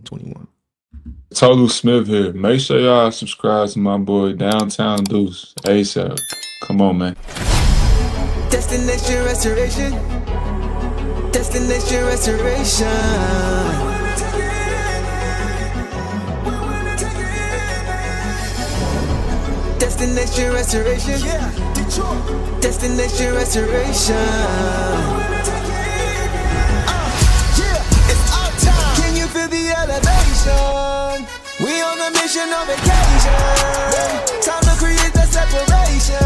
21. Tolu Smith here. Make sure y'all subscribe to my boy Downtown Deuce ASAP. Come on, man. Destination restoration. Destination restoration. Destination restoration. Yeah, Detroit. Destination restoration. Yeah, it's our time. Can you feel the elevation? We on a mission on vacation. Time to create the separation.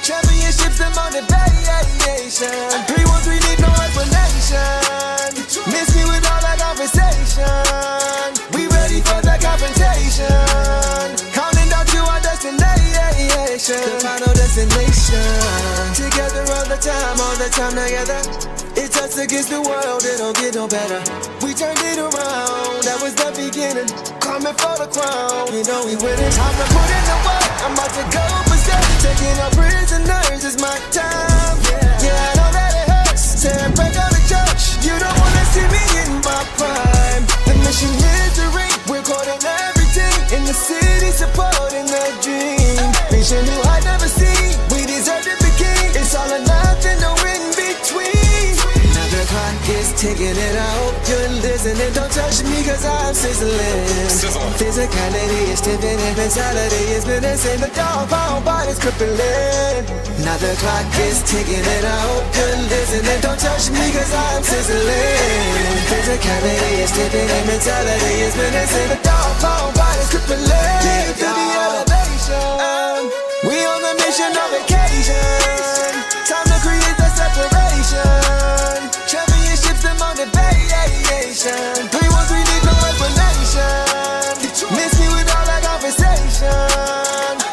Championships and motivation. 313 need no explanation. Miss me with all that conversation. We ready for the confrontation. Counting down to our destination. The final destination. Together all the time together. It's us against the world, it don't get no better. We turned it around, that was the beginning. Coming for the crown, you know we winning. Time to put in the work, I'm about to go berserk. Taking our prisoners, it's my time. Yeah, I know that it hurts. Tearing break out the church, you don't wanna see me in my prime. The mission is to ring, we're caught in everything. In the city, supporting the dream. Vision new I never seen, we deserve to be king. It's all or nothing, no in between. The clock is ticking and I hope you're listening. Don't touch me cause I'm sizzling. Physicality is tipping and mentality is menacing. The dog pound body's crippling. Now the clock is ticking and I hope you're listening. Don't touch me cause I'm sizzling. Physicality is tipping and mentality is menacing. The dog pound body's crippling. Feel the elevation. We on a mission on vacation. Time to create the separation. Championships and motivation. 313 need no explanation. Miss me with all that conversation.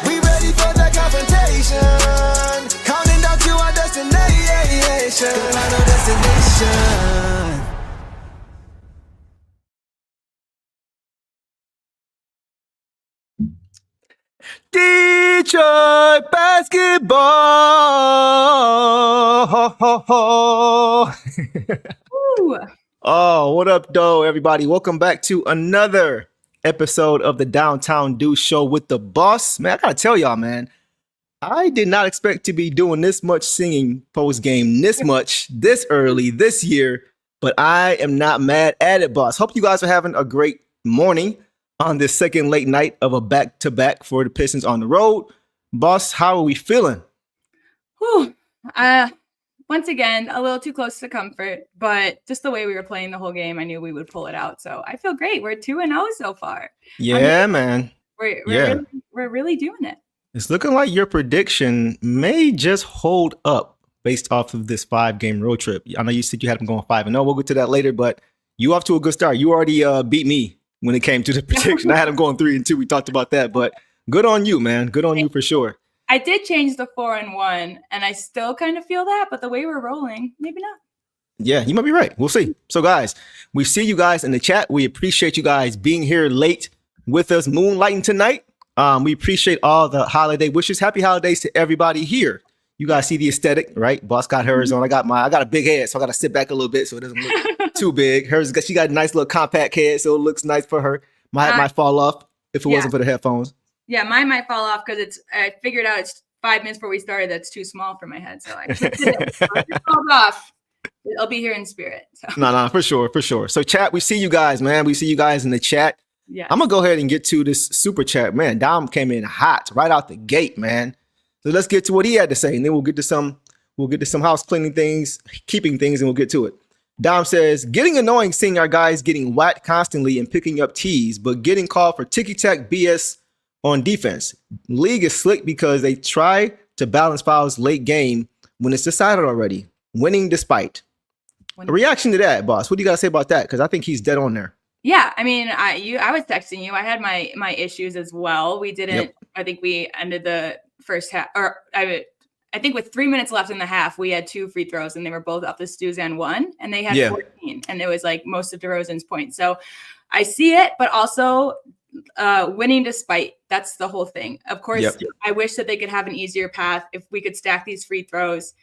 We ready for the confrontation. Counting down to our destination. The final destination. Detroit basketball. Oh, what up, though, everybody? Welcome back to another episode of the Downtown Deuce Show with the boss. Man, I gotta tell y'all, man, I did not expect to be doing this much singing post-game, this much, this early, this year, but I am not mad at it, boss. Hope you guys are having a great morning on this second late night of a back-to-back for the Pistons on the road. Boss, how are we feeling? Whew. Once again, a little too close to comfort, but just the way we were playing the whole game, I knew we would pull it out. So I feel great. We're 2-0 so far. Yeah, man. We're really doing it. It's looking like your prediction may just hold up based off of this 5-game road trip. I know you said you had them going 5-0. We'll get to that later, but you off to a good start. You already beat me when it came to the prediction. I had them going 3-2. We talked about that, but good on you, man. Good on you for sure. I did change the 4-1, and I still kind of feel that, but the way we're rolling, maybe not. Yeah, you might be right. We'll see. So, guys, we see you guys in the chat. We appreciate you guys being here late with us, moonlighting tonight. We appreciate all the holiday wishes. Happy holidays to everybody here. You guys see the aesthetic, right? Boss got hers on. I got a big head, so I got to sit back a little bit so it doesn't look too big. She got a nice little compact head, so it looks nice for her. My hat might fall off if it wasn't for the headphones. Yeah, mine might fall off because I figured out it's 5 minutes before we started. That's too small for my head, so I flipped it. It falls off. I'll be here in spirit. So. No, for sure. So, chat, we see you guys, man. We see you guys in the chat. Yeah, I'm gonna go ahead and get to this super chat, man. Dom came in hot right out the gate, man. So let's get to what he had to say, and then we'll get to some house cleaning things, keeping things, and we'll get to it. Dom says, getting annoying seeing our guys getting whacked constantly and picking up tees, but getting called for ticky-tack BS on defense. League is slick because they try to balance fouls late game when it's decided already. Winning despite. A reaction to that, boss. What do you got to say about that? Because I think he's dead on there. Yeah, I mean, I was texting you. I had my issues as well. We didn't. Yep. I think we ended the first half, or I think with 3 minutes left in the half, we had 2 free throws, and they were both off the Stuzan one, and they had 14, and it was like most of DeRozan's points. So I see it, but also winning despite. That's the whole thing. Of course, I wish that they could have an easier path. If we could stack these free throws,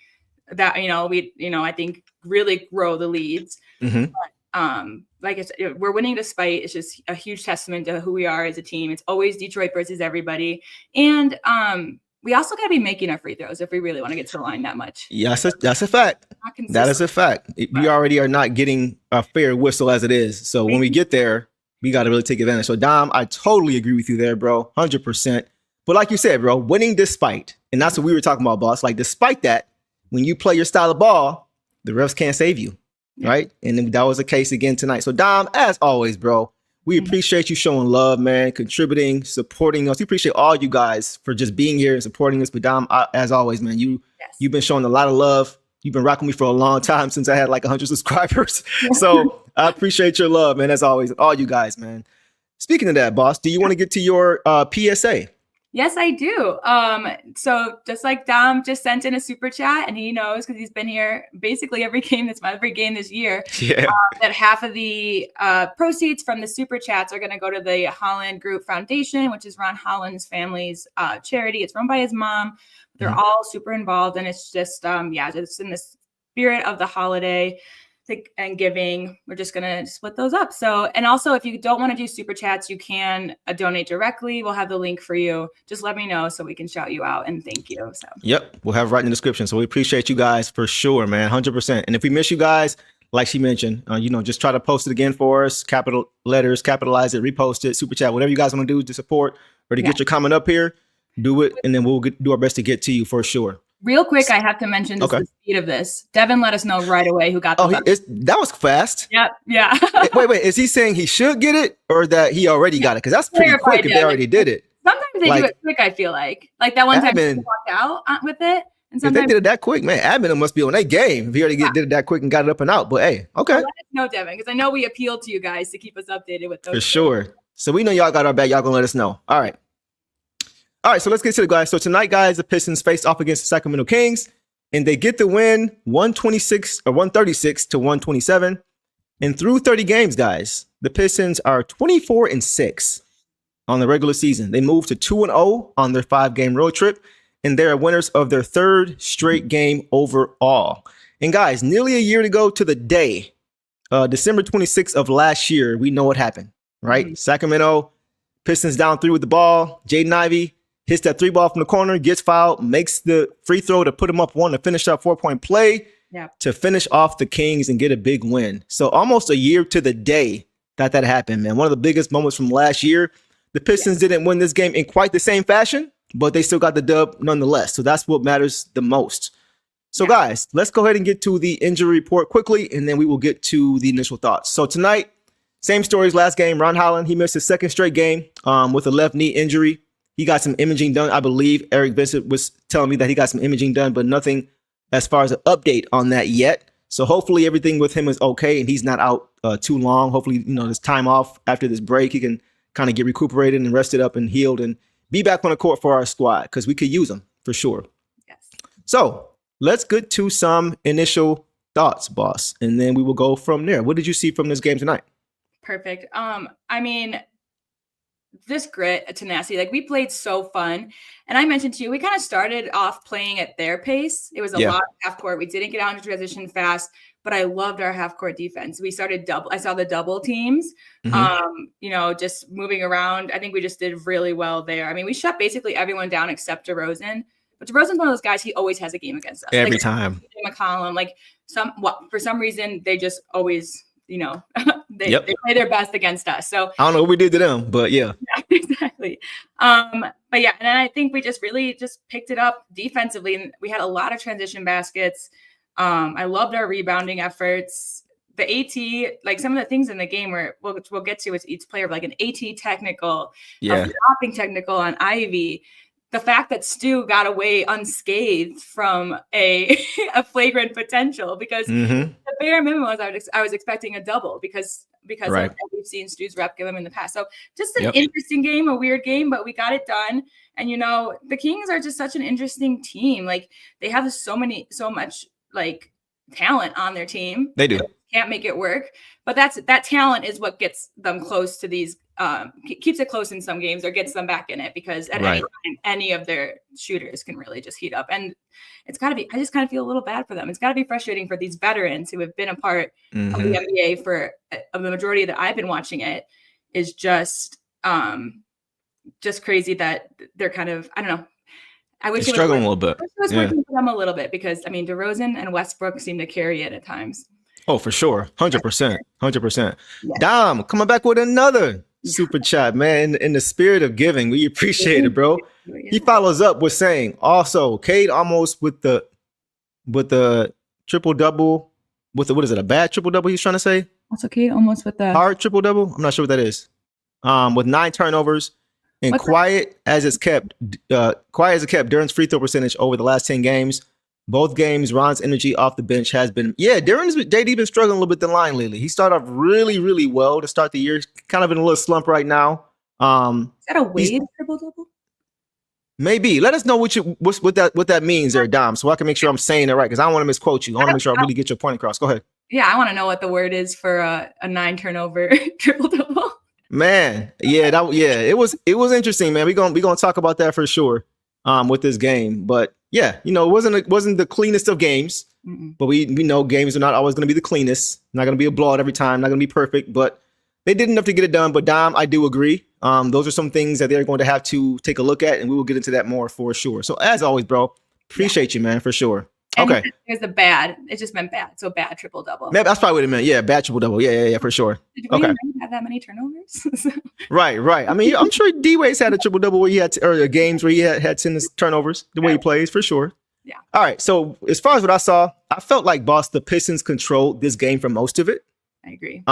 that I think really grow the leads. Mm-hmm. But like I said, we're winning despite. It's just a huge testament to who we are as a team. It's always Detroit versus everybody. And we also got to be making our free throws if we really want to get to the line that much. Yes, that's a fact. That is a fact. We already are not getting a fair whistle as it is. So when we get there, we got to really take advantage. So Dom, I totally agree with you there, bro. 100%. But like you said, bro, winning despite, and that's what we were talking about, boss. Like despite that, when you play your style of ball, the refs can't save you, right? And then that was the case again tonight. So Dom, as always, bro, we appreciate you showing love, man, contributing, supporting us. We appreciate all you guys for just being here and supporting us. But Dom, as always, man, you've been showing a lot of love. You've been rocking me for a long time since I had like 100 subscribers. So I appreciate your love, man, as always, all you guys, man. Speaking of that, boss, do you want to get to your PSA? Yes, I do. So just like Dom just sent in a super chat, and he knows because he's been here basically every game this year. Yeah. That half of the proceeds from the super chats are going to go to the Holland Group Foundation, which is Ron Holland's family's charity. It's run by his mom. They're all super involved, and it's just just in the spirit of the holiday and giving, we're just going to split those up. So, and also if you don't want to do super chats, you can donate directly. We'll have the link for you. Just let me know so we can shout you out and thank you. So, yep, we'll have it right in the description. So we appreciate you guys for sure, man. 100%. And if we miss you guys, like she mentioned, just try to post it again for us. Capital letters, capitalize it, repost it, super chat, whatever you guys want to do to support or to get your comment up here, do it. And then we'll do our best to get to you for sure. Real quick, I have to mention the speed of this. Devin let us know right away who got the that was fast. Yep. Yeah. wait, is he saying he should get it or that he already got it? Because that's pretty quick if they already did it. Sometimes they do it quick, I feel like. Like that one time he walked out with it. And if they did it that quick, man, admin must be on their game if he already did it that quick and got it up and out. But hey, okay. Let us know, Devin, because I know we appeal to you guys to keep us updated with those. For sure. So we know y'all got our back. Y'all gonna let us know. All right, so let's get to the guys. So tonight, guys, the Pistons face off against the Sacramento Kings. And they get the win 136 to 127. And through 30 games, guys, the Pistons are 24-6 on the regular season. They moved to 2-0 on their 5-game road trip. And they're winners of their 3rd straight game overall. And guys, nearly a year to go to the day, December 26th of last year, we know what happened, right? Sacramento, Pistons down 3 with the ball. Jaden Ivey hits that 3 ball from the corner, gets fouled, makes the free throw to put him up 1 to finish up 4-point play to finish off the Kings and get a big win. So almost a year to the day that happened, man. One of the biggest moments from last year. The Pistons didn't win this game in quite the same fashion, but they still got the dub nonetheless. So that's what matters the most. So guys, let's go ahead and get to the injury report quickly, and then we will get to the initial thoughts. So tonight, same story as last game. Ron Holland, he missed his 2nd straight game with a left knee injury. He got some imaging done. I believe Eric Vincent was telling me that he got some imaging done, but nothing as far as an update on that yet. So hopefully everything with him is okay and he's not out too long. Hopefully, this time off after this break, he can kind of get recuperated and rested up and healed and be back on the court for our squad because we could use him for sure. Yes. So let's get to some initial thoughts, boss, and then we will go from there. What did you see from this game tonight? Perfect. I mean, this grit, tenacity, like we played so fun. And I mentioned to you, we kind of started off playing at their pace. It was a lot of half court. We didn't get out into transition fast, but I loved our half court defense. We started I saw the double teams, just moving around. I think we just did really well there. I mean, we shut basically everyone down except DeRozan. But DeRozan's one of those guys, he always has a game against us. Every time. McCollum, for some reason, they just always, they play their best against us. So I don't know what we did to them, but yeah. Exactly. But yeah, and then I think we just really picked it up defensively, and we had a lot of transition baskets. I loved our rebounding efforts. The AT, like some of the things in the game where we'll get to is each player, like an AT technical, a dropping technical on Ivy. The fact that Stu got away unscathed from a flagrant potential, because the bare minimum was I was expecting a double because of we've seen Stu's rep give him in the past. So just an interesting game, a weird game, but we got it done. And the Kings are just such an interesting team. Like they have so much like talent on their team. They do. Can't make it work, but that talent is what gets them close to these keeps it close in some games or gets them back in it, because at any time, any of their shooters can really just heat up. And it's got to be, I just kind of feel a little bad for them. It's got to be frustrating for these veterans who have been a part of the NBA for the majority that I've been watching it. Is just crazy that they're kind of, I don't know. I wish they're struggling a little bit. I wish it was working for them a little bit, because I mean, DeRozan and Westbrook seem to carry it at times. Oh, for sure. 100%. 100%. Yeah. Dom, coming back with another super chat, man. In the spirit of giving, we appreciate it, bro. He follows up with saying, also, Cade almost with the triple double, with the, what is it, a bad triple double he's trying to say? Also, Cade almost with the hard triple double. I'm not sure what that is. With 9 turnovers and quiet as it kept Duran's free throw percentage over the last 10 games. Both games, Ron's energy off the bench has been, Duran's JD been struggling a little bit in line lately. He started off really, really well to start the year. Kind of in a little slump right now. Is that a Wade triple double? Maybe. Let us know what that means there, Dom, so I can make sure I'm saying it right, because I don't want to misquote you. I want to make sure I really get your point across. Go ahead. Yeah, I want to know what the word is for a 9 turnover triple double. Man, it was interesting, man. We're gonna talk about that for sure with this game. But yeah, it wasn't the cleanest of games. But we know games are not always gonna be the cleanest. Not gonna be a blowout every time, not gonna be perfect, but they did enough to get it done. But Dom, I do agree. Those are some things that they're going to have to take a look at, and we will get into that more for sure. So as always, bro, appreciate you, man, for sure. And okay. There's the bad. It just meant bad. So bad triple double. Maybe that's probably what it meant. Yeah, bad triple double. Yeah, for sure. Did we even have that many turnovers? Right. I mean, I'm sure D-Wade's had a triple double where he had games where he had 10 turnovers the way he plays, for sure. Yeah. All right. So as far as what I saw, I felt like the Pistons controlled this game for most of it. I agree.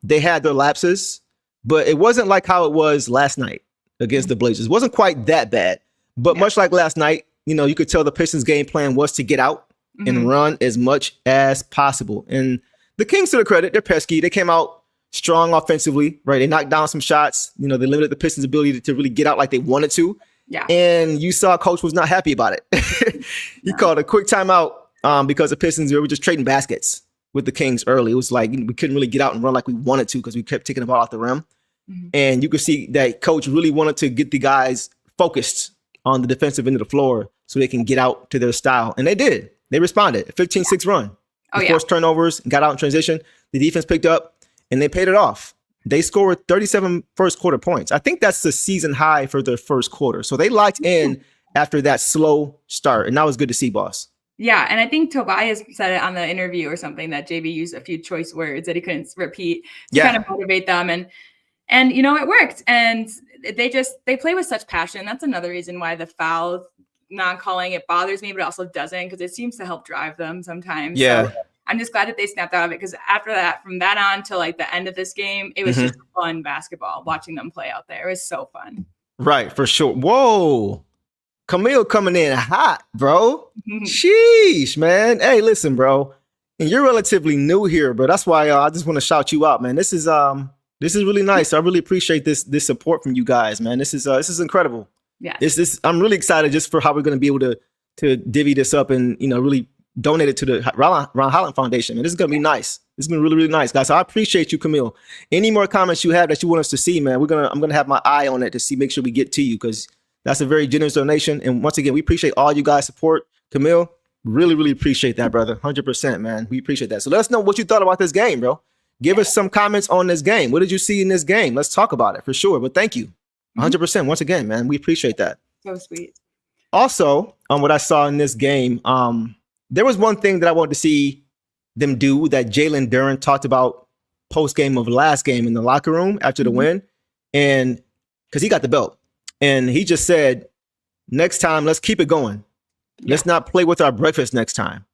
They had their lapses, but it wasn't like how it was last night against the Blazers. It wasn't quite that bad, but much like last night, you could tell the Pistons game plan was to get out and run as much as possible. And the Kings, to their credit, they're pesky. They came out strong offensively, right? They knocked down some shots. They limited the Pistons' ability to really get out like they wanted to. Yeah. And you saw Coach was not happy about it. He called a quick timeout because the Pistons were just trading baskets with the Kings early. It was like we couldn't really get out and run like we wanted to because we kept taking the ball off the rim. And you could see that Coach really wanted to get the guys focused on the defensive end of the floor so they can get out to their style. And they did. They responded. 15-6 run. They forced turnovers, got out in transition. The defense picked up, and they paid it off. They scored 37 first quarter points. I think that's the season high for their first quarter. So they locked in after that slow start, and that was good to see, boss. Yeah, and I think Tobias said it on the interview or something that JB used a few choice words that he couldn't repeat to kind of motivate them. And it worked. And they play with such passion. That's another reason why the foul non-calling, it bothers me, but it also doesn't, because it seems to help drive them sometimes. Yeah. So I'm just glad that they snapped out of it, because after that, from that on to like the end of this game, it was just fun basketball watching them play out there. It was so fun. Right, for sure. Whoa. Camille coming in hot, bro. Sheesh, man. Hey, listen, bro. And you're relatively new here, but that's why I just want to shout you out, man. This is really nice. I really appreciate this support from you guys, man. This is incredible. Yeah. I'm really excited just for how we're going to be able to divvy this up and really donate it to the Ron Holland Foundation. And this is going to be nice. This has been really, really nice, guys. So I appreciate you, Camille. Any more comments you have that you want us to see, man, I'm going to have my eye on it to make sure we get to you, because that's a very generous donation. And once again, we appreciate all you guys' support. Camille, really, really appreciate that, brother. 100%, man. We appreciate that. So let us know what you thought about this game, bro. Give us some comments on this game. What did you see in this game? Let's talk about it for sure. But thank you. 100%. Once again, man, we appreciate that. So sweet. Also, what I saw in this game, there was one thing that I wanted to see them do that Jalen Duren talked about post-game of the last game in the locker room after the win. And because he got the belt. And he just said, next time, let's keep it going. Let's not play with our breakfast next time.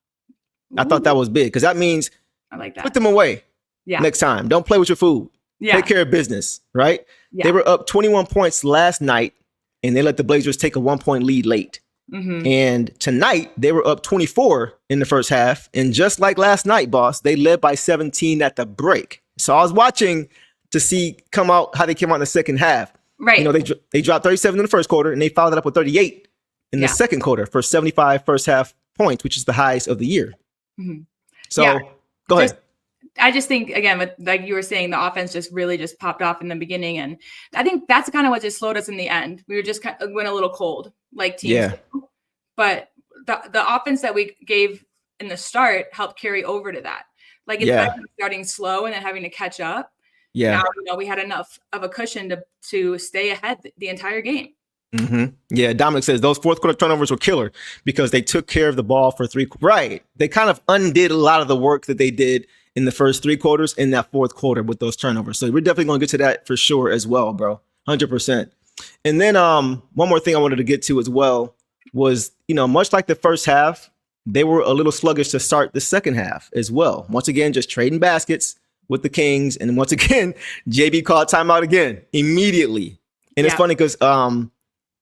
I thought that was big, because that means I like that. Put them away next time. Don't play with your food. Take care of business, right? Yeah. They were up 21 points last night, and they let the Blazers take a 1-point lead late. And tonight, they were up 24 in the first half. And just like last night, boss, they led by 17 at the break. So I was watching to see how they came out in the second half. Right. They dropped 37 in the first quarter, and they followed it up with 38 in the second quarter for 75 first half points, which is the highest of the year. So go ahead. I just think, again, with, like you were saying, the offense just really just popped off in the beginning. And I think that's kind of what just slowed us in the end. We were just kind of went a little cold, like teams. Yeah. But the offense that we gave in the start helped carry over to that. Like instead of starting slow and then having to catch up. Yeah. Now, we had enough of a cushion to stay ahead the entire game. Mm-hmm. Yeah, Dominic says those fourth quarter turnovers were killer because they took care of the ball for right. They kind of undid a lot of the work that they did in the first 3 quarters in that fourth quarter with those turnovers. So we're definitely going to get to that for sure as well, bro. 100%. And then one more thing I wanted to get to as well was, much like the first half, they were a little sluggish to start the second half as well. Once again, just trading baskets with the Kings. And once again, JB called timeout again immediately. And it's funny because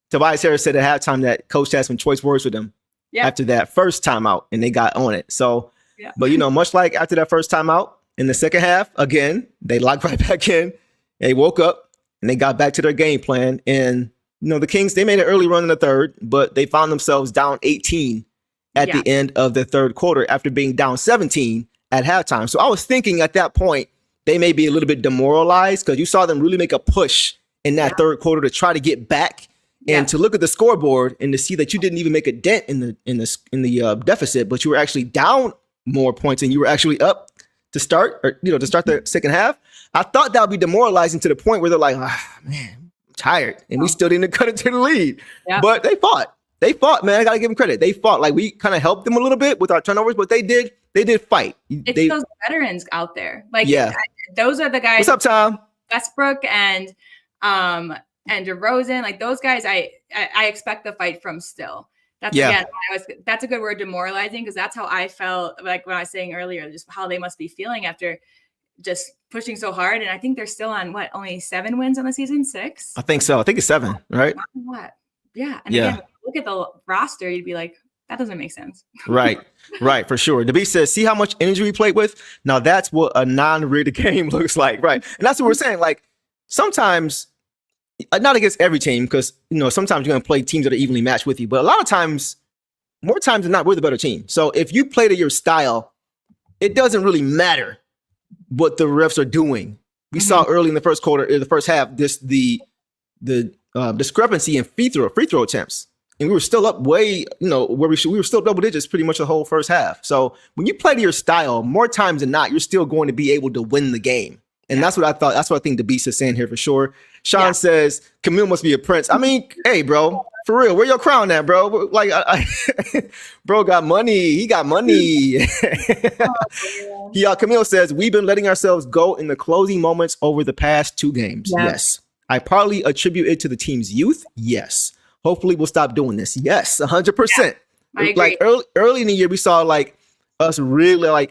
Tobias Harris said at halftime that coach had some choice words with them after that first timeout, and they got on it. So, but much like after that first timeout in the second half, again, they locked right back in. They woke up and they got back to their game plan. And, the Kings, they made an early run in the third, but they found themselves down 18 at the end of the third quarter after being down 17 at halftime. So I was thinking at that point, they may be a little bit demoralized because you saw them really make a push in that third quarter to try to get back. And to look at the scoreboard and to see that you didn't even make a dent in the deficit, but you were actually down more points and you were actually up to start the second half. I thought that would be demoralizing to the point where they're like, man, I'm tired, and we still didn't cut it to the lead. Yeah. But they fought. Man. I gotta give them credit. They fought. Like we kind of helped them a little bit with our turnovers, but they did fight. It's those veterans out there. Like those are the guys. What's up, Tom? Westbrook and DeRozan, like those guys, I expect the fight from still. That's that's a good word, demoralizing, because that's how I felt like when I was saying earlier, just how they must be feeling after just pushing so hard. And I think they're still on only 7 wins on the season, 6. I think so. I think it's 7, right? What? Yeah. And again, look at the roster, you'd be like, that doesn't make sense. Right, for sure. The Beast says, see how much energy we played with? Now that's what a non-rigged game looks like, right? And that's what we're saying. Like sometimes. Not against every team, because sometimes you're going to play teams that are evenly matched with you, but a lot of times, more times than not, we're the better team. So if you play to your style, it doesn't really matter what the refs are doing. We saw early in the first quarter, in the first half, the discrepancy in free throw attempts, and we were still up way, where we were still double digits pretty much the whole first half. So when you play to your style, more times than not, you're still going to be able to win the game. And that's what I thought. That's what I think the Beast is saying here for sure. Sean says, Camille must be a prince. I mean, hey, bro, for real, where your crown at, bro? Like, bro got money. He got money. Camille says, we've been letting ourselves go in the closing moments over the past 2 games. Yes. I partly attribute it to the team's youth. Yes. Hopefully we'll stop doing this. Yes, 100%. Yeah, I agree. Like early in the year, we saw like us really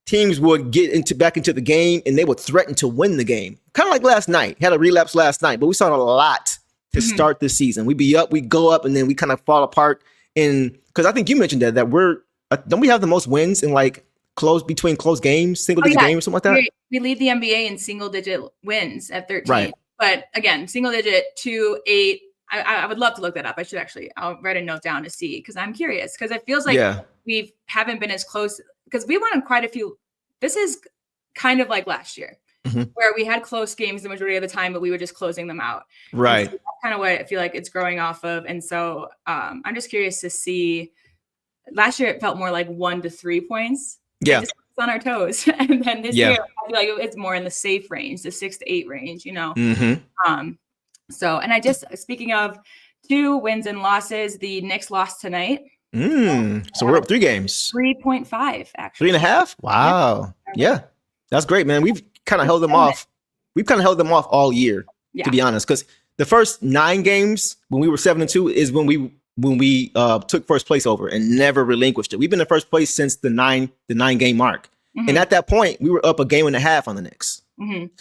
teams would get back into the game and they would threaten to win the game. Kind of like last night. Had a relapse last night, but we saw a lot to start this season. We'd be up, we go up, and then we kind of fall apart. Because I think you mentioned that don't we have the most wins in between close games, single-digit games, something like that? We lead the NBA in single-digit wins at 13. Right. But again, single-digit 2, 8. I would love to look that up. I'll write a note down to see, because I'm curious, because it feels like we haven't been as close, because we won quite a few. This is kind of like last year, where we had close games the majority of the time, but we were just closing them out. Right. So that's kind of what I feel like it's growing off of. And so I'm just curious to see. Last year, it felt more like 1 to 3 points. Yeah. Just on our toes. And then this year, I feel like it's more in the safe range, the 6 to 8 range, So, and speaking of 2 wins and losses, the Knicks lost tonight. So we're up 3 games. 3.5, actually. 3.5? Wow. Yeah. That's great, man. We've kind of held them off. We've kind of held them off all year, to be honest, because the first 9 games when we were 7-2 is when we took first place over and never relinquished it. We've been in first place since the 9 game mark. And at that point, we were up 1.5 games on the Knicks.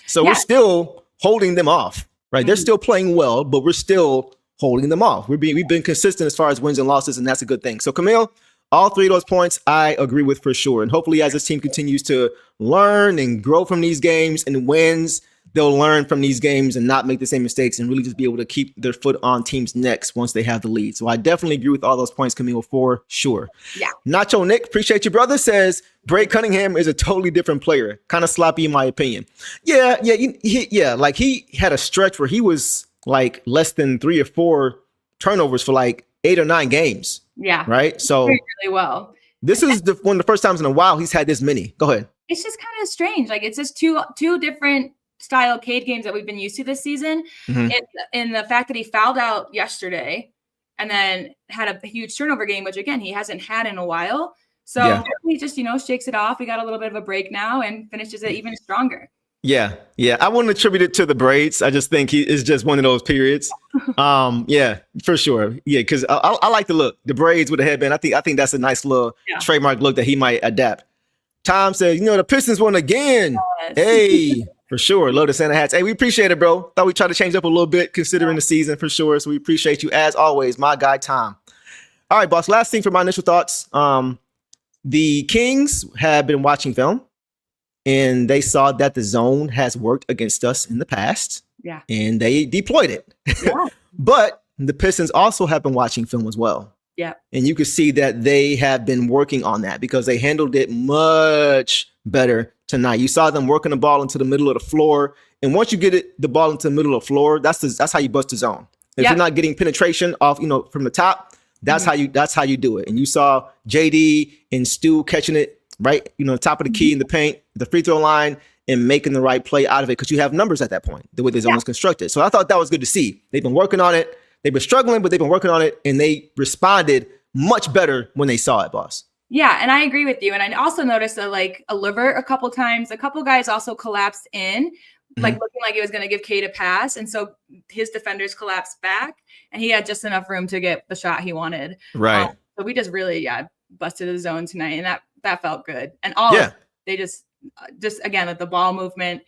So we're still holding them off, right? They're still playing well, but we're still holding them off. We've been consistent as far as wins and losses, and that's a good thing. So Camille, all 3 of those points I agree with for sure. And hopefully as this team continues to learn and grow from these games and wins, they'll learn from these games and not make the same mistakes and really just be able to keep their foot on teams' necks once they have the lead. So I definitely agree with all those points, Camille, for sure. Yeah. Nacho Nick, appreciate you, brother, says Bray Cunningham is a totally different player. Kind of sloppy in my opinion. Yeah. Like he had a stretch where he was like less than 3 or 4 turnovers for like 8 or 9 games. Yeah. Right. So really well. This is one of the first times in a while he's had this many. Go ahead. It's just kind of strange. Like it's just two different style Cade games that we've been used to this season. In the fact that he fouled out yesterday and then had a huge turnover game, which again, he hasn't had in a while. So he just, shakes it off. We got a little bit of a break now and finishes it even stronger. Yeah. I wouldn't attribute it to the braids. I just think he is just one of those periods. Yeah, for sure. Yeah, because I like the look. The braids with the headband. I think that's a nice little trademark look that he might adapt. Tom says, the Pistons won again. Yes. Hey, for sure. Love the Santa hats. Hey, we appreciate it, bro. Thought we'd try to change up a little bit considering the season for sure. So we appreciate you as always, my guy, Tom. All right, boss. Last thing for my initial thoughts. The Kings have been watching film and they saw that the zone has worked against us in the past. Yeah. And they deployed it. Yeah. But the Pistons also have been watching film as well. Yeah. And you can see that they have been working on that because they handled it much better tonight. You saw them working the ball into the middle of the floor. And once you get the ball into the middle of the floor, that's how you bust the zone. If you're not getting penetration off, from the top, that's how you do it. And you saw JD and Stu catching it right, top of the key in the paint, the free throw line, and making the right play out of it because you have numbers at that point, the way the zone is constructed. So I thought that was good to see. They've been working on it. They've been struggling, but they've been working on it, and they responded much better when they saw it, boss. Yeah, and I agree with you. And I also noticed that, like, a liver a couple times, a couple guys also collapsed in, like looking like he was going to give Cade a pass. And so his defenders collapsed back, and he had just enough room to get the shot he wanted. Right. So we just really, busted the zone tonight, and that felt good. And they just again, like the ball movement,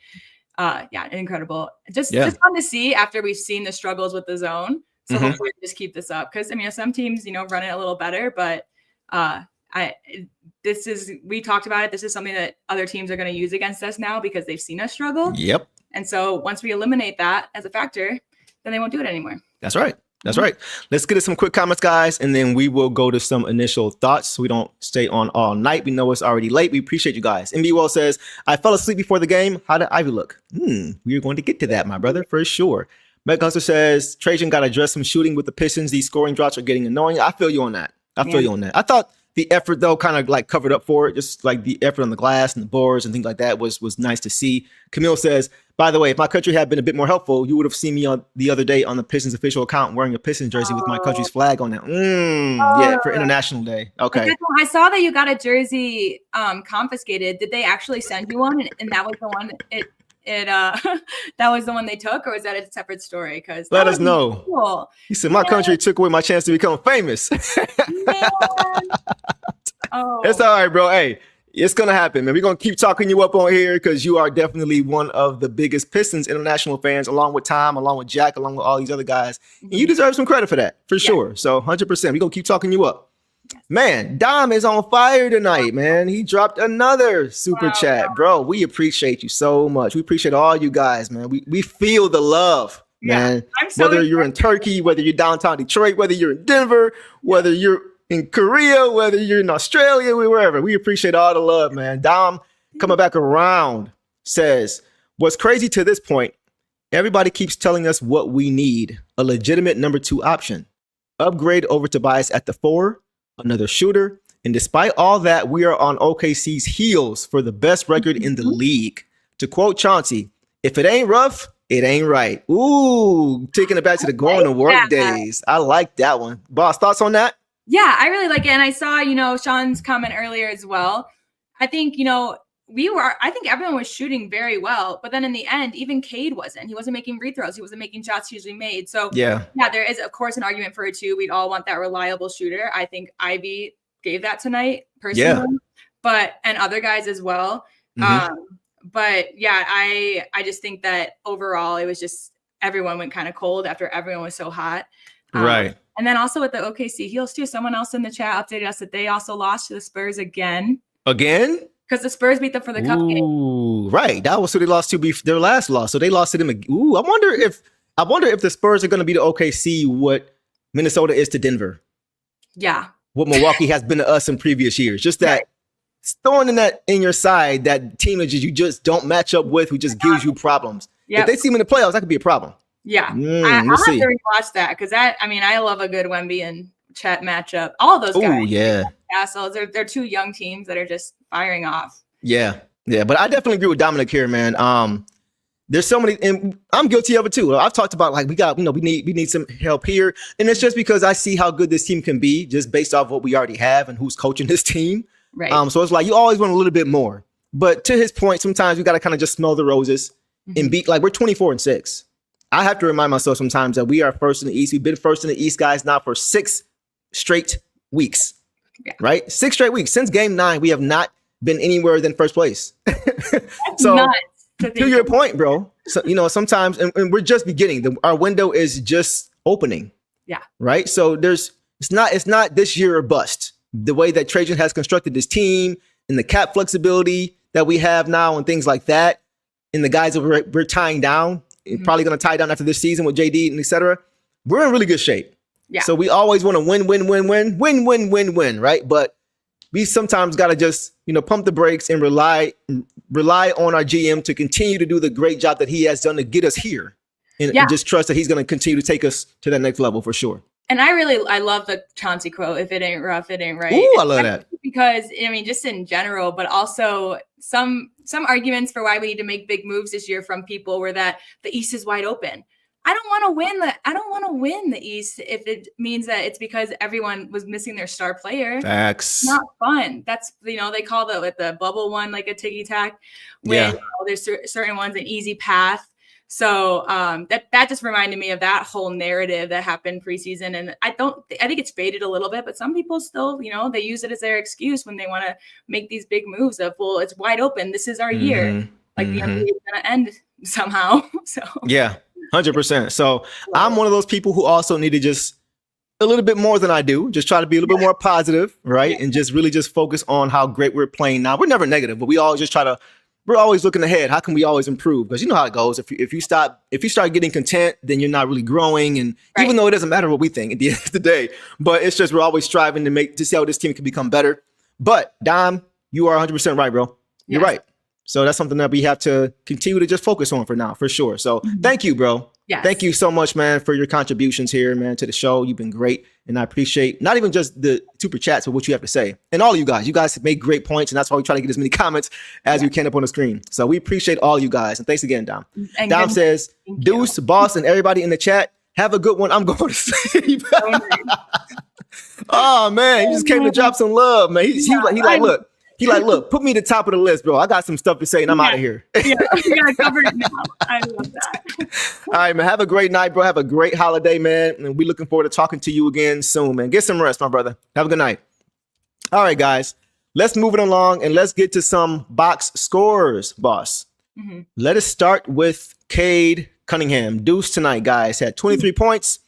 incredible. Just fun to see after we've seen the struggles with the zone. So hopefully we just keep this up because some teams run it a little better, but we talked about it. This is something that other teams are going to use against us now because they've seen us struggle. Yep. And so once we eliminate that as a factor, then they won't do it anymore. That's right. That's right. Let's get to some quick comments, guys, and then we will go to some initial thoughts so we don't stay on all night. We know it's already late. We appreciate you guys. MB Well says, I fell asleep before the game. How did Ivy look? We're going to get to that, my brother, for sure. Meg Hustler says, Trajan got to address some shooting with the Pistons. These scoring drops are getting annoying. I feel you on that. I thought the effort, though, kind of like covered up for it. Just like the effort on the glass and the boards and things like that was nice to see. Camille says, by the way, if my country had been a bit more helpful, you would have seen me the other day on the Pistons official account wearing a Pistons jersey with my country's flag on it. Yeah, for International Day. Okay. I saw that you got a jersey confiscated. Did they actually send you one? And that was the one that was the one they took, or was that a separate story? Because let us know. Cool. He said my country took away my chance to become famous. It's all right, bro. Hey, it's gonna happen, man. We're gonna keep talking you up on here because you are definitely one of the biggest Pistons international fans, along with Tom, along with Jack, along with all these other guys. And you deserve some credit for that, for sure. So 100%. We're gonna keep talking you up. Man, Dom is on fire tonight, man. He dropped another super chat. Bro, we appreciate you so much. We appreciate all you guys, man. We feel the love, man. Whether you're in Turkey, whether you're downtown Detroit, whether you're in Denver, whether you're in Korea, whether you're in Australia, wherever. We appreciate all the love, man. Dom coming back around says, what's crazy to this point, everybody keeps telling us what we need, a legitimate number 2 option. Upgrade over Tobias at the 4, another shooter. And despite all that, we are on OKC's heels for the best record in the league. To quote Chauncey, if it ain't rough, it ain't right. Ooh, taking it back to the going to work days. I like that one. Boss, thoughts on that? Yeah, I really like it. And I saw, Sean's comment earlier as well. I think, I think everyone was shooting very well, but then in the end, even Cade wasn't. He wasn't making free throws. He wasn't making shots usually made. So yeah, there is, of course, an argument for it too. We'd all want that reliable shooter. I think Ivy gave that tonight personally, and other guys as well. But yeah, I just think that overall it was just everyone went kind of cold after everyone was so hot. Right. And then also with the OKC heels too, someone else in the chat updated us that they also lost to the Spurs again. Again? because the Spurs beat them for the cup game. Ooh, right. That was who they lost to their last loss. So they lost to them. Ooh, I wonder if the Spurs are going to be to OKC what Minnesota is to Denver. Yeah. What Milwaukee has been to us in previous years. Just that throwing in your side, that team that you just don't match up with, who just gives you problems. Yep. If they see them in the playoffs, that could be a problem. Yeah. I'll have to rewatch that because I love a good Wemby and Chet matchup. All of those guys. Oh, yeah. Assholes. They're two young teams that are just firing off. Yeah. Yeah. But I definitely agree with Dominic here, man. There's so many, and I'm guilty of it too. I've talked about like we need some help here, and it's just because I see how good this team can be just based off what we already have and who's coaching this team. Right. So it's like you always want a little bit more. But to his point, sometimes we got to kind of just smell the roses and beat. Like we're 24-6. I have to remind myself sometimes that we are first in the East. We've been first in the East, guys, now for 6 straight weeks. Yeah. Right? 6 straight weeks since Game 9. We have not been anywhere than first place. So. Nuts. To your point, bro. So, sometimes, and we're just beginning. Our window is just opening. Yeah. Right. So it's not this year or bust. The way that Trajan has constructed this team and the cap flexibility that we have now and things like that, and the guys that we're tying down, probably going to tie down after this season with JD and et cetera. We're in really good shape. Yeah. So we always want to win, right? But we sometimes got to just, pump the brakes and rely on our GM to continue to do the great job that he has done to get us here. And just trust that he's going to continue to take us to that next level for sure. And I love the Chauncey quote, if it ain't rough, it ain't right. Ooh, I love that. Because, just in general, but also some arguments for why we need to make big moves this year from people were that the East is wide open. I don't want to win the East if it means that it's because everyone was missing their star player. Facts. It's not fun. That's, they call the bubble one like a ticky-tack. When there's certain ones an easy path. So that just reminded me of that whole narrative that happened preseason. And I think it's faded a little bit, but some people still, they use it as their excuse when they want to make these big moves of, well, it's wide open. This is our year. Like the NBA is going to end somehow. So yeah. 100%. So I'm one of those people who also need to just a little bit more than I do. Just try to be a little bit more positive, right? Yeah. And just really just focus on how great we're playing now. We're never negative, but we always just we're always looking ahead. How can we always improve? Because you know how it goes. If you start getting content, then you're not really growing. And even though it doesn't matter what we think at the end of the day, but it's just we're always striving to see how this team can become better. But Dom, you are 100% right, bro. You're right. So that's something that we have to continue to just focus on for now, for sure. So thank you, bro. Yes. Thank you so much, man, for your contributions here, man, to the show. You've been great. And I appreciate not even just the super chats, but what you have to say. And all of you guys have made great points. And that's why we try to get as many comments as we can up on the screen. So we appreciate all you guys. And thanks again, Dom. And Dom says, Deuce, Boss, and everybody in the chat, have a good one. I'm going to sleep. Oh, man. He just came to drop some love, man. He like, look, put me at the top of the list, bro. I got some stuff to say, and I'm out of here. You gotta cover it now. I love that. All right, man. Have a great night, bro. Have a great holiday, man. And we're looking forward to talking to you again soon, man. Get some rest, my brother. Have a good night. All right, guys. Let's move it along, and let's get to some box scores, boss. Let us start with Cade Cunningham. Deuce tonight, guys, had 23 points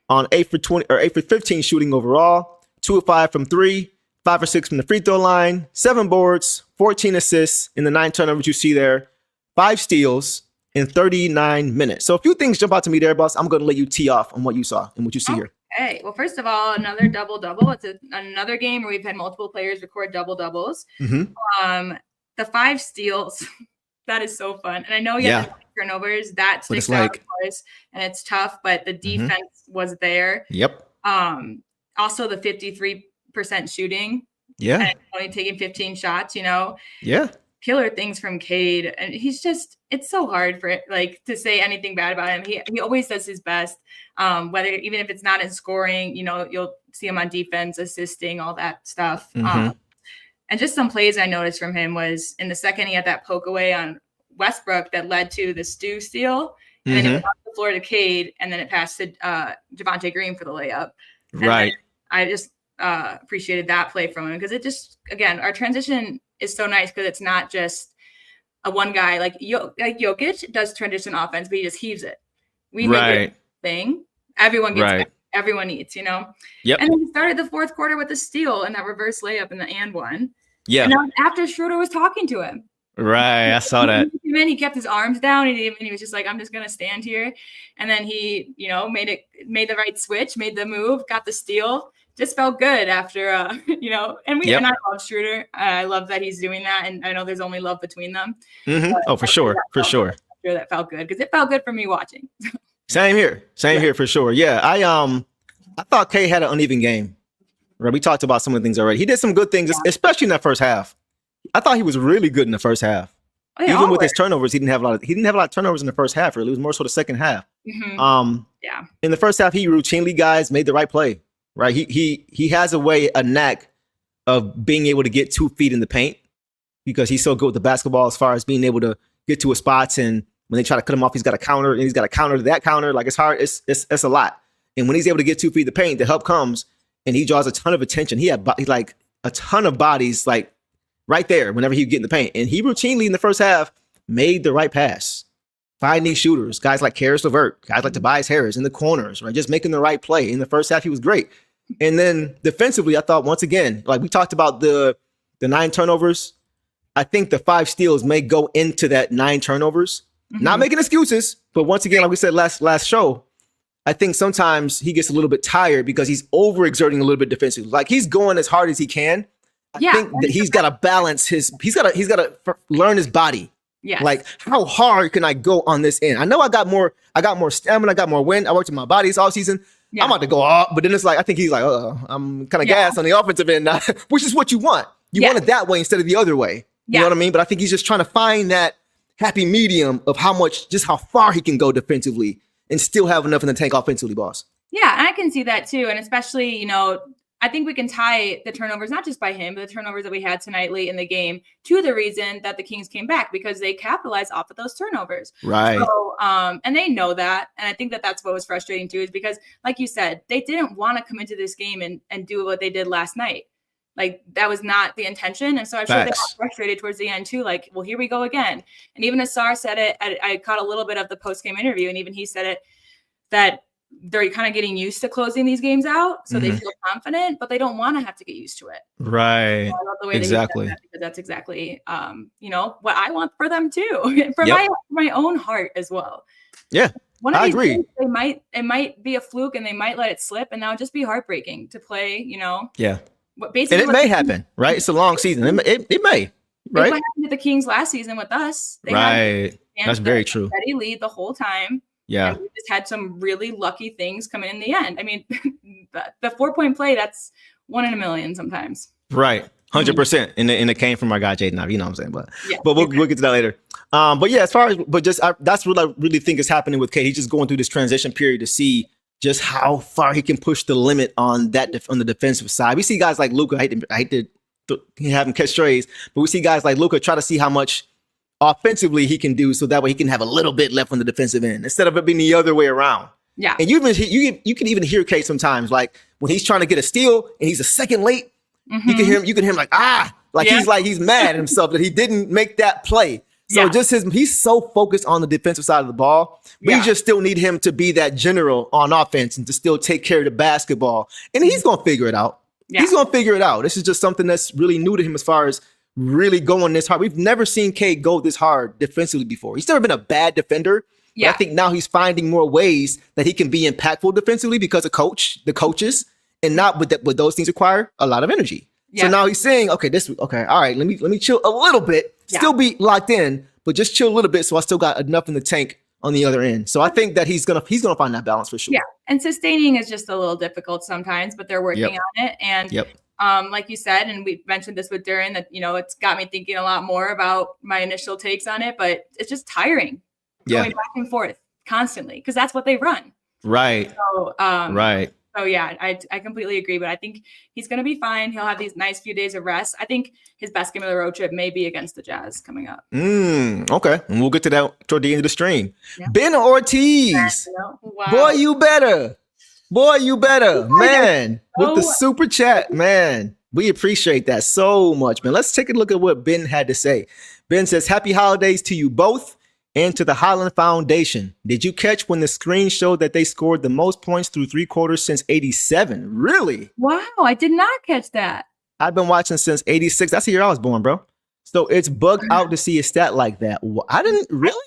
on 8 for 15 shooting overall, 2 of 5 from 3. 5 for 6 from the free throw line, 7 boards, 14 assists in the 9 turnovers you see there, 5 steals in 39 minutes. So a few things jump out to me there, boss. I'm going to let you tee off on what you saw and what you see here. Okay. Well, first of all, another double-double. It's another game where we've had multiple players record double-doubles. The 5 steals, that is so fun. And I know you have turnovers. That sticks out, of course, and it's tough, but the defense was there. Yep. Also, the 53% shooting. Yeah. And only taking 15 shots, Yeah. Killer things from Cade. And he's just, it's so hard for to say anything bad about him. He always does his best. Whether even if it's not in scoring, you'll see him on defense, assisting, all that stuff. And just some plays I noticed from him was in the second he had that poke away on Westbrook that led to the Stu steal. And then it went off the floor to Cade, and then it passed to Javonte Green for the layup. And I just appreciated that play from him because it just, again, our transition is so nice because it's not just a one guy like Jokic does transition offense, but he just heaves it. We make it a thing. Everyone gets it. Everyone eats, Yep. And then he started the fourth quarter with a steal and that reverse layup in the and one. Yeah. And that was after Schroeder was talking to him. Right. I saw that. And then he kept his arms down and he was just like, I'm just going to stand here. And then he, made the right switch, made the move, got the steal. Just felt good after, and I love Schroeder. I love that he's doing that. And I know there's only love between them. Mm-hmm. Oh, for sure. For sure. That felt good because it felt good for me watching. Same here for sure. Yeah. I thought K had an uneven game. Right. We talked about some of the things already. He did some good things, especially in that first half. I thought he was really good in the first half. Even with his turnovers, he didn't have a lot of turnovers in the first half. Really, it was more so the second half. Mm-hmm. In the first half, he routinely made the right play. Right, he has a knack of being able to get 2 feet in the paint because he's so good with the basketball as far as being able to get to his spots. And when they try to cut him off, he's got a counter and he's got a counter to that counter. Like it's hard. It's a lot. And when he's able to get 2 feet in the paint, the help comes and he draws a ton of attention. He's like a ton of bodies like right there whenever he get in the paint. And he routinely in the first half made the right pass, finding shooters, guys like Karis LeVert, guys like Tobias Harris in the corners, right? Just making the right play. In the first half, he was great. And then defensively, I thought once again, like we talked about the 9 turnovers, I think the 5 steals may go into that 9 turnovers. Mm-hmm. Not making excuses, but once again, like we said last show, I think sometimes he gets a little bit tired because he's overexerting a little bit defensively. Like he's going as hard as he can. I think that he's got to balance he's got to learn his body. Yeah. Like how hard can I go on this end? I know I got more stamina, I got more wind. I worked with my bodies all season. Yeah. I'm about to go off, but then it's like I think he's like, I'm kind of gassed on the offensive end now, which is what you want. You want it that way instead of the other way. You know what I mean? But I think he's just trying to find that happy medium of how far he can go defensively and still have enough in the tank offensively, boss. Yeah, I can see that too. And especially, I think we can tie the turnovers, not just by him, but the turnovers that we had tonight late in the game to the reason that the Kings came back because they capitalized off of those turnovers. Right. So, and they know that. And I think that that's what was frustrating too, is because like you said, they didn't want to come into this game and do what they did last night. Like that was not the intention. And so I'm sure they got frustrated towards the end too. Like, well, here we go again. And even Asar said it, I caught a little bit of the post-game interview and even he said it, that they're kind of getting used to closing these games out. So they feel confident, but they don't want to have to get used to it. Right. So I love the way exactly. That because that's exactly, what I want for them too, for my own heart as well. Yeah. I agree. Days, it might be a fluke and they might let it slip and that would just be heartbreaking to play, Yeah. Basically, and it may happen, right? It's a long season. It may, right? What happened to the Kings last season with us? Right. That's very true. Steady lead the whole time. Yeah. And we just had some really lucky things come in the end. I mean, the 4-point play, that's 1 in a million sometimes. Right. 100%. And it came from our guy, Jaden. You know what I'm saying? But we'll get to that later. But yeah, that's what I really think is happening with Kate. He's just going through this transition period to see just how far he can push the limit on on the defensive side. We see guys like Luka. I hate to have him catch strays, but we see guys like Luka try to see how much offensively he can do, so that way he can have a little bit left on the defensive end instead of it being the other way around. Yeah, and you can even hear Kate sometimes, like when he's trying to get a steal and he's a second late. You can hear him like he's mad at himself that he didn't make that play. So he's so focused on the defensive side of the ball, but you just still need him to be that general on offense and to still take care of the basketball. And he's going to figure it out. Yeah. He's going to figure it out. This is just something that's really new to him as far as really going this hard. We've never seen Cade go this hard defensively before. He's never been a bad defender. Yeah. But I think now he's finding more ways that he can be impactful defensively because of the coaches, and not with those things require a lot of energy. Yeah. So now he's saying, all right, let me chill a little bit, still be locked in, but just chill a little bit so I still got enough in the tank on the other end. So I think that he's gonna find that balance for sure. Yeah, and sustaining is just a little difficult sometimes, but they're working on it. And like you said, and we mentioned this with Duran, that it's got me thinking a lot more about my initial takes on it, but it's just tiring going back and forth constantly because that's what they run. Right. So right. So yeah, I completely agree, but I think he's going to be fine. He'll have these nice few days of rest. I think his best game of the road trip may be against the Jazz coming up. Okay, and we'll get to that toward the end of the stream. Yeah. Ben Ortiz, wow. Boy, you better, man, with the super chat, man. We appreciate that so much, man. Let's take a look at what Ben had to say. Ben says, "Happy holidays to you both. And to the Highland Foundation. Did you catch when the screen showed that they scored the most points through 3 quarters since '87? Really? Wow, I did not catch that. I've been watching since 86. That's the year I was born, bro. So it's bugged out to see a stat like that. I didn't really.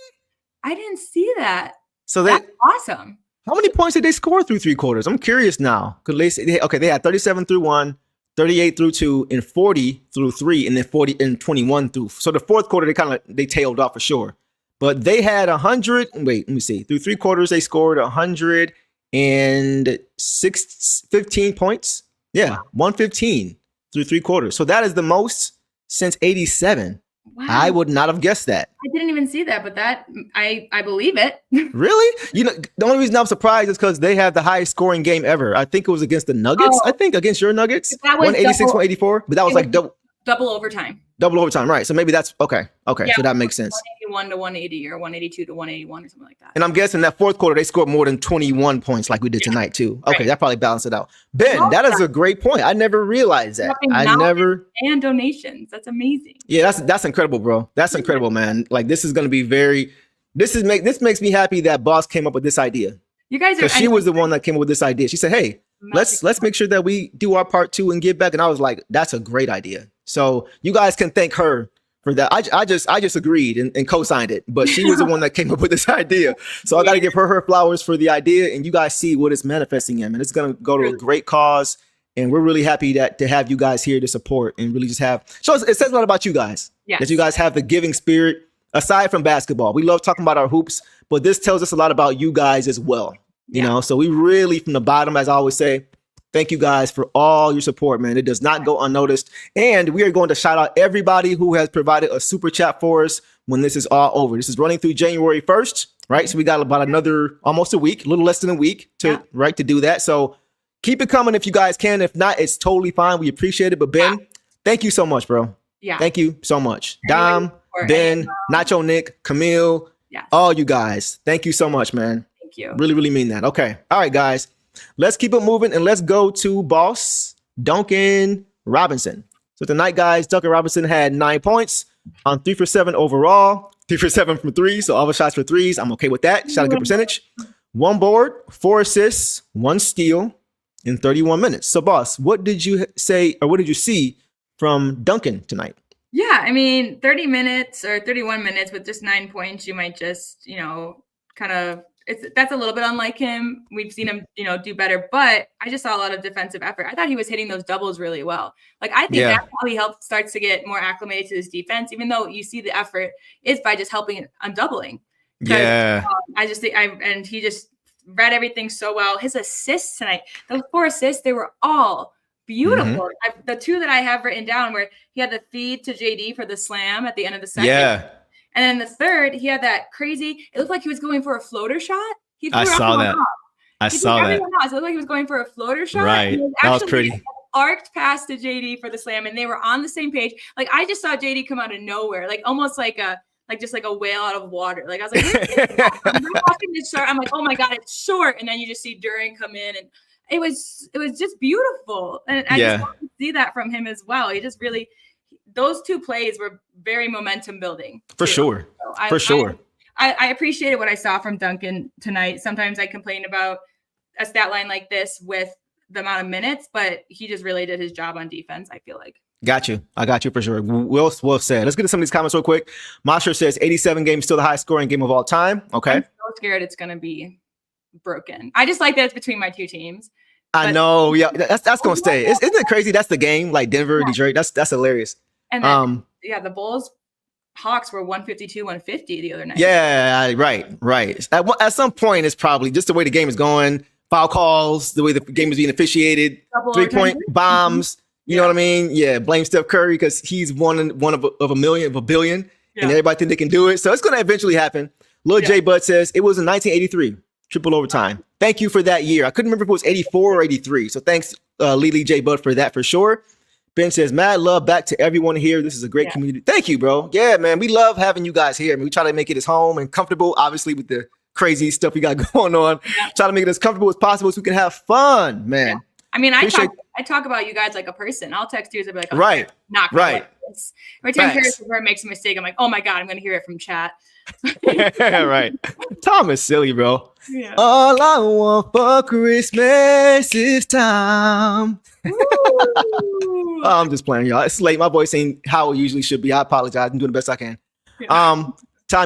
I didn't see that. So That's awesome. how many points did they score through 3 quarters? I'm curious now. Because they had 37 through 1, 38 through 2, and 40 through 3, and then 40 and 21 through. So the fourth quarter they tailed off for sure. But they had 100. Wait, let me see. Through 3 quarters, they scored 115 points. Yeah, 115 through 3 quarters. So that is the most since 87. Wow. I would not have guessed that. I didn't even see that, but that I believe it. Really? You know, the only reason I'm surprised is because they have the highest scoring game ever. I think it was against the Nuggets. Oh. I think against your Nuggets. That was 186, double- 184. But that was like double overtime. double overtime, right? So maybe that's okay. Okay, Yeah, so that makes sense. 181 to 180 or 182 to 181 or something like that. And I'm guessing that fourth quarter they scored more than 21 points like we did tonight too. Okay, Right. that probably balanced it out. Ben, that is a great point. I never realized that. Dropping I knowledge never. And donations. That's amazing. Yeah, that's incredible, bro. That's incredible, man. Like this is gonna be very. This makes me happy that Boss came up with this idea You guys are. because she was the one that came up with this idea. She said, "Hey, let's make sure that we do our part too and give back." And I was like, "That's a great idea." So you guys can thank her for that. I just agreed and co-signed it, but she was the one that came up with this idea. So I got to give her flowers for the idea, and you guys see what it's manifesting in, and it's gonna go to a great cause. And we're really happy to have you guys here to support and really just have it says a lot about you guys. Yes. That you guys have the giving spirit aside from basketball. We love talking about our hoops, but this tells us a lot about you guys as well. You know, so we really from the bottom, as I always say, thank you guys for all your support, man. It does not go unnoticed. And we are going to shout out everybody who has provided a super chat for us when this is all over. This is running through January 1st, right? So we got about another almost a week, a little less than a week to do that. So keep it coming if you guys can. If not, it's totally fine. We appreciate it. But Ben, thank you so much, bro. Yeah. Thank you so much. Dom, Ben, Nacho Nick, Camille, all you guys. Thank you so much, man. Thank you. Really, really mean that. Okay. All right, guys. Let's keep it moving and let's go to boss Duncan Robinson. So tonight, guys, Duncan Robinson had 9 points on 3 for 7 overall, 3 for 7 from 3. So all the shots for threes. I'm okay with that. Shot a good percentage. 1 board, 4 assists, 1 steal in 31 minutes. So boss, what did you say or what did you see from Duncan tonight? Yeah, I mean, 30 minutes or 31 minutes with just 9 points, you might just, kind of that's a little bit unlike him. We've seen him, do better, but I just saw a lot of defensive effort. I thought he was hitting those doubles really well. Like, I think that's how he starts to get more acclimated to his defense, even though you see the effort is by just helping on doubling. Yeah. I just think and he just read everything so well. His assists tonight, those 4 assists, they were all beautiful. The 2 that I have written down where he had the feed to JD for the slam at the end of the second. Yeah. And then the third, he had that crazy, it looked like he was going for a floater shot. I saw that. I saw that. It looked like he was going for a floater shot. Right. That was pretty. Arced pass to JD for the slam, and they were on the same page. Like, I just saw JD come out of nowhere, like almost like a whale out of water. Like, I was like, I'm watching this short. I'm like, oh my God, it's short. And then you just see Duran come in, and it was just beautiful. And I just want to see that from him as well. He just really, those 2 plays were very momentum building. For sure. So I appreciated what I saw from Duncan tonight. Sometimes I complain about a stat line like this with the amount of minutes, but he just really did his job on defense, I feel like. Got you. I got you for sure. Well said. Let's get to some of these comments real quick. Masher says 87 games, still the highest scoring game of all time. Okay. I'm so scared it's going to be broken. I just like that it's between my 2 teams. I know. Yeah, that's going to stay. Isn't it crazy? That's the game, like Denver, Detroit. That's hilarious. And then, the Bulls, Hawks were 152, 150 the other night. Yeah, right. At some point, it's probably just the way the game is going. Foul calls, the way the game is being officiated, 3-point bombs. You know what I mean? Yeah, blame Steph Curry because he's one of a billion, and everybody think they can do it. So it's going to eventually happen. Lil J Bud says it was in 1983, triple overtime. Thank you for that year. I couldn't remember if it was 84 or 83. So thanks, Lily J Bud, for that for sure. Ben says, mad love back to everyone here. This is a great community. Thank you, bro. Yeah, man. We love having you guys here. I mean, we try to make it as home and comfortable, obviously, with the crazy stuff we got going on. Try to make it as comfortable as possible so we can have fun, man. Yeah. I mean, I talk about you guys like a person. I'll text you and be like, right. Not right. This. Every time Harris makes a mistake, I'm like, oh my God, I'm going to hear it from chat. Right. Tom is silly, bro. Yeah. All I want for Christmas is time. Ooh. I'm just playing, y'all. It's late. My voice ain't how it usually should be. I apologize. I'm doing the best I can. Tom,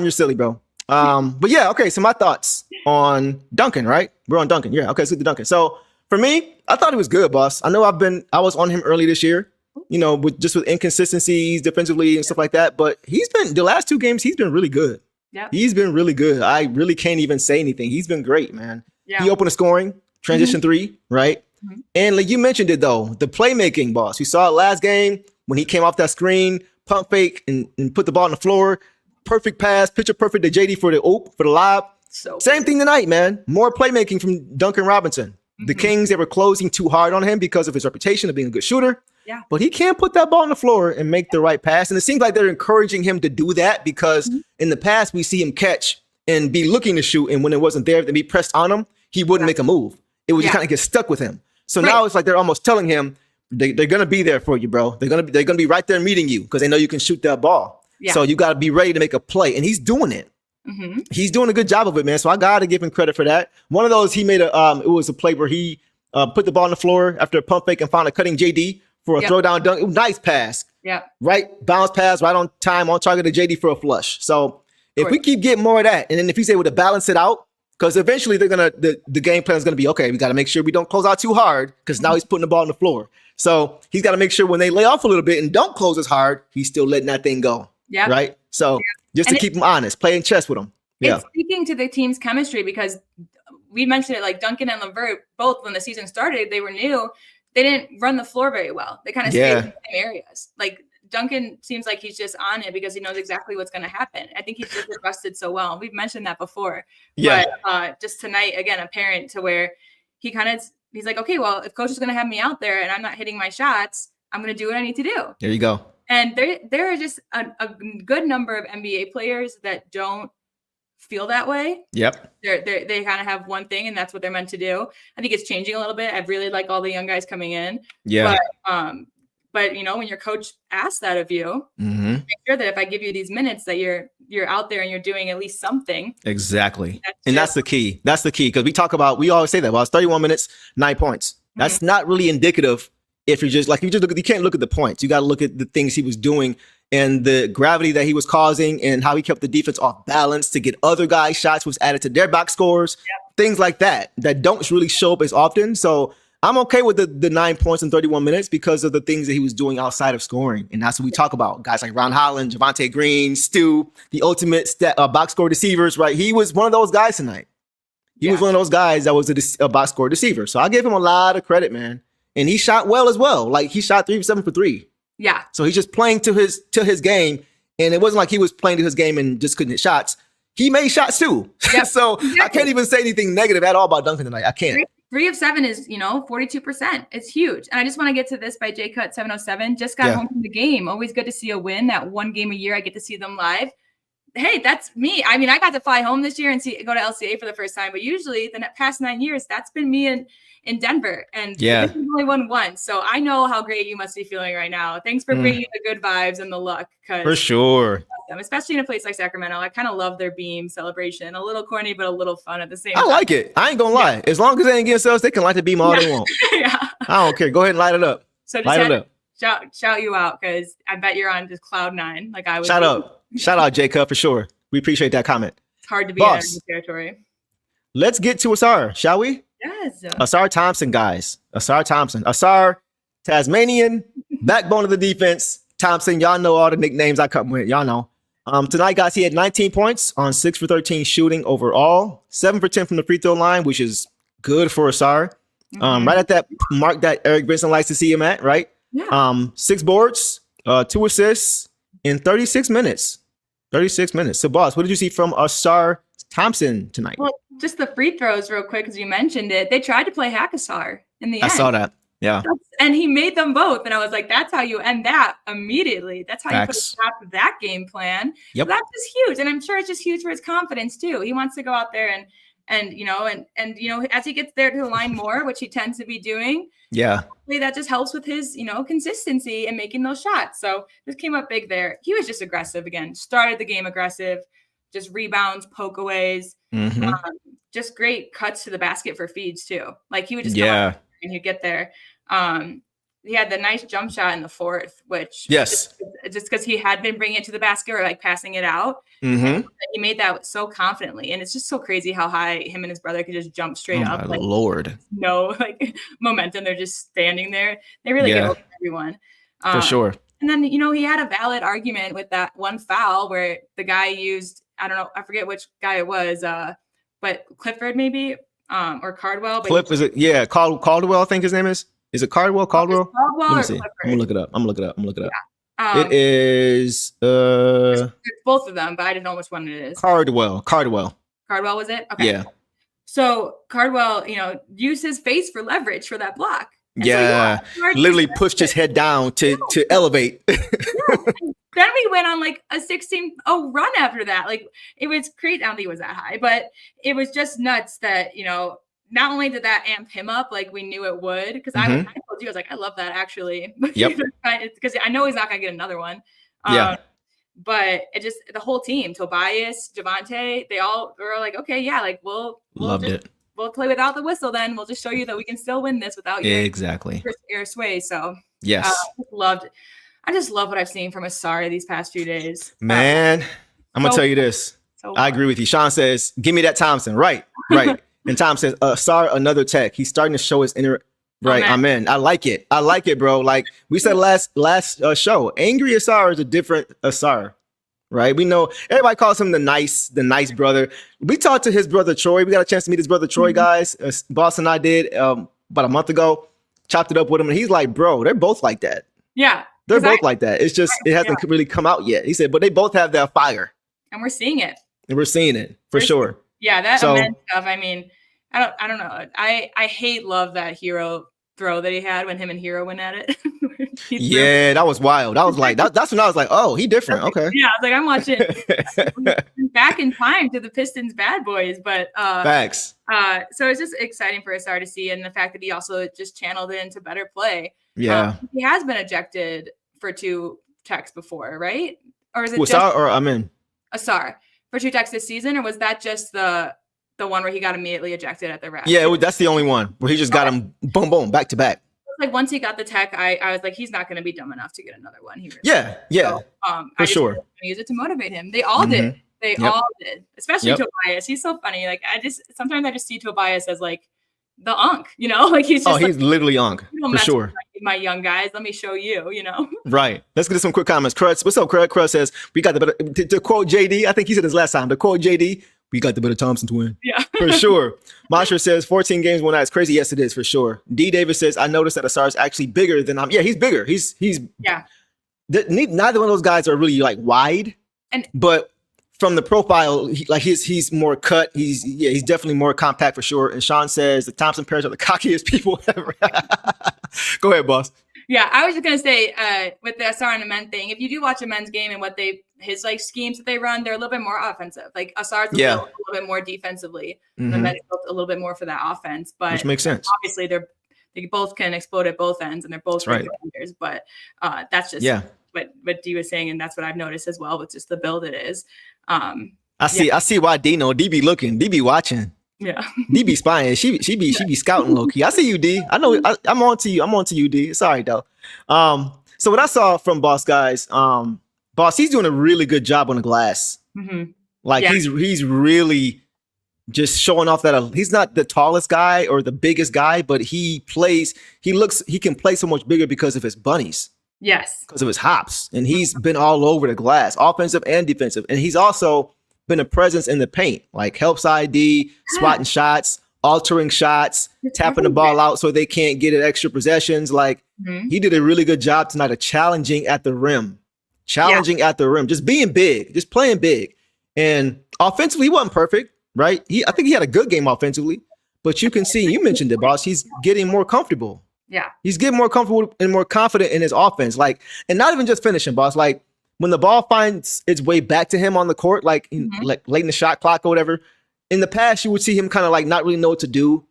you're silly, bro. But yeah, okay. So my thoughts on Duncan, right? We're on Duncan. Yeah, okay. Let's get to Duncan. So for me, I thought he was good, boss. I know I was on him early this year, with inconsistencies defensively and stuff like that. But the last 2 games, he's been really good. Yeah. He's been really good. I really can't even say anything. He's been great, man. Yeah. He opened the scoring, transition 3, right? Mhm. And like you mentioned it though, the playmaking, boss. We saw it last game when he came off that screen, pump fake, and put the ball on the floor. Perfect pass, picture perfect to JD for the lob. So Same thing tonight, man. More playmaking from Duncan Robinson. The Kings, they were closing too hard on him because of his reputation of being a good shooter. Yeah. But he can't put that ball on the floor and make the right pass. And it seems like they're encouraging him to do that because in the past, we see him catch and be looking to shoot. And when it wasn't there to be pressed on him, he wouldn't make a move. It would just kind of get stuck with him. So now it's like they're almost telling him they're going to be there for you, bro. They're going to be right there meeting you because they know you can shoot that ball. Yeah. So you got to be ready to make a play. And he's doing it. Mm-hmm. He's doing a good job of it, man. So I got to give him credit for that. One of those, he made it was a play where he put the ball on the floor after a pump fake and found a cutting JD for a throwdown dunk. It was a nice pass. Yeah. Right. Bounce pass right on time, on target to JD for a flush. So if we keep getting more of that, and then if he's able to balance it out, because eventually the game plan is going to be, okay, we got to make sure we don't close out too hard because now he's putting the ball on the floor. So he's got to make sure when they lay off a little bit and don't close as hard, he's still letting that thing go. Yeah. Right. So just to keep him honest, playing chess with him. Yeah. It's speaking to the team's chemistry because we mentioned it, like Duncan and LeVert, both when the season started, they were new. They didn't run the floor very well. They kind of stayed in the same areas. Like Duncan seems like he's just on it because he knows exactly what's going to happen. I think he's just adjusted so well. We've mentioned that before. Yeah. But just tonight, again, apparent to where he's like, okay, well, if coach is going to have me out there and I'm not hitting my shots, I'm going to do what I need to do. There you go. And there are just a good number of NBA players that don't feel that way. Yep. They kind of have one thing and that's what they're meant to do. I think it's changing a little bit. I really like all the young guys coming in. Yeah. But when your coach asks that of you, make sure that if I give you these minutes that you're out there and you're doing at least something. Exactly. That's the key. That's the key. Because we always say that. Well, it's 31 minutes, 9 points. That's not really indicative. If you can't look at the points. You got to look at the things he was doing and the gravity that he was causing and how he kept the defense off balance to get other guys' shots was added to their box scores, things like that don't really show up as often. So I'm okay with the 9 points in 31 minutes because of the things that he was doing outside of scoring. And that's what we talk about. Guys like Ron Holland, Javonte Green, Stu, the ultimate box score deceivers, right? He was one of those guys tonight. He was one of those guys that was a box score deceiver. So I give him a lot of credit, man. And he shot well as well. Like he shot 3 for 7 for 3. Yeah. So he's just playing to his game. And it wasn't like he was playing to his game and just couldn't hit shots. He made shots too. Yep. So exactly. I can't even say anything negative at all about Duncan tonight. I can't. 3 of 7 is, 42%. It's huge. And I just want to get to this by J-Cut 707. Just got home from the game. Always good to see a win. That one game a year, I get to see them live. Hey, that's me. I mean, I got to fly home this year and go to LCA for the first time. But usually the past 9 years, that's been me in Denver. And this is only won once. So I know how great you must be feeling right now. Thanks for bringing the good vibes and the luck. For sure. Especially in a place like Sacramento. I kind of love their beam celebration. A little corny, but a little fun at the same time. I like it. I ain't going to lie. As long as they ain't getting sales, they can light the beam all they want. I don't care. Go ahead and light it up. So just shout you out because I bet you're on just cloud 9 like I was. Shout out, Jacob, for sure. We appreciate that comment. It's hard to be in enemy territory. Let's get to Asar, shall we? Yes. Asar Thompson, guys. Asar Thompson. Asar, Tasmanian, backbone of the defense. Thompson, y'all know all the nicknames I come with. Y'all know. Tonight, guys, he had 19 points on 6 for 13 shooting overall. 7 for 10 from the free throw line, which is good for Asar. Right at that mark that Eric Benson likes to see him at, right? Yeah. 6 boards, 2 assists in 36 minutes. 36 minutes. So, boss, what did you see from Asar Thompson tonight? Well, just the free throws real quick, because you mentioned it. They tried to play hack Asar in the end. I saw that. Yeah. And he made them both. And I was like, that's how you end that immediately. That's how you put a stop to that game plan. Yep. So that's just huge. And I'm sure it's just huge for his confidence too. He wants to go out there and as he gets there to the line more, which he tends to be doing. Yeah. That just helps with his, consistency and making those shots. So this came up big there. He was just aggressive again. Started the game aggressive, just rebounds, pokeaways, just great cuts to the basket for feeds too. Like he would just come out and he'd get there. he had the nice jump shot in the fourth, which Yes. just because he had been bringing it to the basket or like passing it out. Mm-hmm. He made that so confidently, and it's just so crazy how high him and his brother could just jump straight Oh up. my Like Lord. no like momentum. They're just standing there. They really get over everyone. For sure. And then, he had a valid argument with that one foul where the guy used, I don't know, I forget which guy it was, but Clifford maybe, or Cardwell. But Is it? Yeah, Caldwell, I think his name is. Is it Caldwell? Caldwell Let me or see. Clifford? I'm gonna look it up. Yeah. It is It's both of them, but I didn't know which one it is. Cardwell. Cardwell was it? Okay. Yeah. So Cardwell, used his face for leverage for that block. And Yeah. Literally pushed his head down to elevate. Then we went on like a 16-0 run after that. Like it was crazy. I don't think it was that high, but it was just nuts that, not only did that amp him up, like we knew it would, because I told you, I was like, I love that actually. Yep. Because I know he's not going to get another one. Yeah. But it just, the whole team, Tobias, Javante, they all were like, okay, yeah, like we'll play without the whistle then. We'll just show you that we can still win this without your sway. So yes. I just love what I've seen from Asari these past few days. Man, I'm going to tell you this. I agree with you. Sean says, give me that Thompson. Right. And Tom says, Asar, another tech. He's starting to show his inner. Right. Amen. I like it, bro. Like we said last show, angry Asar is a different Asar. Right. We know everybody calls him the nice brother. We talked to his brother, Troy. We got a chance to meet his brother, Troy, guys. Boss and I did about a month ago. Chopped it up with him. And he's like, bro, they're both like that. Yeah. They're both like that. It's just, it hasn't really come out yet. He said, but they both have that fire. And we're seeing it. For sure. Yeah. That immense stuff. I mean, I don't know. I love that hero throw that he had when him and Hero went at it. That was wild. I was like, that's when I was like, oh, he different. Okay. Yeah, I was like, I'm watching back in time to the Pistons bad boys, but facts. So it's just exciting for Asar to see, and the fact that he also just channeled it into better play. Yeah, he has been ejected for 2 techs before, right? Or is it Asar for 2 techs this season, or was that just the one where he got immediately ejected at the rack? Yeah, that's the only one where he just got him boom, boom, back to back. Like once he got the tech, I was like, he's not going to be dumb enough to get another one. For sure. Use it to motivate him. They all did. They all did, especially Tobias. He's so funny. Like sometimes I just see Tobias as like the unk, like he's just he's literally unk for sure. My young guys, let me show you, Right. Let's get to some quick comments. Crutz, what's up, Crutz? Crutz says, we got the better, to quote JD, I think he said this last time, to quote JD, we got the better Thompson twin. Yeah. For sure. Masher says 14 games, 1 night. It's crazy. Yes, it is for sure. D. Davis says, I noticed that Asar is actually bigger than I'm. Yeah, he's bigger. He's neither one of those guys are really like wide. But from the profile, he's more cut. He's definitely more compact for sure. And Sean says the Thompson pairs are the cockiest people ever. Go ahead, boss. Yeah, I was just gonna say with the Asar and the men thing, if you do watch a men's game and his like schemes that they run, they're a little bit more offensive. Like Asar's built a little bit more defensively. The men's built a little bit more for that offense, but which makes sense. Obviously, they both can explode at both ends, and they're both great defenders. But that's just what Dee was saying, and that's what I've noticed as well with just the build it is. I see why D be looking. D be watching. Yeah. D be spying. She be scouting low key. I see you, D. I know I'm on to you. I'm on to you, D. Sorry though. So what I saw from Boss guys, Boss, he's doing a really good job on the glass. He's really just showing off that he's not the tallest guy or the biggest guy, but he can play so much bigger because of his bunnies. Yes. Because of his hops. And he's been all over the glass, offensive and defensive. And he's also been a presence in the paint, like helps ID, swatting shots, altering shots, tapping the ball out so they can't get it extra possessions. Like he did a really good job tonight of challenging at the rim, just being big, just playing big. And offensively, he wasn't perfect, right? I think he had a good game offensively, but you can see, you mentioned it, boss, he's getting more comfortable. Yeah. He's getting more comfortable and more confident in his offense. Like, and not even just finishing, boss, like, when the ball finds its way back to him on the court, like late in the shot clock or whatever, in the past, you would see him kind of like not really know what to do.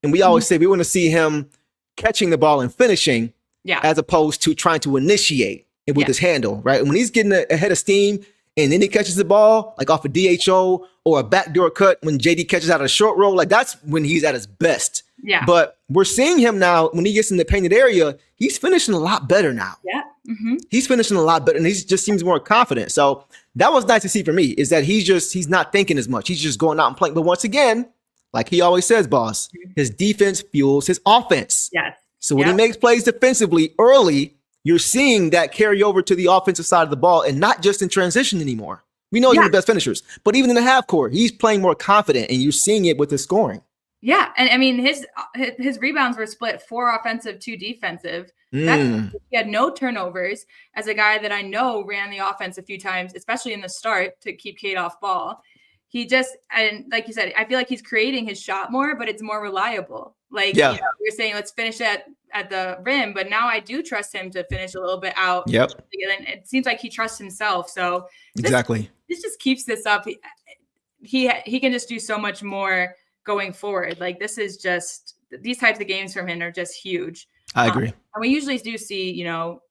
And we always say we want to see him catching the ball and finishing as opposed to trying to initiate it with his handle, right? And when he's getting ahead of steam and then he catches the ball like off a DHO or a backdoor cut when JD catches out of a short roll, like that's when he's at his best. Yeah. But we're seeing him now when he gets in the painted area, he's finishing a lot better now. Yeah. Mm-hmm. He's finishing a lot better, and he just seems more confident. So that was nice to see for me, is that he's not thinking as much. He's just going out and playing. But once again, like he always says, boss, his defense fuels his offense. Yes. So when he makes plays defensively early, you're seeing that carry over to the offensive side of the ball, and not just in transition anymore. We know he's one of the best finishers, but even in the half court, he's playing more confident, and you're seeing it with his scoring. Yeah, and I mean his rebounds were split 4 offensive, 2 defensive. He had no turnovers. As a guy that I know ran the offense a few times, especially in the start to keep Kate off ball. He just, and like you said, I feel like he's creating his shot more, but it's more reliable. Like you're saying, let's finish at the rim, but now I do trust him to finish a little bit out. Yep. And it seems like he trusts himself. So this just keeps this up. He can just do so much more going forward. Like this is just, these types of games from him are just huge. I agree. And we usually do see,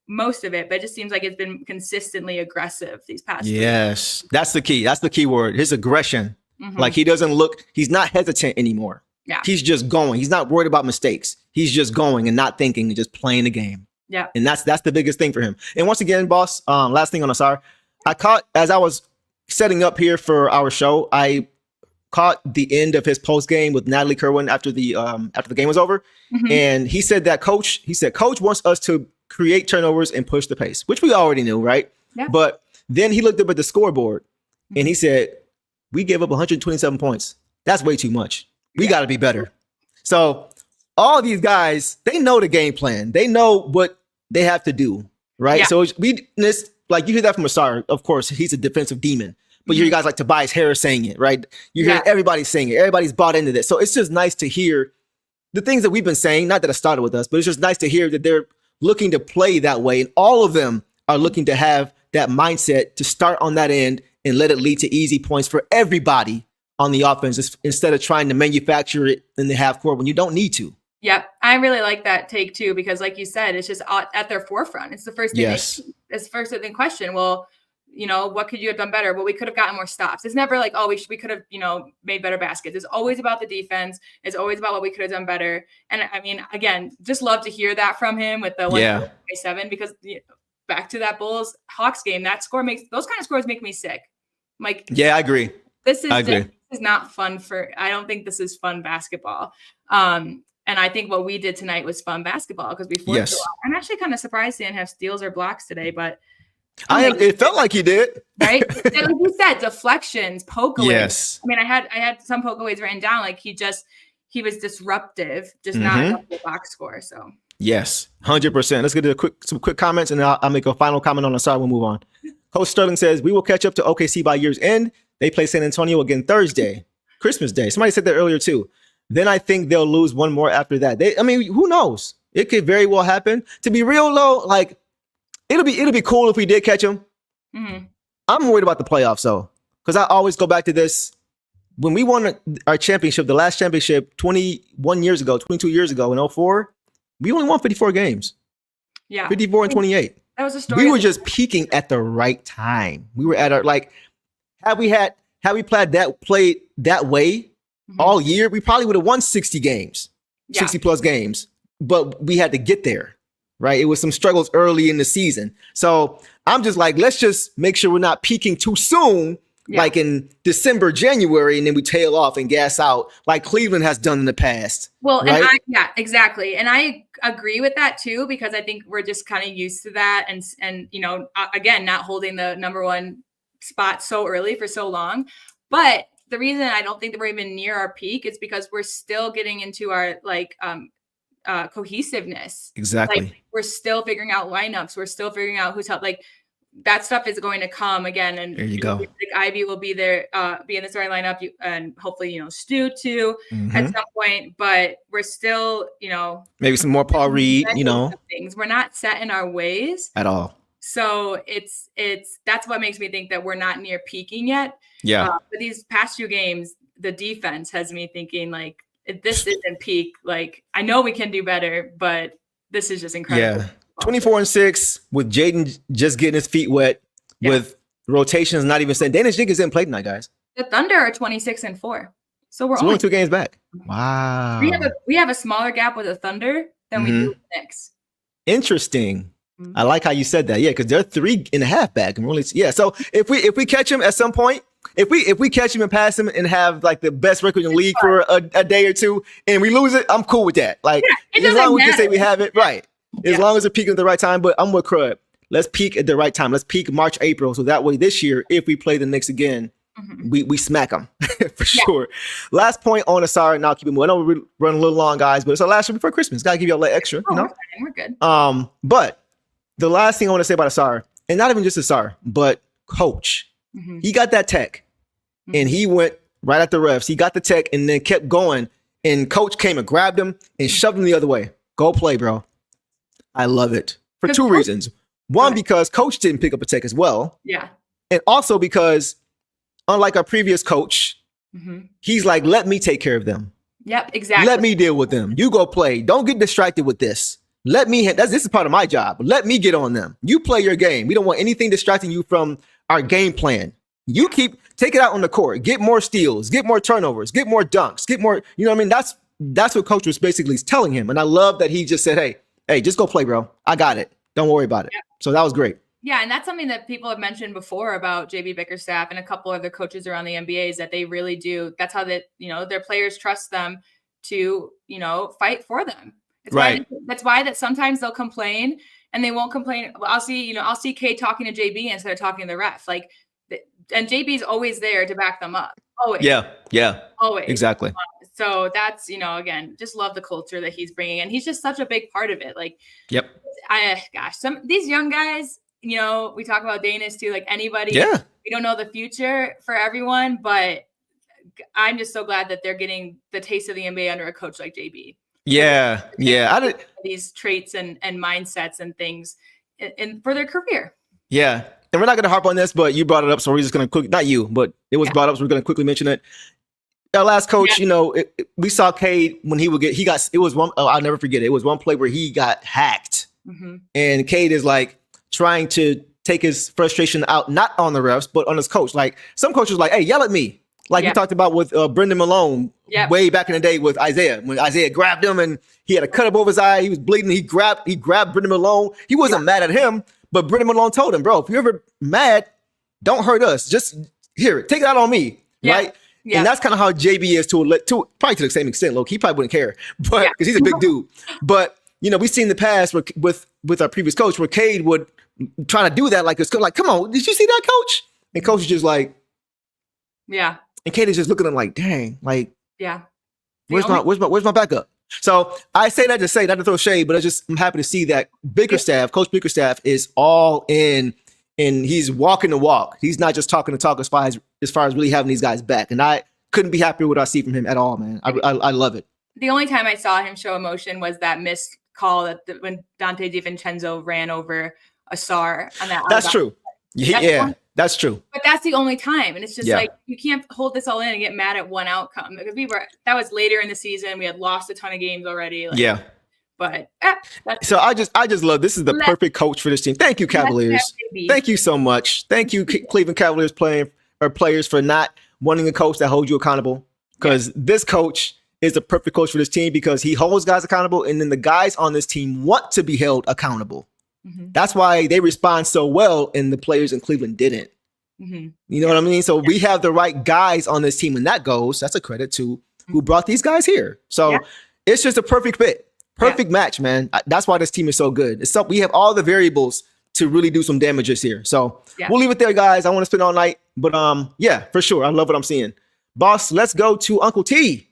most of it, but it just seems like it's been consistently aggressive these past. Yes. That's the key. That's the key word. His aggression. Like he's not hesitant anymore. Yeah. He's just going. He's not worried about mistakes. He's just going and not thinking and just playing the game. Yeah. And that's the biggest thing for him. And once again, boss, last thing on Asar, I caught, as I was setting up here for our show, I caught the end of his post game with Natalie Kerwin after the game was over. And he said that coach wants us to create turnovers and push the pace, which we already knew, right? Yeah. But then he looked up at the scoreboard and he said, we gave up 127 points. That's way too much. We got to be better. So all these guys, they know the game plan. They know what they have to do, right? Yeah. So like you hear that from Asar. Of course, he's a defensive demon. But you hear guys like Tobias Harris saying it, right? You hear everybody saying it. Everybody's bought into this. So it's just nice to hear the things that we've been saying. Not that it started with us, but it's just nice to hear that they're looking to play that way. And all of them are looking to have that mindset to start on that end and let it lead to easy points for everybody on the offense instead of trying to manufacture it in the half court when you don't need to. Yep. I really like that take too, because like you said, it's just at their forefront. It's the first thing it's the first thing they question. Well, what could you have done better? Well, we could have gotten more stops. It's never like, oh, we could have, made better baskets. It's always about the defense. It's always about what we could have done better. And I mean, again, just love to hear that from him with the 1-7, because back to that Bulls Hawks game, that score those kind of scores make me sick. Like, I agree. This is not fun I don't think this is fun basketball. And I think what we did tonight was fun basketball because before I'm actually kind of surprised they didn't have steals or blocks today, but it felt like he did. Right? Like you said, deflections, pokeaways. Yes. I mean, I had some pokeaways written down. Like he was disruptive, just not the box score. So yes, 100%. Let's get to some quick comments, and I'll make a final comment on the side. We'll move on. Coach Sterling says we will catch up to OKC by year's end. They play San Antonio again Thursday, Christmas Day. Somebody said that earlier too. Then I think they'll lose one more after that. Who knows? It could very well happen. To be real though, like it'll be cool if we did catch them. I'm worried about the playoffs though, because I always go back to this. When we won our championship, the last championship 22 years ago in 2004, we only won 54 games. Yeah. 54 and 28. That was a story. We were just peaking at the right time. We were at our, had we played that way all year, we probably would have won 60 games, 60 plus games, but we had to get there, right? It was some struggles early in the season. So I'm just like, let's just make sure we're not peaking too soon, like in December, January, and then we tail off and gas out like Cleveland has done in the past. Well, right? Exactly. And I agree with that too, because I think we're just kind of used to that. And again, not holding the number one spot so early for so long. But the reason I don't think that we're even near our peak is because we're still getting into our cohesiveness. Exactly. Like, we're still figuring out lineups. We're still figuring out who's that stuff is going to come again. And there you go. Like Ivy will be there, be in the starting lineup, and hopefully, Stu too at some point. But we're still, maybe some more Paul Reed, things. We're not set in our ways at all. So that's what makes me think that we're not near peaking yet. Yeah. But these past 2 games, the defense has me thinking like, if this isn't peak, like I know we can do better, but this is just incredible. Yeah. 24-6 with Jaden just getting his feet wet with rotations not even saying. Danish Jenkins didn't play tonight, guys. The Thunder are 26-4. So we're So we're only only 2 games back. Wow. we have a smaller gap with the Thunder than we do with the Knicks. Interesting. Mhm. I like how you said that. Yeah, because they're 3.5 back. And we're only, yeah. So if we catch him at some point, if we catch him and pass him and have like the best record in the league for a day or two, and we lose it, I'm cool with that. Like it as long doesn't as we can say matter. we have it, right? As long as we're peaking at the right time. But I'm with Crud. Let's peak at the right time. Let's peak March, April, so that way this year, if we play the Knicks again, we smack them for sure. Last point on Asar, and I'll keep it moving. I know we're running a little long, guys, but it's our last one before Christmas. Gotta give you all that extra, you know. We're good. But the last thing I want to say about Asar, and not even just Asar, but Coach, he got that tech, and he went right at the refs. He got the tech, and then kept going. And Coach came and grabbed him and shoved him the other way. Go play, bro. I love it for 2 reasons. One, because Coach didn't pick up a tech as well. Yeah. And also because, unlike our previous coach, he's like, let me take care of them. Yep, exactly. Let me deal with them. You go play. Don't get distracted with this. Let me, this is part of my job. Let me get on them. You play your game. We don't want anything distracting you from our game plan. You take it out on the court. Get more steals, get more turnovers, get more dunks, get more, you know what I mean? That's what Coach was basically telling him. And I love that he just said, hey, just go play, bro. I got it. Don't worry about it. Yeah. So that was great. Yeah, and that's something that people have mentioned before about JB Bickerstaff and a couple other coaches around the NBA is that they really do. That's how their players trust them to, fight for them. It's right. That's why that sometimes they'll complain and they won't complain. I'll see Kate talking to JB instead of talking to the ref. And JB's always there to back them up. Always. Yeah. Always. Exactly. So that's, again, just love the culture that he's bringing. And he's just such a big part of it. Yep. These young guys, we talk about Danis too, like anybody. Yeah. We don't know the future for everyone, but I'm just so glad that they're getting the taste of the NBA under a coach like JB. Yeah. I did these traits and mindsets and things in for their career. Yeah. And we're not going to harp on this, but you brought it up. So we're just going to not you, but it was brought up. So we're going to quickly mention it. Our last coach, we saw Cade when it was one, I'll never forget it. It was one play where he got hacked. And Cade is like trying to take his frustration out, not on the refs, but on his coach. Like some coaches like, hey, yell at me. Like we talked about with Brendan Malone way back in the day with Isaiah. When Isaiah grabbed him and he had a cut up over his eye, he was bleeding. He grabbed Brendan Malone. He wasn't mad at him, but Brendan Malone told him, bro, if you're ever mad, don't hurt us. Just take it out on me. Right? Yeah. And that's kind of how JB is to probably to the same extent. Look, he probably wouldn't care, but because he's a big dude. But we've seen in the past with our previous coach where Cade would try to do that, like come on, did you see that, coach? And coach is just like, yeah. And Cade is just looking at him like, dang, like, yeah, where's my backup? So I say that to say not to throw shade, but I'm happy to see that Coach Bickerstaff is all in. And he's walking the walk. He's not just talking the talk as far as really having these guys back. And I couldn't be happier with what I see from him at all, man. I love it. The only time I saw him show emotion was that missed call when Dante DiVincenzo ran over Asar on that. That's true. That's true. But that's the only time. And it's just like, you can't hold this all in and get mad at one outcome. Because that was later in the season. We had lost a ton of games already. But so I just love this is the perfect coach for this team. Thank you, Cavaliers. Thank you so much. Thank you, Cleveland Cavaliers players for not wanting a coach that holds you accountable. Because this coach is the perfect coach for this team because he holds guys accountable, and then the guys on this team want to be held accountable. That's why they respond so well, and the players in Cleveland didn't. You know what I mean? So we have the right guys on this team, and that's a credit to who brought these guys here. So it's just a perfect fit. Perfect match, man. That's why this team is so good. We have all the variables to really do some damages here. So we'll leave it there, guys. I want to spend all night. But for sure. I love what I'm seeing. Boss, let's go to Uncle T.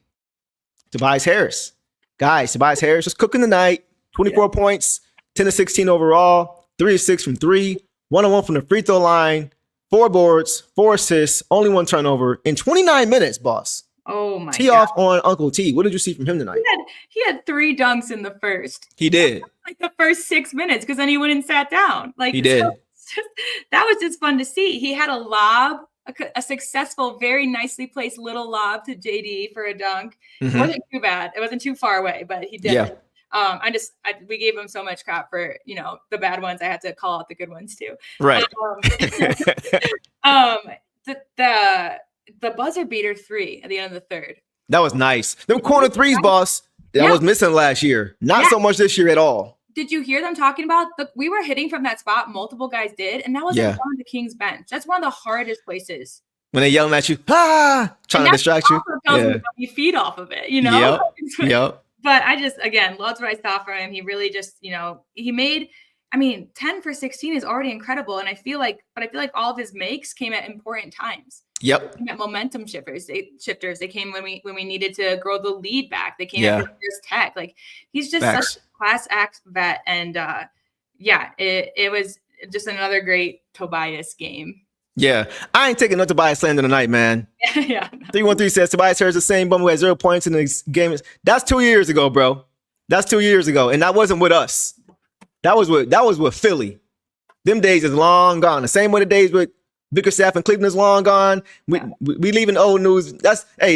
Tobias Harris. Guys, Tobias Harris just cooking the night. 24 points, 10 to 16 overall, 3 to 6 from 3, 1-1 from the free throw line, 4 boards, 4 assists, only 1 turnover in 29 minutes, boss. Oh my! Tee off on Uncle T. What did you see from him tonight? He had 3 dunks in the first. He did. Like the first 6 minutes, because then he went and sat down. Like he did. That was just fun to see. He had a lob, a successful, very nicely placed little lob to JD for a dunk. It wasn't too bad. It wasn't too far away, but he did. Yeah. We gave him so much crap for the bad ones. I had to call out the good ones too. Right. The buzzer beater 3 at the end of the third. That was nice. Them corner threes, boss. That Yeah. was missing last year. Not Yeah. so much this year at all. Did you hear them talking about we were hitting from that spot? Multiple guys did, and that wasn't Yeah. on the Kings bench. That's one of the hardest places. When they yelling at you, trying And to that distract you. also tells me Yeah. that you feed off of it, you know? Yep. But I just, again, loved what I saw from him. He really just, he made, 10 for 16 is already incredible. And I feel like all of his makes came at important times. Yep. At momentum shifters. They came when we needed to grow the lead back. They came Yeah. at first tech. Like, he's just Facts. such a class act vet. And it was just another great Tobias game. Yeah. I ain't taking no Tobias slander tonight, man. Yeah. 313 says Tobias Harris the same bum who had 0 points in the game. That's 2 years ago, bro. That's 2 years ago. And that wasn't with us. That was with Philly. Them days is long gone. The same way the days with Bickerstaff and Cleveland is long gone. We leaving old news.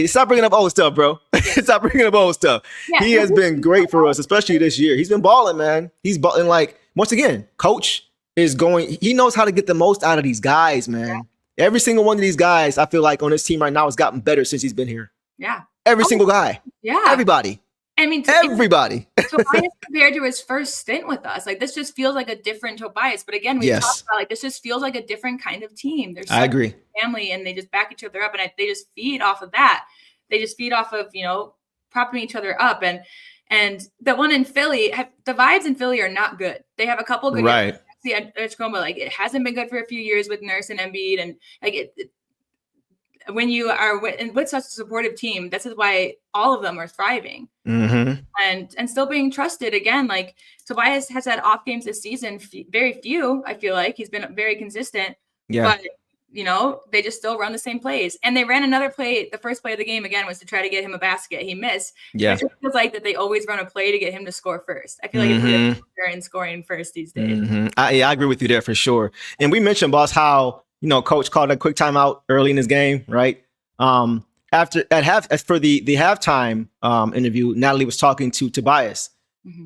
Stop bringing up old stuff, bro. Stop bringing up old stuff. Yeah. He has been great for us, especially this year. He's been balling, man. He's balling like, once again, coach is going, he knows how to get the most out of these guys, man. Every single one of these guys, I feel like on this team right now has gotten better since he's been here. Yeah. Every single guy. Yeah. Everybody. Everybody. Tobias compared to his first stint with us, like this just feels like a different Tobias. But again, we talked about like this just feels like a different kind of team. There's I agree. Family, and they just back each other up, and they just feed off of that. They just feed off of propping each other up, and the one in Philly, the vibes in Philly are not good. They have a couple good right. But like it hasn't been good for a few years with Nurse and Embiid, and like when you are with such a supportive team, this is why all of them are thriving and still being trusted. Again, like Tobias has had off games this season, very few. I feel like he's been very consistent. Yeah. But they just still run the same plays, and they ran another play. The first play of the game again was to try to get him a basket. He missed. Yeah. It feels like that they always run a play to get him to score first. I feel like it's in scoring first these days. I agree with you there for sure. And we mentioned, boss, how coach called a quick timeout early in this game, right? For the halftime interview, Natalie was talking to Tobias.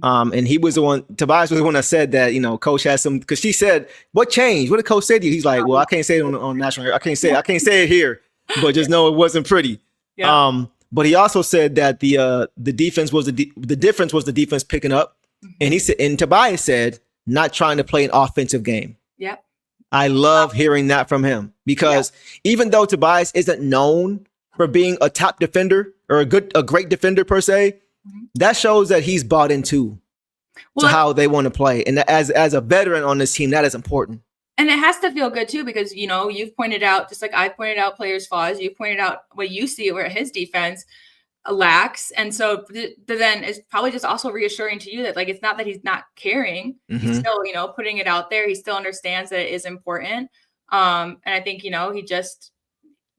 And Tobias was the one that said that, coach has some, because she said, what changed? What did coach say to you? He's like, well, I can't say it on national. I can't say it here, but just know it wasn't pretty. Yeah. But he also said that the defense was the difference was the defense picking up. And Tobias said, not trying to play an offensive game. Yep. I love hearing that from him because even though Tobias isn't known for being a top defender or a great defender per se, that shows that he's bought into to how they want to play. And as a veteran on this team, that is important. And it has to feel good too, because, you've pointed out, just like I've pointed out players' flaws, you've pointed out what you see where his defense lacks. And so then it's probably just also reassuring to you that like, it's not that he's not caring. He's still, putting it out there. He still understands that it is important. And I think,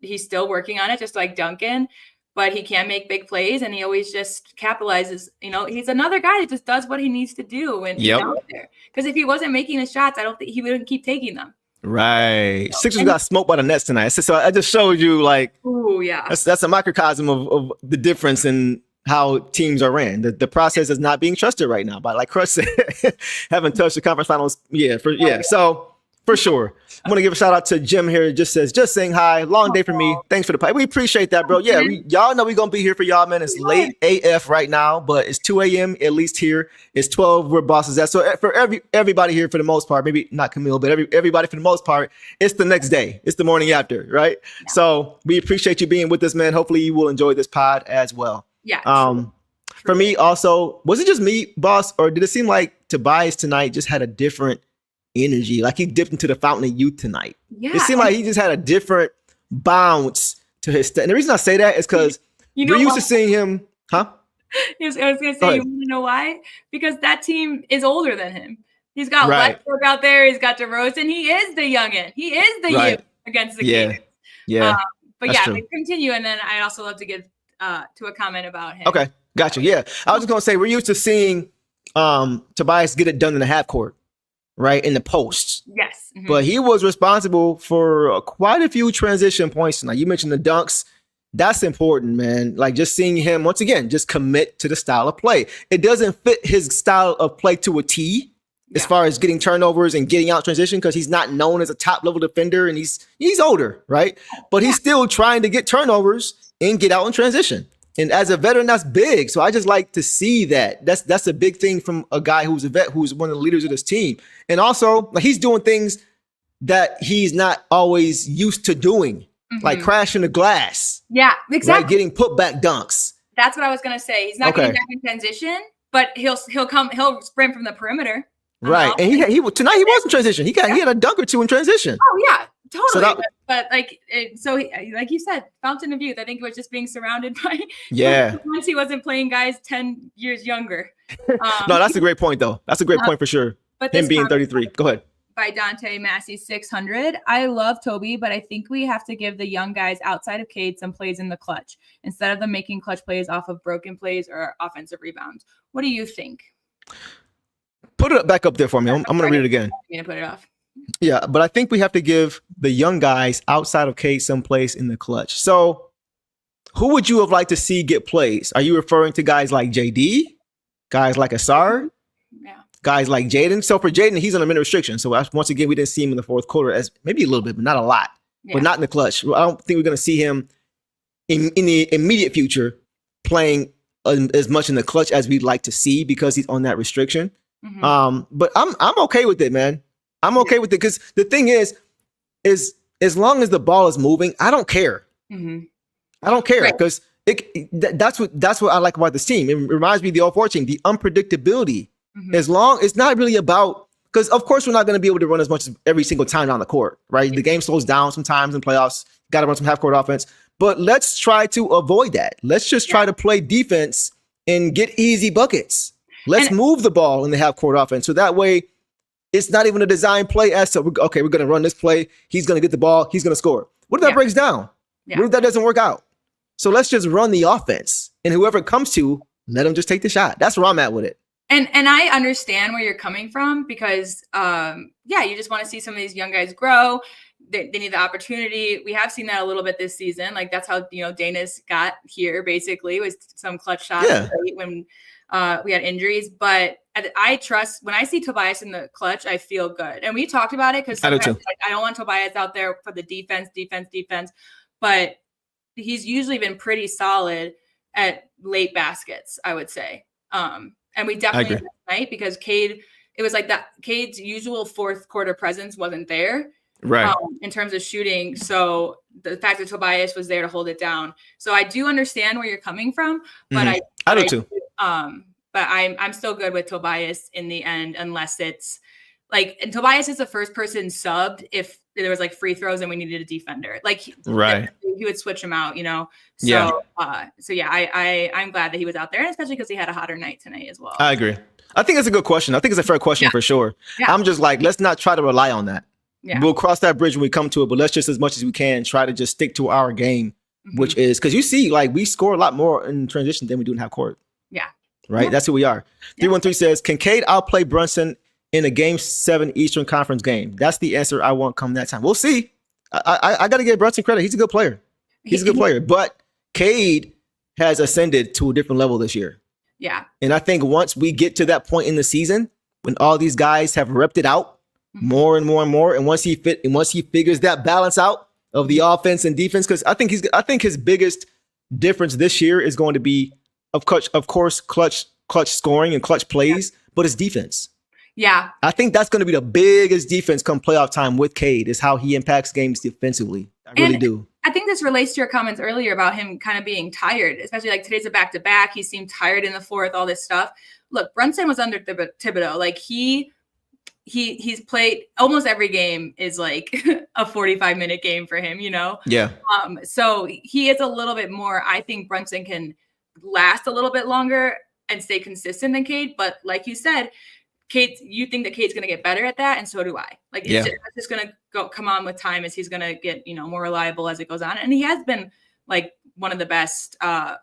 he's still working on it, just like Duncan. But he can make big plays, and he always just capitalizes. He's another guy that just does what he needs to do when he's out there. Because if he wasn't making the shots, I don't think he wouldn't keep taking them. Right. Sixers got smoked by the Nets tonight. So I just showed you like, that's a microcosm of the difference in how teams are ran. The process is not being trusted right now. But like Crush said, haven't touched the conference finals. So for sure. I'm going to give a shout out to Jim here. It just says, just saying hi. Long day for me. Thanks for the play. We appreciate that, bro. Yeah, y'all know we're going to be here for y'all, man. It's late AF right now, but it's 2 a.m. at least here. It's 12 where boss is at. So for everybody here for the most part, maybe not Camille, but everybody for the most part, it's the next day. It's the morning after, right? Yeah. So we appreciate you being with us, man. Hopefully you will enjoy this pod as well. Yeah. For me also, was it just me, boss, or did it seem like Tobias tonight just had a different energy, like he dipped into the fountain of youth tonight? Yeah, it seemed like he just had a different bounce to his and the reason I say that is because we're used to seeing him, I was gonna say, you want to know why? Because that team is older than him. He's got Westbrook out there, he's got DeRozan, he is the youngin, he is the youth against the Kings. But we continue, and then I also love to give to a comment about him. Okay, gotcha. Yeah, I was just gonna say we're used to seeing Tobias get it done in the half court, right, in the posts. Yes. But he was responsible for quite a few transition points tonight. You mentioned the dunks. That's important, man. Like just seeing him, once again, just commit to the style of play. It doesn't fit his style of play to a T as far as getting turnovers and getting out transition because he's not known as a top level defender and he's older, right? But he's still trying to get turnovers and get out in transition. And as a veteran, that's big. So I just like to see that. That's a big thing from a guy who's a vet, who's one of the leaders of this team. And also, like, he's doing things that he's not always used to doing, like crashing the glass. Yeah, exactly. Right? Getting put back dunks. That's what I was gonna say. He's not getting back in transition, but he'll sprint from the perimeter. Right. And he tonight he was in transition. He had a dunk or two in transition. Oh yeah, totally. So but like like you said, fountain of youth. I think it was just being surrounded by once he wasn't playing guys 10 years younger. No, that's a great point though. That's a great point for sure. But him being 33. Go ahead. By Dante Massey 600. I love Toby, but I think we have to give the young guys outside of Cade some plays in the clutch instead of them making clutch plays off of broken plays or offensive rebounds. What do you think? Put it back up there for me. I'm going to read it again. I'm going to put it off. Yeah, but I think we have to give the young guys outside of Cade some plays in the clutch. So who would you have liked to see get plays? Are you referring to guys like JD? Guys like Asar? Yeah. Guys like Jaden. So for Jaden, he's on a minute restriction. So once again, we didn't see him in the fourth quarter, as maybe a little bit, but not a lot. Yeah. But not in the clutch. I don't think we're going to see him in the immediate future playing as much in the clutch as we'd like to see because he's on that restriction. But I'm okay with it, man. I'm okay with it because the thing is as long as the ball is moving, I don't care. I don't care because that's what I like about this team. It reminds me of the 04 team, the unpredictability. As long it's not really about, because of course we're not going to be able to run as much as every single time down the court, right? The game slows down sometimes in playoffs. Got to run some half court offense, but let's try to avoid that. Let's just try to play defense and get easy buckets. Let's move the ball in the half court offense. So that way it's not even a design play as to, okay, we're going to run this play. He's going to get the ball. He's going to score. What if that breaks down? What if that doesn't work out? So let's just run the offense, and whoever it comes to, let them just take the shot. That's where I'm at with it. And I understand where you're coming from because, you just want to see some of these young guys grow. They need the opportunity. We have seen that a little bit this season. Like that's how, Danis got here basically was some clutch shots when we had injuries. But I trust when I see Tobias in the clutch, I feel good. And we talked about it because I don't want Tobias out there for the defense. But he's usually been pretty solid at late baskets, I would say. And we definitely did tonight because Cade, it was like that Cade's usual fourth quarter presence wasn't there. Right. In terms of shooting. So the fact that Tobias was there to hold it down. So I do understand where you're coming from, but I do too. But I'm still good with Tobias in the end, unless it's like, and Tobias is the first person subbed if there was like free throws and we needed a defender. Like he would switch him out, So I'm glad that he was out there, and especially because he had a hotter night tonight as well. I agree. I think it's a good question. I think it's a fair question for sure. Yeah. I'm just like, let's not try to rely on that. Yeah. We'll cross that bridge when we come to it, but let's just as much as we can try to just stick to our game, which is because you see, like we score a lot more in transition than we do in half court. Yeah. Right. Yeah. That's who we are. 313 says, can Cade outplay Brunson in a Game 7 Eastern Conference game? That's the answer I want come that time. We'll see. I got to give Brunson credit. He's a good player. He's a good player. But Cade has ascended to a different level this year. Yeah. And I think once we get to that point in the season, when all these guys have repped it out more and more and more, and once he figures that balance out of the offense and defense, because I think his biggest difference this year is going to be, of course, clutch scoring and clutch plays, but it's defense. Yeah. I think that's going to be the biggest defense come playoff time with Cade, is how he impacts games defensively. I really do. I think this relates to your comments earlier about him kind of being tired, especially like today's a back-to-back. He seemed tired in the fourth, all this stuff. Look, Brunson was under Thibodeau. Like he's played almost every game is like a 45-minute game for him, Yeah. So he is a little bit more, I think Brunson can last a little bit longer and stay consistent than Cade. But like you said, you think that Cade's going to get better at that, and so do I. Like, it's just going to come on with time as he's going to get, more reliable as it goes on. And he has been like one of the best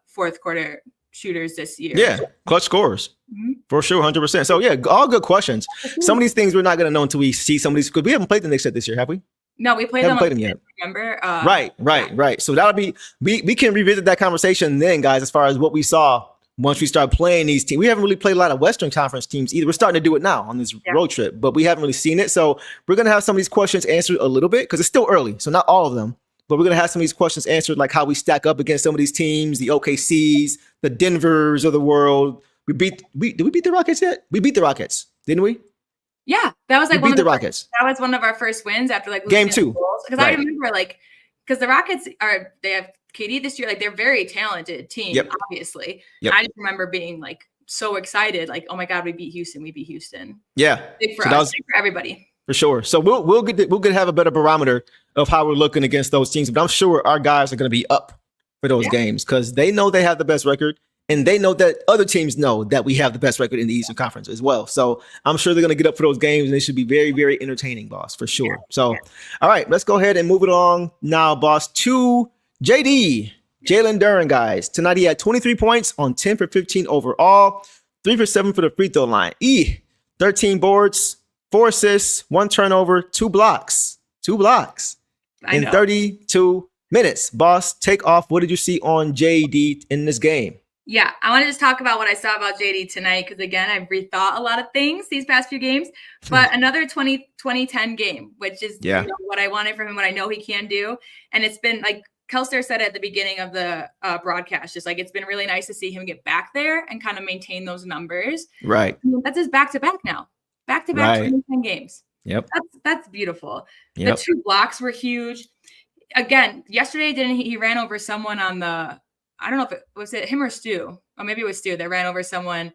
fourth quarter shooters this year. Yeah, clutch scorers for sure, 100%. So yeah, all good questions. Some of these things we're not going to know until we see some of these, because we haven't played the Knicks yet this year, have we? No, we haven't played them yet. Remember? Right. So that'll be we can revisit that conversation then, guys, as far as what we saw. Once we start playing these teams, we haven't really played a lot of Western Conference teams either. We're starting to do it now on this road trip, but we haven't really seen it. So we're going to have some of these questions answered a little bit because it's still early. So not all of them, but we're going to have some of these questions answered, like how we stack up against some of these teams, the OKCs, the Denvers of the world. Did we beat the Rockets yet? We beat the Rockets, didn't we? Yeah, that was like we beat the Rockets. That was one of our first wins after like game 2. Because I remember because the Rockets they have KD this year, like they're very talented team, obviously. Yep. I just remember being like so excited, like, oh my God, we beat Houston. Yeah, big for us, big for everybody. For sure. So we'll get to have a better barometer of how we're looking against those teams. But I'm sure our guys are going to be up for those games because they know they have the best record, and they know that other teams know that we have the best record in the Eastern Conference as well. So I'm sure they're going to get up for those games, and they should be very, very entertaining, boss, for sure. So, all right, let's go ahead and move it along now, boss, to JD. Jalen Duren, guys. Tonight he had 23 points on 10 for 15 overall, 3 for 7 for the free throw line. 13 boards, 4 assists, 1 turnover, 2 blocks in 32 minutes. Boss, take off. What did you see on JD in this game? Yeah, I want to just talk about what I saw about JD tonight because, again, I've rethought a lot of things these past few games. But another 20-10 game, which is what I wanted from him, what I know he can do. And it's been like Kelster said at the beginning of the broadcast, just like it's been really nice to see him get back there and kind of maintain those numbers. Right. That's his back-to-back now. Back-to-back 20-10 games. Yep. That's beautiful. Yep. The 2 blocks were huge. Again, yesterday, he ran over someone on the – I don't know if was it him or Stu, or maybe it was Stu that ran over someone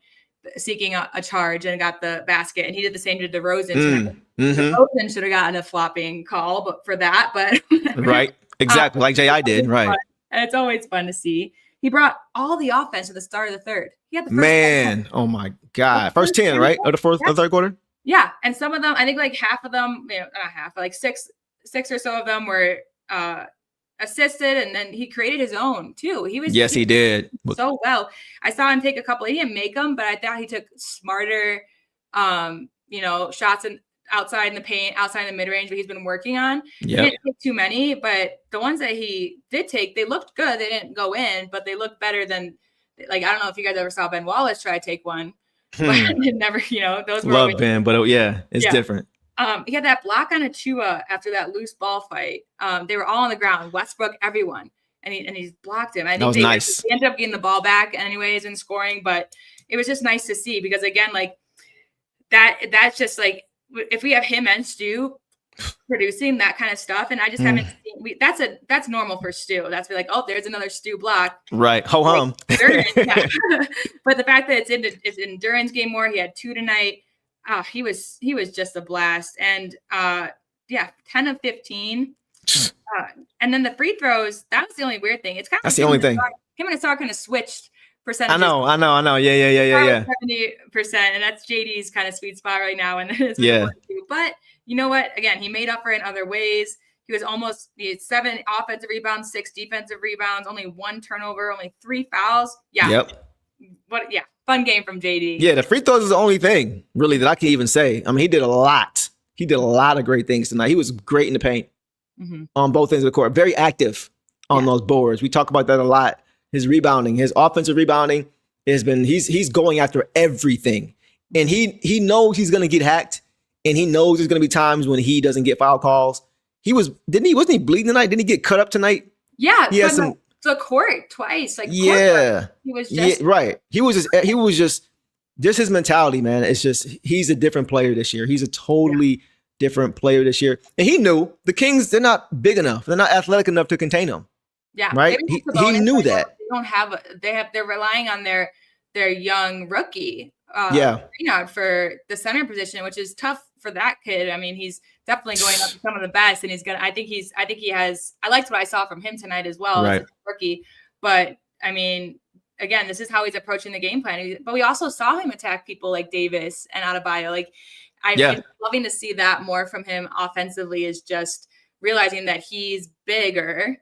seeking a charge and got the basket, and he did the same to DeRozan. DeRozan should have gotten a flopping call, but for that, but right, exactly like J.I. did, right? And it's always fun to see. He brought all the offense at the start of the third. He had the first oh my God, first 10, right, of the third quarter. Yeah, and some of them, I think like half of them, not half, like six or so of them were assisted, and then he created his own too. He did so well. I saw him take a couple. He didn't make them, but I thought he took smarter, shots outside in the paint, outside in the mid range. But he's been working on. He didn't take too many, but the ones that he did take, they looked good. They didn't go in, but they looked better than. Like I don't know if you guys ever saw Ben Wallace try to take one, but it never. Those were love Ben, but it's different. He had that block on Achua after that loose ball fight. They were all on the ground, Westbrook, everyone, and he's blocked him. I think that was nice. He ended up getting the ball back anyways and scoring, but it was just nice to see because again, like that's just like if we have him and Stu producing that kind of stuff, and I just haven't seen. That's normal for Stu. That's like, oh, there's another Stu block, right? Ho hum. But the fact that it's in Duren's game more, he had 2 tonight. He was just a blast. And 10 of 15. And then the free throws, that was the only weird thing. It's kind of that's the only thing. Him and Asar kind of switched percentages. I know. Yeah. 70%. And that's JD's kind of sweet spot right now. And but you know what? Again, he made up for it in other ways. He had 7 offensive rebounds, 6 defensive rebounds, only 1 turnover, only 3 fouls. Yeah. Yep. Fun game from JD. Yeah, the free throws is the only thing really that I can even say. I mean, he did a lot. He did a lot of great things tonight. He was great in the paint on both ends of the court. Very active on those boards. We talk about that a lot. His rebounding, his offensive rebounding has been. He's going after everything, and he knows he's going to get hacked, and he knows there's going to be times when he doesn't get foul calls. Wasn't he bleeding tonight? Didn't he get cut up tonight? Yeah, he had some. The court twice, like he was just right. He was just his mentality, man. It's just he's a different player this year. He's a totally different player this year, and he knew the Kings. They're not big enough. They're not athletic enough to contain him. Yeah, right. He knew that. They don't have. They're relying on their young rookie. For the center position, which is tough for that kid. I mean, he's definitely going up to some of the best, and I liked what I saw from him tonight as well as a rookie. But I mean, again, this is how he's approaching the game plan. But we also saw him attack people like Davis and Adebayo. Like I'm loving to see that more from him offensively, is just realizing that he's bigger.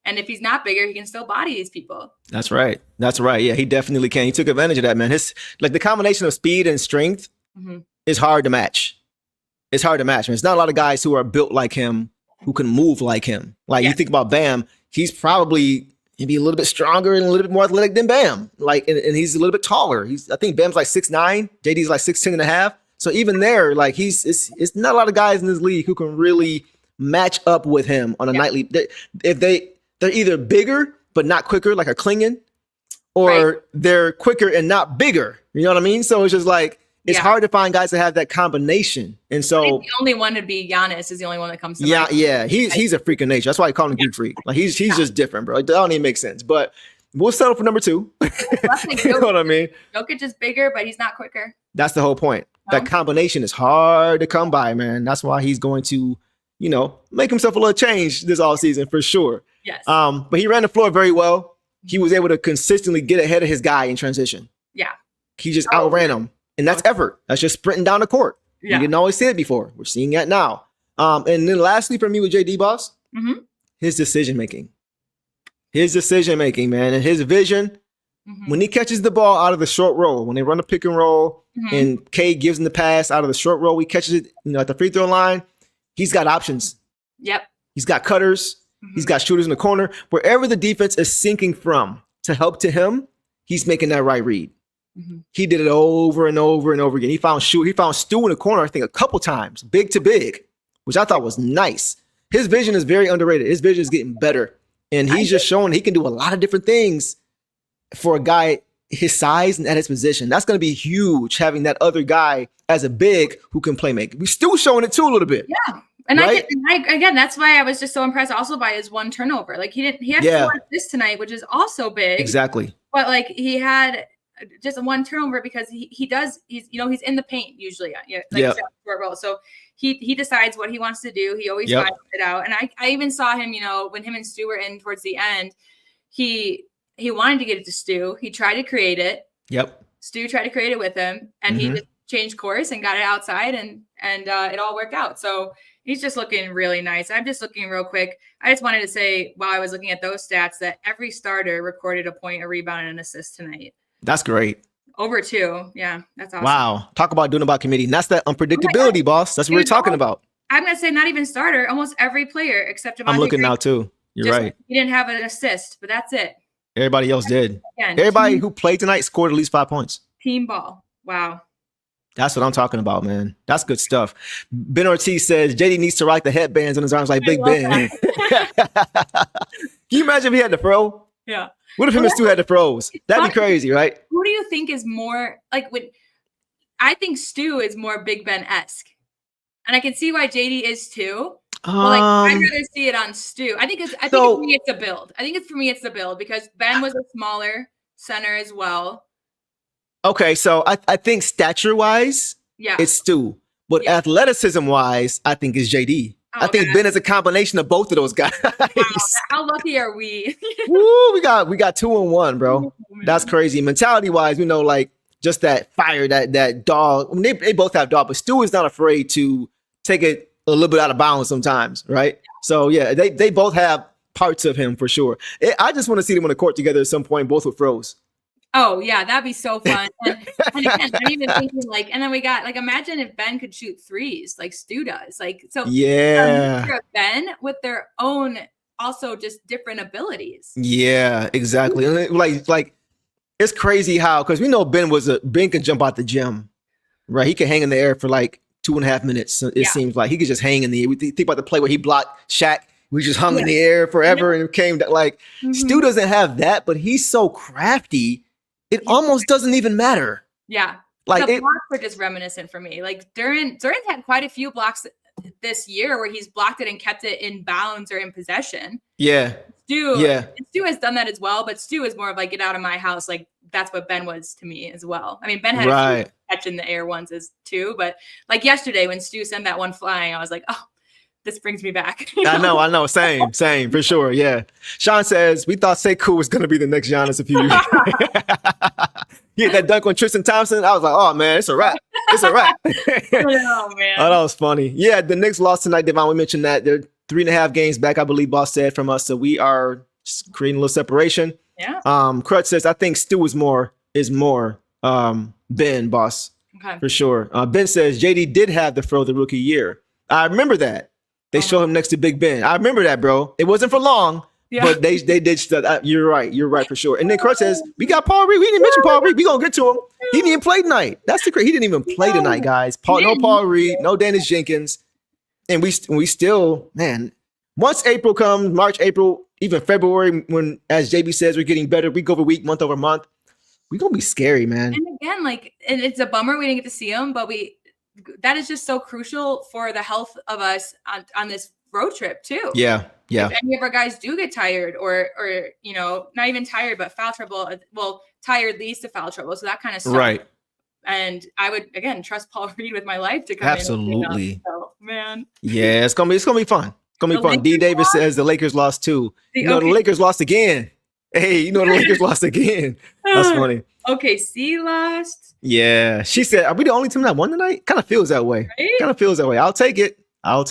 And if he's not bigger, he can still body these people. That's right. Yeah, he definitely can. He took advantage of that, man. The combination of speed and strength is hard to match. It's hard to match, man. It's not a lot of guys who are built like him, who can move like him. Like you think about Bam, he's probably maybe a little bit stronger and a little bit more athletic than Bam. Like, and he's a little bit taller. I think Bam's like 6'9", JD's like 6'10 and a half. So even there, like it's not a lot of guys in this league who can really match up with him on a nightly. If they're either bigger but not quicker, like a Klingon, or they're quicker and not bigger. You know what I mean? So it's just like it's hard to find guys that have that combination. And so the only one to be Giannis is the only one that comes to mind. Yeah, he's a freak of nature. That's why I call him Greek freak. Like he's just different, bro. It don't even make sense. But we'll settle for number 2. You know what I mean? Jokic is bigger, but he's not quicker. That's the whole point. That combination is hard to come by, man. That's why he's going to, make himself a little change this offseason for sure. Yes. But he ran the floor very well. He was able to consistently get ahead of his guy in transition. Yeah. He just outran him. And that's effort. That's just sprinting down the court. Yeah. We didn't always see it before. We're seeing that now. And then lastly for me with JD Boss, his decision making. His decision making, man, and his vision. When he catches the ball out of the short roll, when they run a pick and roll, and K gives him the pass out of the short roll, he catches it, at the free throw line. He's got options. Yep. He's got cutters. He's got shooters in the corner. Wherever the defense is sinking from to help to him, he's making that right read. He did it over and over and over again. He found Stu in the corner, I think, a couple times, big to big, which I thought was nice. His vision is very underrated. His vision is getting better. And he's just showing he can do a lot of different things for a guy his size and at his position. That's going to be huge, having that other guy as a big who can play make. We're still showing it too a little bit. Yeah. And right? Again, that's why I was just so impressed also by his one turnover. Like he had 4 assists tonight, which is also big. Exactly. But like he had just one turnover because he's in the paint usually. Short roll. So he decides what he wants to do. He always finds it out. And I even saw him, when him and Stu were in towards the end, he wanted to get it to Stu. He tried to create it. Yep. Stu tried to create it with him, and he just changed course and got it outside, and it all worked out. So he's just looking really nice. I'm just looking real quick. I just wanted to say while I was looking at those stats that every starter recorded a point, a rebound, and an assist tonight. That's great. Over 2. Yeah, that's awesome. Wow. Talk about doing about committee. And that's that unpredictability, boss. That's what we're talking about. I'm going to say not even starter. Almost every player except Devontae. I'm looking now, too. You're right. He didn't have an assist, but that's it. Everybody else did. Again, everybody who played tonight scored at least 5 points. Team ball. Wow. That's what I'm talking about, man. That's good stuff. Ben Ortiz says JD needs to rock the headbands on his arms like Big Ben. Can you imagine if he had the fro? Yeah. What if him and Stu had the fros? That'd be crazy, right? Who do you think is more I think Stu is more Big Ben-esque. And I can see why JD is too. But I'd rather see it on Stu. I think for me it's a build. I think for me it's the build because Ben was a smaller center as well. Okay, so I think stature-wise, it's Stu. But athleticism-wise, I think it's JD. I think Ben is a combination of both of those guys. Wow, how lucky are we? Woo, we got 2 and 1, bro. That's crazy. Mentality-wise, we know just that fire, that dog. I mean, they both have dog, but Stu is not afraid to take it a little bit out of bounds sometimes, right? So yeah, they both have parts of him for sure. I just want to see them on the court together at some point, both with froze. Oh yeah, that'd be so fun. And again, I'm even thinking and then we got imagine if Ben could shoot threes like Stu does. Ben with their own also just different abilities. Yeah, exactly. Like it's crazy how because we know Ben can jump out the gym, right? He can hang in the air for 2.5 minutes. It seems like he could just hang in the air. We think about the play where he blocked Shaq. We just hung in the air forever and it came Stu doesn't have that, but he's so crafty. It almost doesn't even matter. Yeah. The blocks are just reminiscent for me. Duran's had quite a few blocks this year where he's blocked it and kept it in bounds or in possession. Yeah. Stu has done that as well, but Stu is more of get out of my house. That's what Ben was to me as well. I mean, Ben had a few catch in the air ones too, but yesterday when Stu sent that one flying, I was like, oh, this brings me back. I know. Same, for sure. Yeah. Sean says, we thought Sekou was going to be the next Giannis a few years. Yeah, that dunk on Tristan Thompson. I was like, oh, man, it's a wrap. It's a wrap. Oh, man. Oh, that was funny. Yeah, the Knicks lost tonight, Devon. We mentioned that. They're 3.5 games back, I believe Boss said, from us. So we are creating a little separation. Yeah. Crutch says, I think Stu is more Ben, Boss. Okay. For sure. Ben says, JD did have the fro the rookie year. I remember that. They show him next to Big Ben. I remember that, bro. It wasn't for long, but they did stuff. You're right for sure. And then Crutch says, we got Paul Reed. We didn't mention Paul Reed. We gonna get to him. He didn't even play tonight. That's the crazy. He didn't even play tonight, guys. No Paul Reed, no Dennis Jenkins. And we still, man, once April comes, March, April, even February, when, as JB says, we're getting better week over week, month over month, we're going to be scary, man. And again, like, it's a bummer we didn't get to see him, but that is just so crucial for the health of us on this road trip too. Yeah. Yeah. If any of our guys do get tired or, you know, not even tired, but foul trouble, well, tired leads to foul trouble. So that kind of stuff. Right. And I would, again, trust Paul Reed with my life to come Absolutely. in. So, man. Yeah, it's gonna be fun. It's gonna be fun. D. Davis says the Lakers lost too. The Lakers lost again. Hey, the Lakers lost again. That's funny. OKC lost. Yeah. She said, are we the only team that won tonight? Kind of feels that way. Right? Kind of feels that way. I'll take it. All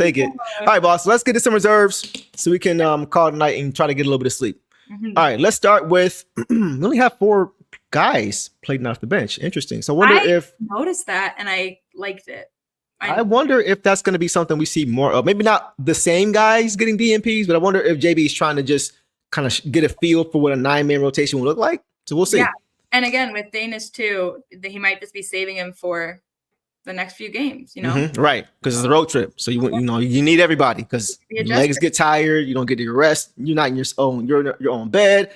right, boss. Let's get to some reserves so we can call it night and try to get a little bit of sleep. Mm-hmm. All right, let's start with we only have 4 guys playing off the bench. Interesting. So I noticed that and I liked it. I wonder if that's going to be something we see more of. Maybe not the same guys getting DNPs, but I wonder if JB is trying to just kind of get a feel for what a 9-man rotation will look like. So we'll see. Yeah. And again, with Danis too, he might just be saving him for the next few games, Right, because it's a road trip, so you need everybody because legs get tired, you don't get your rest, you're not in your own bed.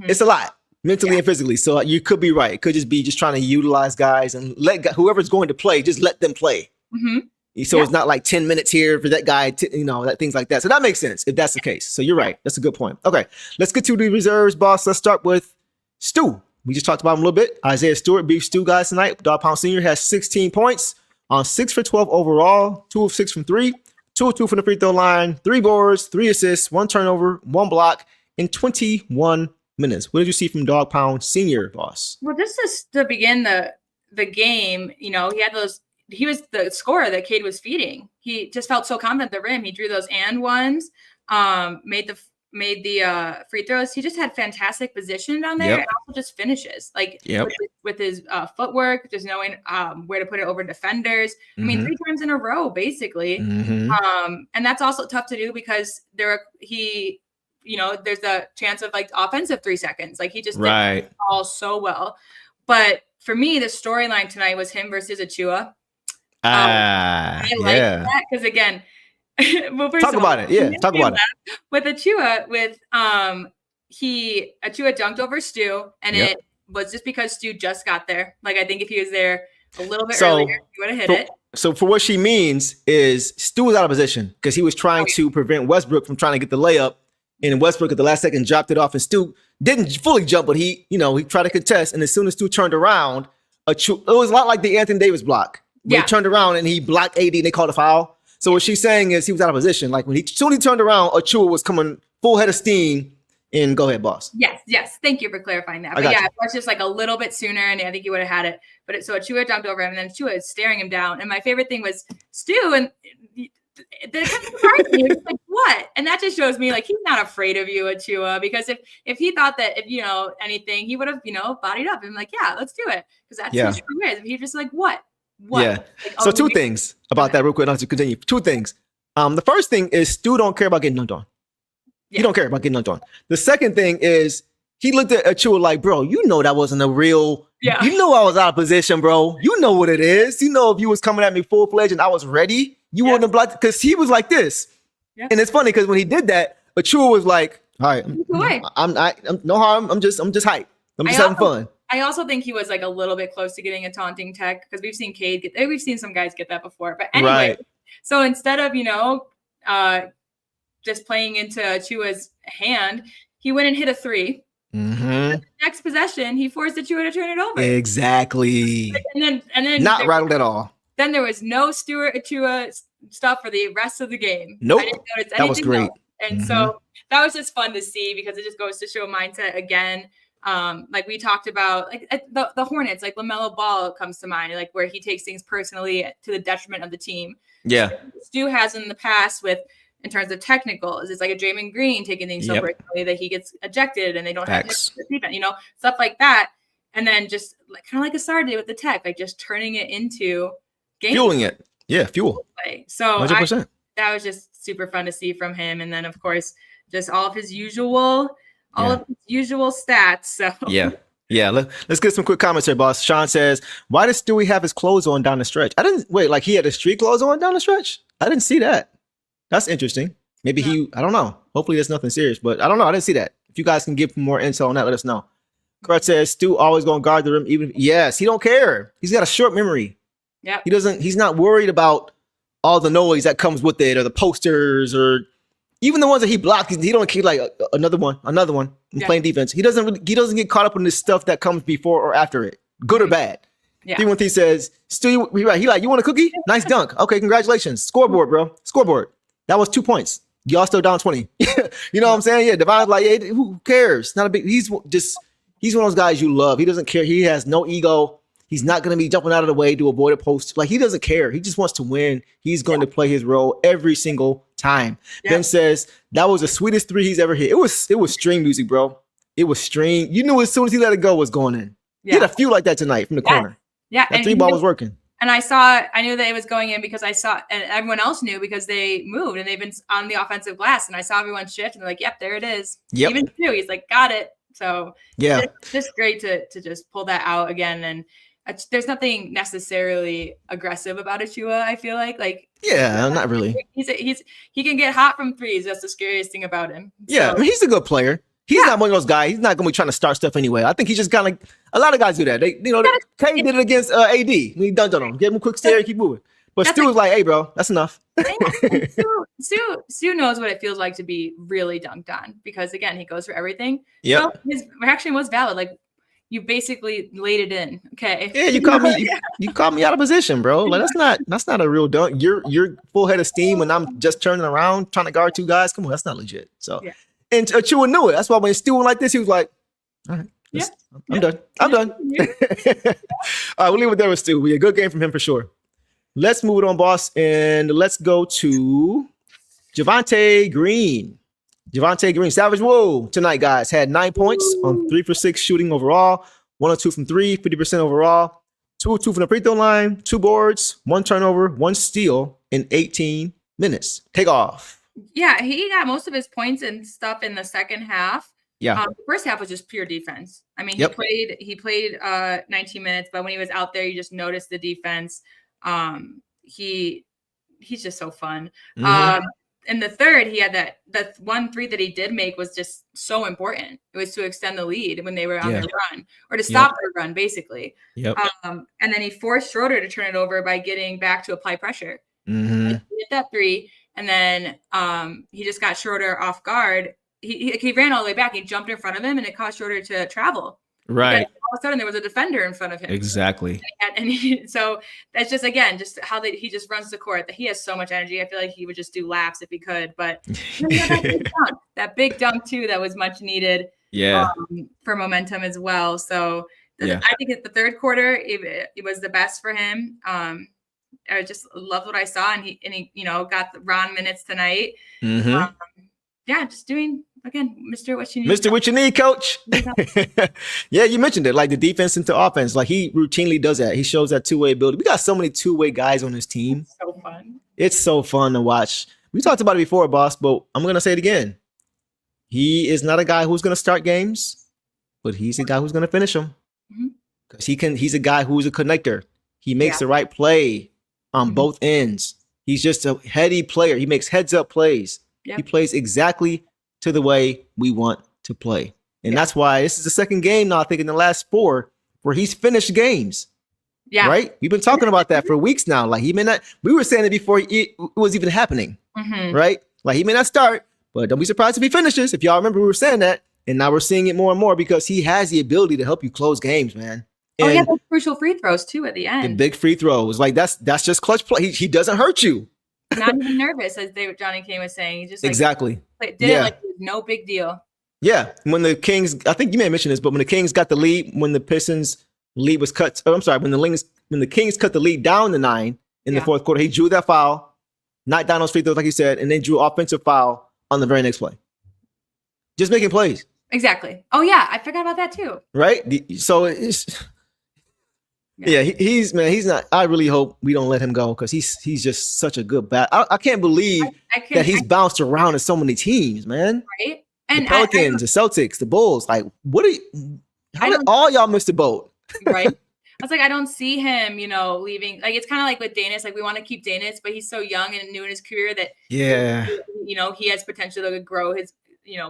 It's a lot mentally and physically, so you could be right. It could just be trying to utilize guys and let whoever's going to play, just let them play. So it's not like 10 minutes here for that guy, that things like that. So that makes sense if that's the case. So you're right. That's a good point. Okay, let's get to the reserves, boss. Let's start with Stu. We just talked about him a little bit. Isaiah Stewart, Beef Stew guys tonight. Dog Pound Sr. has 16 points on 6 for 12 overall, 2 of 6 from 3, 2 of 2 from the free throw line, 3 boards, 3 assists, 1 turnover, 1 block in 21 minutes. What did you see from Dog Pound Sr., boss? Well, just to begin the game, he had those. He was the scorer that Cade was feeding. He just felt so confident at the rim. He drew those and ones, made the free throws. He just had fantastic position down there and also just finishes with his footwork, just knowing where to put it over defenders. I mean, 3 times in a row, basically. And that's also tough to do because there's a chance of offensive 3 seconds. He just did it all so well. But for me, the storyline tonight was him versus Achua. I like that because again, talk about it. Yeah, talk about it. With Achua, Achua dunked over Stu, and it was just because Stu just got there. I think if he was there a little bit earlier, he would have hit it. So for what she means is Stu was out of position because he was trying to prevent Westbrook from trying to get the layup, and Westbrook at the last second dropped it off, and Stu didn't fully jump, but he tried to contest, and as soon as Stu turned around, it was a lot like the Anthony Davis block. He turned around and he blocked AD and they called a foul. So what she's saying is he was out of position. When he soon he turned around, Achua was coming full head of steam. And go ahead, boss. Yes. Thank you for clarifying that. But it was just a little bit sooner, and I think he would have had it. But so Achua jumped over him, and then Achua is staring him down. And my favorite thing was Stu, and that surprised me. It was what? And that just shows me he's not afraid of you, Achua, because if he thought that if anything, he would have bodied up and let's do it because that's who Stu is. If he just what? Yeah. So 2 things about that real quick. Not to continue. 2 things. The first thing is Stu don't care about getting dunked on. He don't care about getting dunked on. The second thing is he looked at Achua bro, that wasn't a real. Yeah. I was out of position, bro. You know what it is. If you was coming at me full fledged and I was ready, you wouldn't have blocked because he was like this. Yeah. And it's funny because when he did that, Achua was like, all right, I'm no harm. I'm just hyped. I'm just having fun. I also think he was a little bit close to getting a taunting tech because we've seen Cade we've seen some guys get that before. But anyway, so instead of just playing into Achua's hand, he went and hit a 3. The next possession, he forced Achua to turn it over. Exactly. And then not rattled at all. Then there was no Stewart Achua stuff for the rest of the game. Nope. I didn't notice anything that was great. Else. And so that was just fun to see because it just goes to show mindset again. We talked about the Hornets, LaMelo Ball comes to mind, where he takes things personally to the detriment of the team. Yeah. Stu has in the past in terms of technicals, it's a Draymond Green taking things so personally that he gets ejected and they don't have defense, stuff like that. And then just kind of like Asar did with the tech, just turning it into game. Fueling it. Yeah, fuel. So 100%. That was just super fun to see from him. And then of course, just all of his usual stats. So yeah. Let's get some quick comments here, boss. Sean says, "Why does Stewie have his clothes on down the stretch?" I didn't wait. He had his street clothes on down the stretch. I didn't see that. That's interesting. Maybe I don't know. Hopefully there's nothing serious, but I don't know. I didn't see that. If you guys can give more intel on that, let us know. Kurt says Stu always going to guard the rim. Yes, he don't care. He's got a short memory. Yeah. He's not worried about all the noise that comes with it or the posters or even the ones that he blocked. He don't keep like another one. I'm playing defense. He doesn't get caught up in this stuff that comes before or after it, good or bad. Yeah. D1T says, Stu, you want a cookie? Nice dunk. Okay, congratulations. Scoreboard, bro. Scoreboard. That was 2 points. Y'all still down 20. You know what I'm saying? Yeah, Devon's like, hey, who cares? Not a big. He's one of those guys you love. He doesn't care. He has no ego. He's not going to be jumping out of the way to avoid a post. Like, he doesn't care. He just wants to win. He's going to play his role every single time. Yeah. Ben says that was the sweetest three he's ever hit. It was string music, bro. It was string. You knew as soon as he let it go, was going in. Yeah. He had a few like that tonight from the corner. Yeah, that three ball was working. And I knew that it was going in because I saw, and everyone else knew because they moved and they've been on the offensive glass. And I saw everyone shift and they're like, yep, there it is. Yep. Even Stu, he's like, got it. So yeah, it's just great to just pull that out again. And there's nothing necessarily aggressive about Achua, I feel like yeah, not really. He can get hot from threes. That's the scariest thing about him. Yeah, so, I mean, he's a good player. He's not one of those guys. He's not going to be trying to start stuff anyway. I think he's just kind of like a lot of guys do that. They, Kay did it against AD. He dunked on him. Gave him a quick stare, keep moving. But Stu was like, hey, bro, that's enough. Stu knows what it feels like to be really dunked on because, again, he goes for everything. Yeah. So his reaction was valid. Like, you basically laid it in. Okay. Yeah, you caught me out of position, bro. Like, that's not a real dunk. You're full head of steam when I'm just turning around trying to guard two guys. Come on, that's not legit. So yeah. And Achua knew it. That's why when Stu went like this, he was like, all right, I'm done. I'm done. All right, we'll leave it there with Stu. A good game from him for sure. Let's move it on, boss. And let's go to Javonte Green. Javonte Green, Savage Whoa tonight, guys. Had 9 points on 3 for 6 shooting overall. 1 or 2 from 3, 50% overall. 2 or 2 from the free throw line. 2 boards, 1 turnover, 1 steal in 18 minutes. Take off. Yeah, he got most of his points and stuff in the second half. Yeah. The first half was just pure defense. I mean, he played 19 minutes, but when he was out there, you just noticed the defense. He's just so fun. Mm-hmm. In the third, he had that 1 3 that he did make was just so important. It was to extend the lead when they were on their run or to stop their run, basically. Yep. And then he forced Schroeder to turn it over by getting back to apply pressure. Mm-hmm. He hit that 3. And then he just got Schroeder off guard. He ran all the way back. He jumped in front of him, and it caused Schroeder to travel. Right. All of a sudden, there was a defender in front of him. Exactly. So that's just, again, just how he just runs the court. That he has so much energy. I feel like he would just do laps if he could. But that big dunk, too, that was much needed for momentum as well. So I think at the third quarter, it was the best for him. I just loved what I saw, and he got the Ron minutes tonight. Mm-hmm. Just doing again, Mr. What you need. Mr. What you need, coach. Yeah, you mentioned it, like the defense into offense. Like he routinely does that. He shows that two-way ability. We got so many two-way guys on this team. It's so fun. It's so fun to watch. We talked about it before, boss, but I'm gonna say it again. He is not a guy who's gonna start games, but he's a guy who's gonna finish them. Because he's a guy who's a connector. He makes the right play on both ends. He's just a heady player. He makes heads-up plays. Yep. He plays exactly to the way we want to play. And that's why this is the second game now, I think, in the last 4 where he's finished games. Yeah. Right? We've been talking about that for weeks now. Like, he may not, we were saying it before it was even happening. Mm-hmm. Right? Like, he may not start, but don't be surprised if he finishes. If y'all remember, we were saying that. And now we're seeing it more and more because he has the ability to help you close games, man. And those crucial free throws too at the end. The big free throws, like that's just clutch play. He doesn't hurt you. Not even nervous, as Johnny Kane was saying. He just exactly did it like it was no big deal. Yeah, when the Kings, I think you may have mentioned this, but when the Kings got the lead, when the Pistons lead was cut. Oh, I'm sorry, when the Kings cut the lead down to 9 in the fourth quarter, he drew that foul, knocked down those free throws like you said, and then drew offensive foul on the very next play. Just making plays. Exactly. Oh yeah, I forgot about that too. Right. So it's. Yeah, he's not. I really hope we don't let him go because he's just such a good bat. I can't believe that he's bounced around in so many teams, man. Right? And the Pelicans, the Celtics, the Bulls. Like, how did all y'all miss the boat? Right. was like, I don't see him, leaving. Like, it's kind of like with Danis. Like, we want to keep Danis, but he's so young and new in his career that, he has potential to grow his,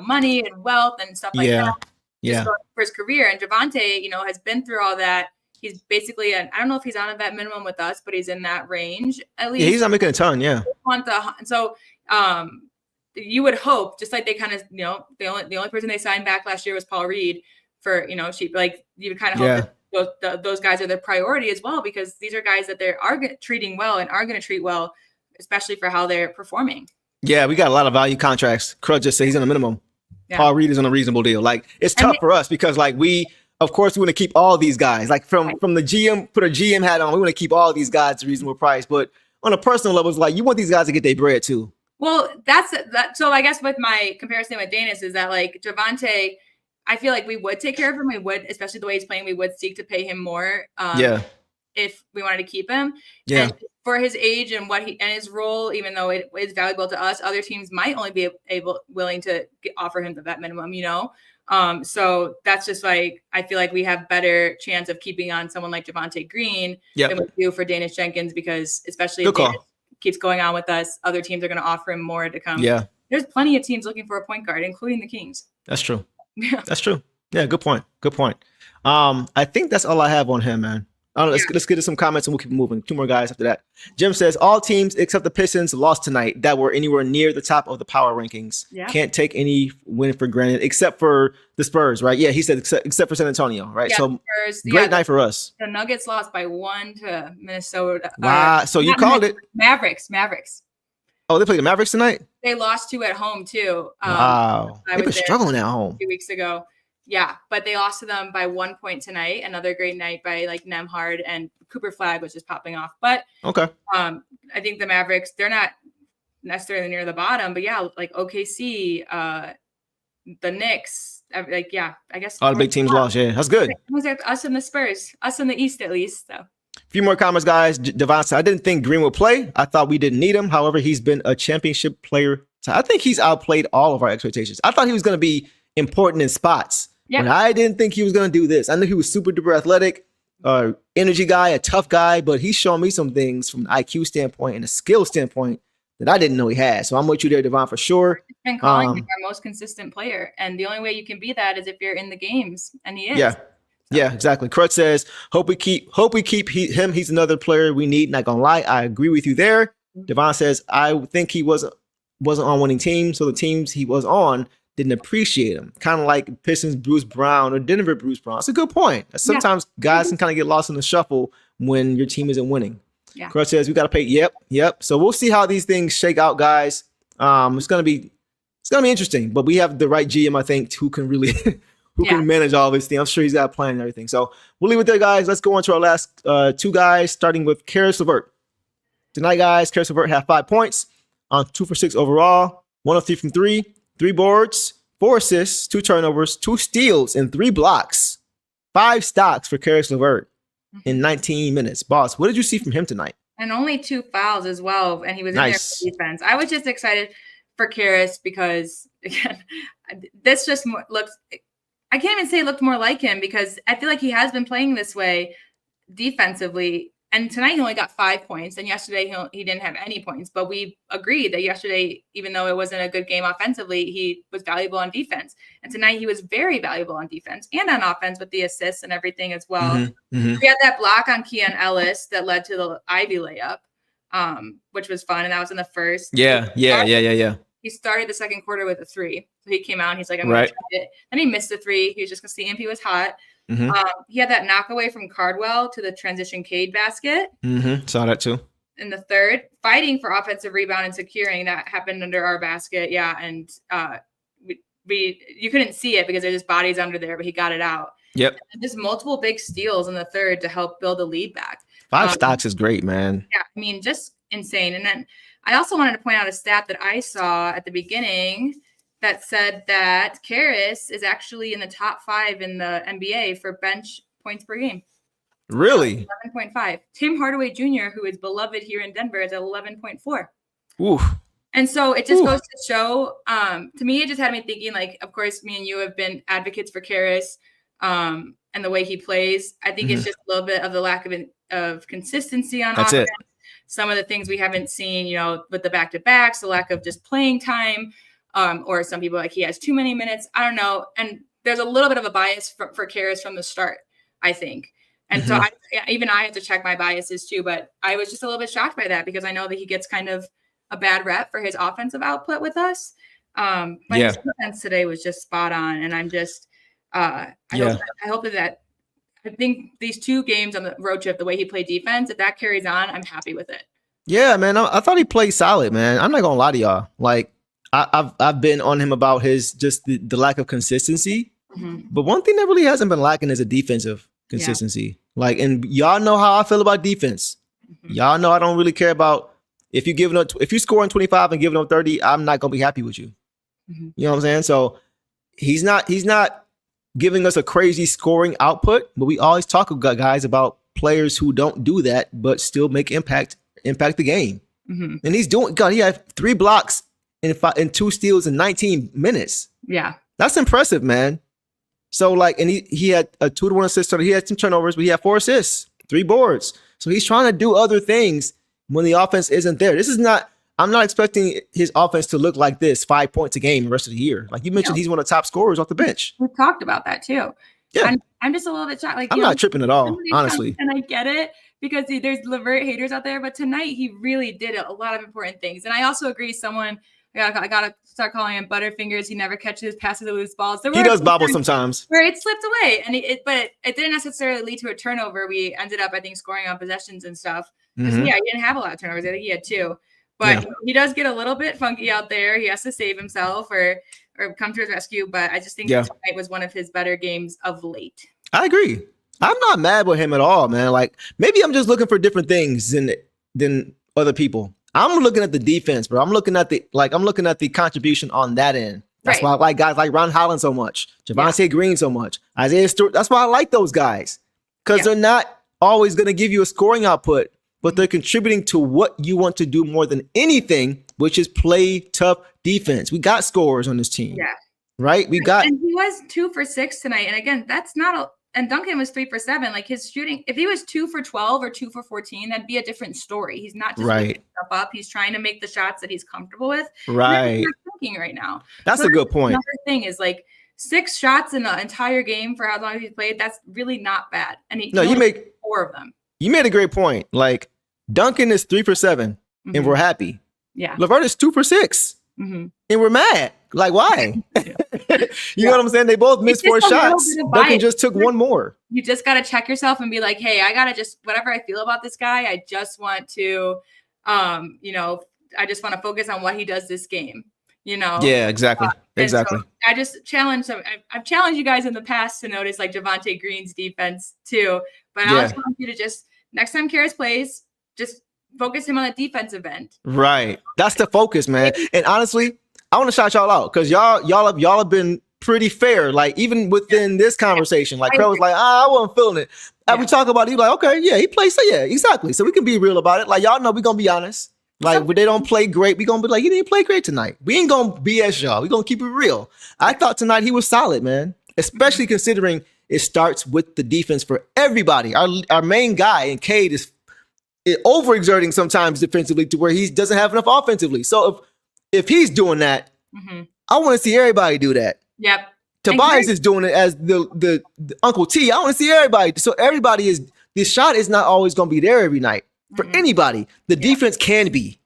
money and wealth and stuff like that. Yeah. For his career. And Javonte, has been through all that. He's basically, I don't know if he's on a vet minimum with us, but he's in that range at least. Yeah, he's not making a ton. Yeah. So, you would hope, just like they kind of, the only person they signed back last year was Paul Reed for, cheap. Like, you would kind of hope that those guys are the priority as well, because these are guys that they are treating well and are going to treat well, especially for how they're performing. Yeah, we got a lot of value contracts. Crud just said he's on a minimum. Yeah. Paul Reed is on a reasonable deal. Like, it's tough for us because, like, of course, we want to keep all these guys. Like, from the GM, put a GM hat on, we want to keep all these guys at a reasonable price. But on a personal level, it's like, you want these guys to get their bread too. Well, that's that. So I guess with my comparison with Danis is that, like, Javonte, I feel like we would take care of him. We would, especially the way he's playing, we would seek to pay him more. If we wanted to keep him. Yeah. And for his age and his role, even though it is valuable to us, other teams might only be willing to offer him the vet minimum, So that's just like, I feel like we have better chance of keeping on someone like Javonte Green than we do for Danis Jenkins, because especially if Danis keeps going on with us, other teams are going to offer him more to come. Yeah. There's plenty of teams looking for a point guard, including the Kings. That's true. Yeah. That's true. Yeah. Good point. I think that's all I have on him, man. Let's get to some comments and we'll keep moving. 2 more guys after that. Jim says, all teams except the Pistons lost tonight that were anywhere near the top of the power rankings. Yeah. Can't take any win for granted except for the Spurs, right? Yeah, he said except for San Antonio, right? Yeah, so Spurs, great night for us. The Nuggets lost by 1 to Minnesota. Wow, so you called it. Mavericks. Oh, they played the Mavericks tonight? They lost 2 at home too. Wow. They've been struggling at home. 2 weeks ago. Yeah, but they lost to them by 1 point tonight. Another great night by, like, Nemhard, and Cooper Flag was just popping off. But I think the Mavericks, they're not necessarily near the bottom, but yeah, like OKC, the Knicks, I guess all the big teams lost. Yeah, that's good. Us and the Spurs, us in the East at least. So. A few more comments, guys. Devon said, I didn't think Green would play. I thought we didn't need him. However, he's been a championship player. So I think he's outplayed all of our expectations. I thought he was going to be important in spots. Yeah. But I didn't think he was going to do this. I knew he was super duper athletic, energy guy, a tough guy, but he's shown me some things from an IQ standpoint and a skill standpoint that I didn't know he had. So I'm with you there, Devon, for sure. He's been calling him our most consistent player. And the only way you can be that is if you're in the games, and he is. Yeah. So. Yeah, exactly. Crutch says, hope we keep him. He's another player we need. Not gonna lie, I agree with you there. Devon says, I think he wasn't on winning teams, so the teams he was on didn't appreciate him. Kind of like Pistons Bruce Brown or Denver Bruce Brown. That's a good point. Sometimes guys can kind of get lost in the shuffle when your team isn't winning. Yeah. Crutch says, we got to pay. Yep. So we'll see how these things shake out, guys. It's gonna be interesting, but we have the right GM, I think, who can really can manage all this thing. I'm sure he's got a plan and everything. So we'll leave it there, guys. Let's go on to our last 2 guys, starting with Karis LeVert. Tonight, guys, Karis LeVert had 5 points on 2 for 6 overall, 1 of 3 from 3, 3 boards, 4 assists, 2 turnovers, 2 steals, and 3 blocks. 5 stocks for Karis LeVert in 19 minutes. Boss, what did you see from him tonight? And only 2 fouls as well, and he was in there for defense. I was just excited for Karis because, again, this just looks – I can't even say it looked more like him, because I feel like he has been playing this way defensively. And tonight he only got 5 points, and yesterday he didn't have any points. But we agreed that yesterday, even though it wasn't a good game offensively, he was valuable on defense. And tonight he was very valuable on defense and on offense with the assists and everything as well. We had that block on Keon Ellis that led to the Ivy layup, which was fun, and that was in the first. Yeah. He started the second quarter with a 3. So he came out and he's like, I'm going to try it. Then he missed a 3. He was just going to see if he was hot. He had that knockaway from Cardwell to the transition Cade basket. Saw that too. In the third, fighting for offensive rebound and securing, that happened under our basket. Yeah. And you couldn't see it because there's just bodies under there, but he got it out. Yep. And just multiple big steals in the third to help build a lead back. 5 stocks is great, man. Yeah. I mean, just insane. And then I also wanted to point out a stat that I saw at the beginning that said that Karis is actually in the top 5 in the NBA for bench points per game. Really? 11.5. Tim Hardaway Jr., who is beloved here in Denver, is at 11.4. Oof. And so it just goes to show, to me, it just had me thinking, like, of course, me and you have been advocates for Karis. and the way he plays. I think it's just a little bit of the lack of consistency on offense. Some of the things we haven't seen, with the back-to-backs, the lack of just playing time, or some people like he has too many minutes. I don't know. And there's a little bit of a bias for Karras from the start, I think. And so I have to check my biases too, but I was just a little bit shocked by that because I know that he gets kind of a bad rep for his offensive output with us. But his defense today was just spot on. And I'm just, I hope that I think these 2 games on the road trip, the way he played defense, if that carries on, I'm happy with it. Yeah, man. I thought he played solid, man. I'm not gonna lie to y'all. Like I've been on him about his just the lack of consistency. But one thing that really hasn't been lacking is a defensive consistency. Like, and y'all know how I feel about defense. Y'all know I don't really care about if you scoring 25 and giving up 30, I'm not gonna be happy with you. You know what I'm saying? So he's not giving us a crazy scoring output, but we always talk about guys about players who don't do that but still make impact the game. And he's doing. God, he had 3 blocks and 2 steals in 19 minutes. Yeah, that's impressive, man. So like, and he had a 2-to-1 assist. So he had some turnovers, but he had 4 assists, 3 boards. So he's trying to do other things when the offense isn't there. I'm not expecting his offense to look like this, 5 points a game the rest of the year. Like you mentioned, he's one of the top scorers off the bench. We talked about that too. Yeah, I'm just a little bit shocked. Like, I'm not tripping at all, honestly. And I get it because there's Levert haters out there, but tonight he really did a lot of important things. And I also agree. I gotta start calling him Butterfingers. He never catches passes or loose balls. He does bobble sometimes where it slipped away, but it didn't necessarily lead to a turnover. We ended up, I think, scoring on possessions and stuff. Yeah, he didn't have a lot of turnovers. I think he had 2. But he does get a little bit funky out there. He has to save himself or come to his rescue. But I just think tonight was one of his better games of late. I agree. I'm not mad with him at all, man. Like maybe I'm just looking for different things than other people. I'm looking at the defense, bro. I'm looking at the contribution on that end. That's why I like guys like Ron Holland so much, Javonte Green so much, Isaiah Stewart. That's why I like those guys because they're not always going to give you a scoring output, but they're contributing to what you want to do more than anything, which is play tough defense. We got scorers on this team. Yeah. Right? We got. And he was 2 for 6 tonight. And again, that's not and Duncan was 3 for 7. Like his shooting, if he was 2 for 12 or 2 for 14, that'd be a different story. He's not just making stuff up. He's trying to make the shots that he's comfortable with. Right. Thinking right now. That's a good point. Another thing is like 6 shots in the entire game for how long he's played. That's really not bad. And you make 4 of them. You made a great point. Like Duncan is 3 for 7 and we're happy. Yeah. LeVert is 2 for 6 and we're mad. Like, why? You know what I'm saying? They both missed 4 shots. Duncan just took 1 more. You just got to check yourself and be like, hey, I got to just, whatever I feel about this guy, I just want to, I just want to focus on what he does this game, Yeah, exactly. Exactly. So I just challenge them. I've challenged you guys in the past to notice like Javonte Green's defense too. But I also want you to just, next time Karras plays, just focus him on the defensive end. Right. That's the focus, man. And honestly, I want to shout y'all out because y'all have been pretty fair. Like even within this conversation, like Crow was like, I wasn't feeling it. And we talk about it, he's like, okay, yeah, he plays. So yeah, exactly. So we can be real about it. Like y'all know we're gonna be honest. Like when they don't play great, we gonna be like, he didn't play great tonight. We ain't gonna BS y'all. We gonna keep it real. I thought tonight he was solid, man. Especially considering it starts with the defense for everybody. Our main guy in Cade is overexerting sometimes defensively to where he doesn't have enough offensively. So if he's doing that, I want to see everybody do that. Yep. Tobias is doing it as the Uncle T. I want to see everybody. So everybody the shot is not always going to be there every night for anybody. The defense can be.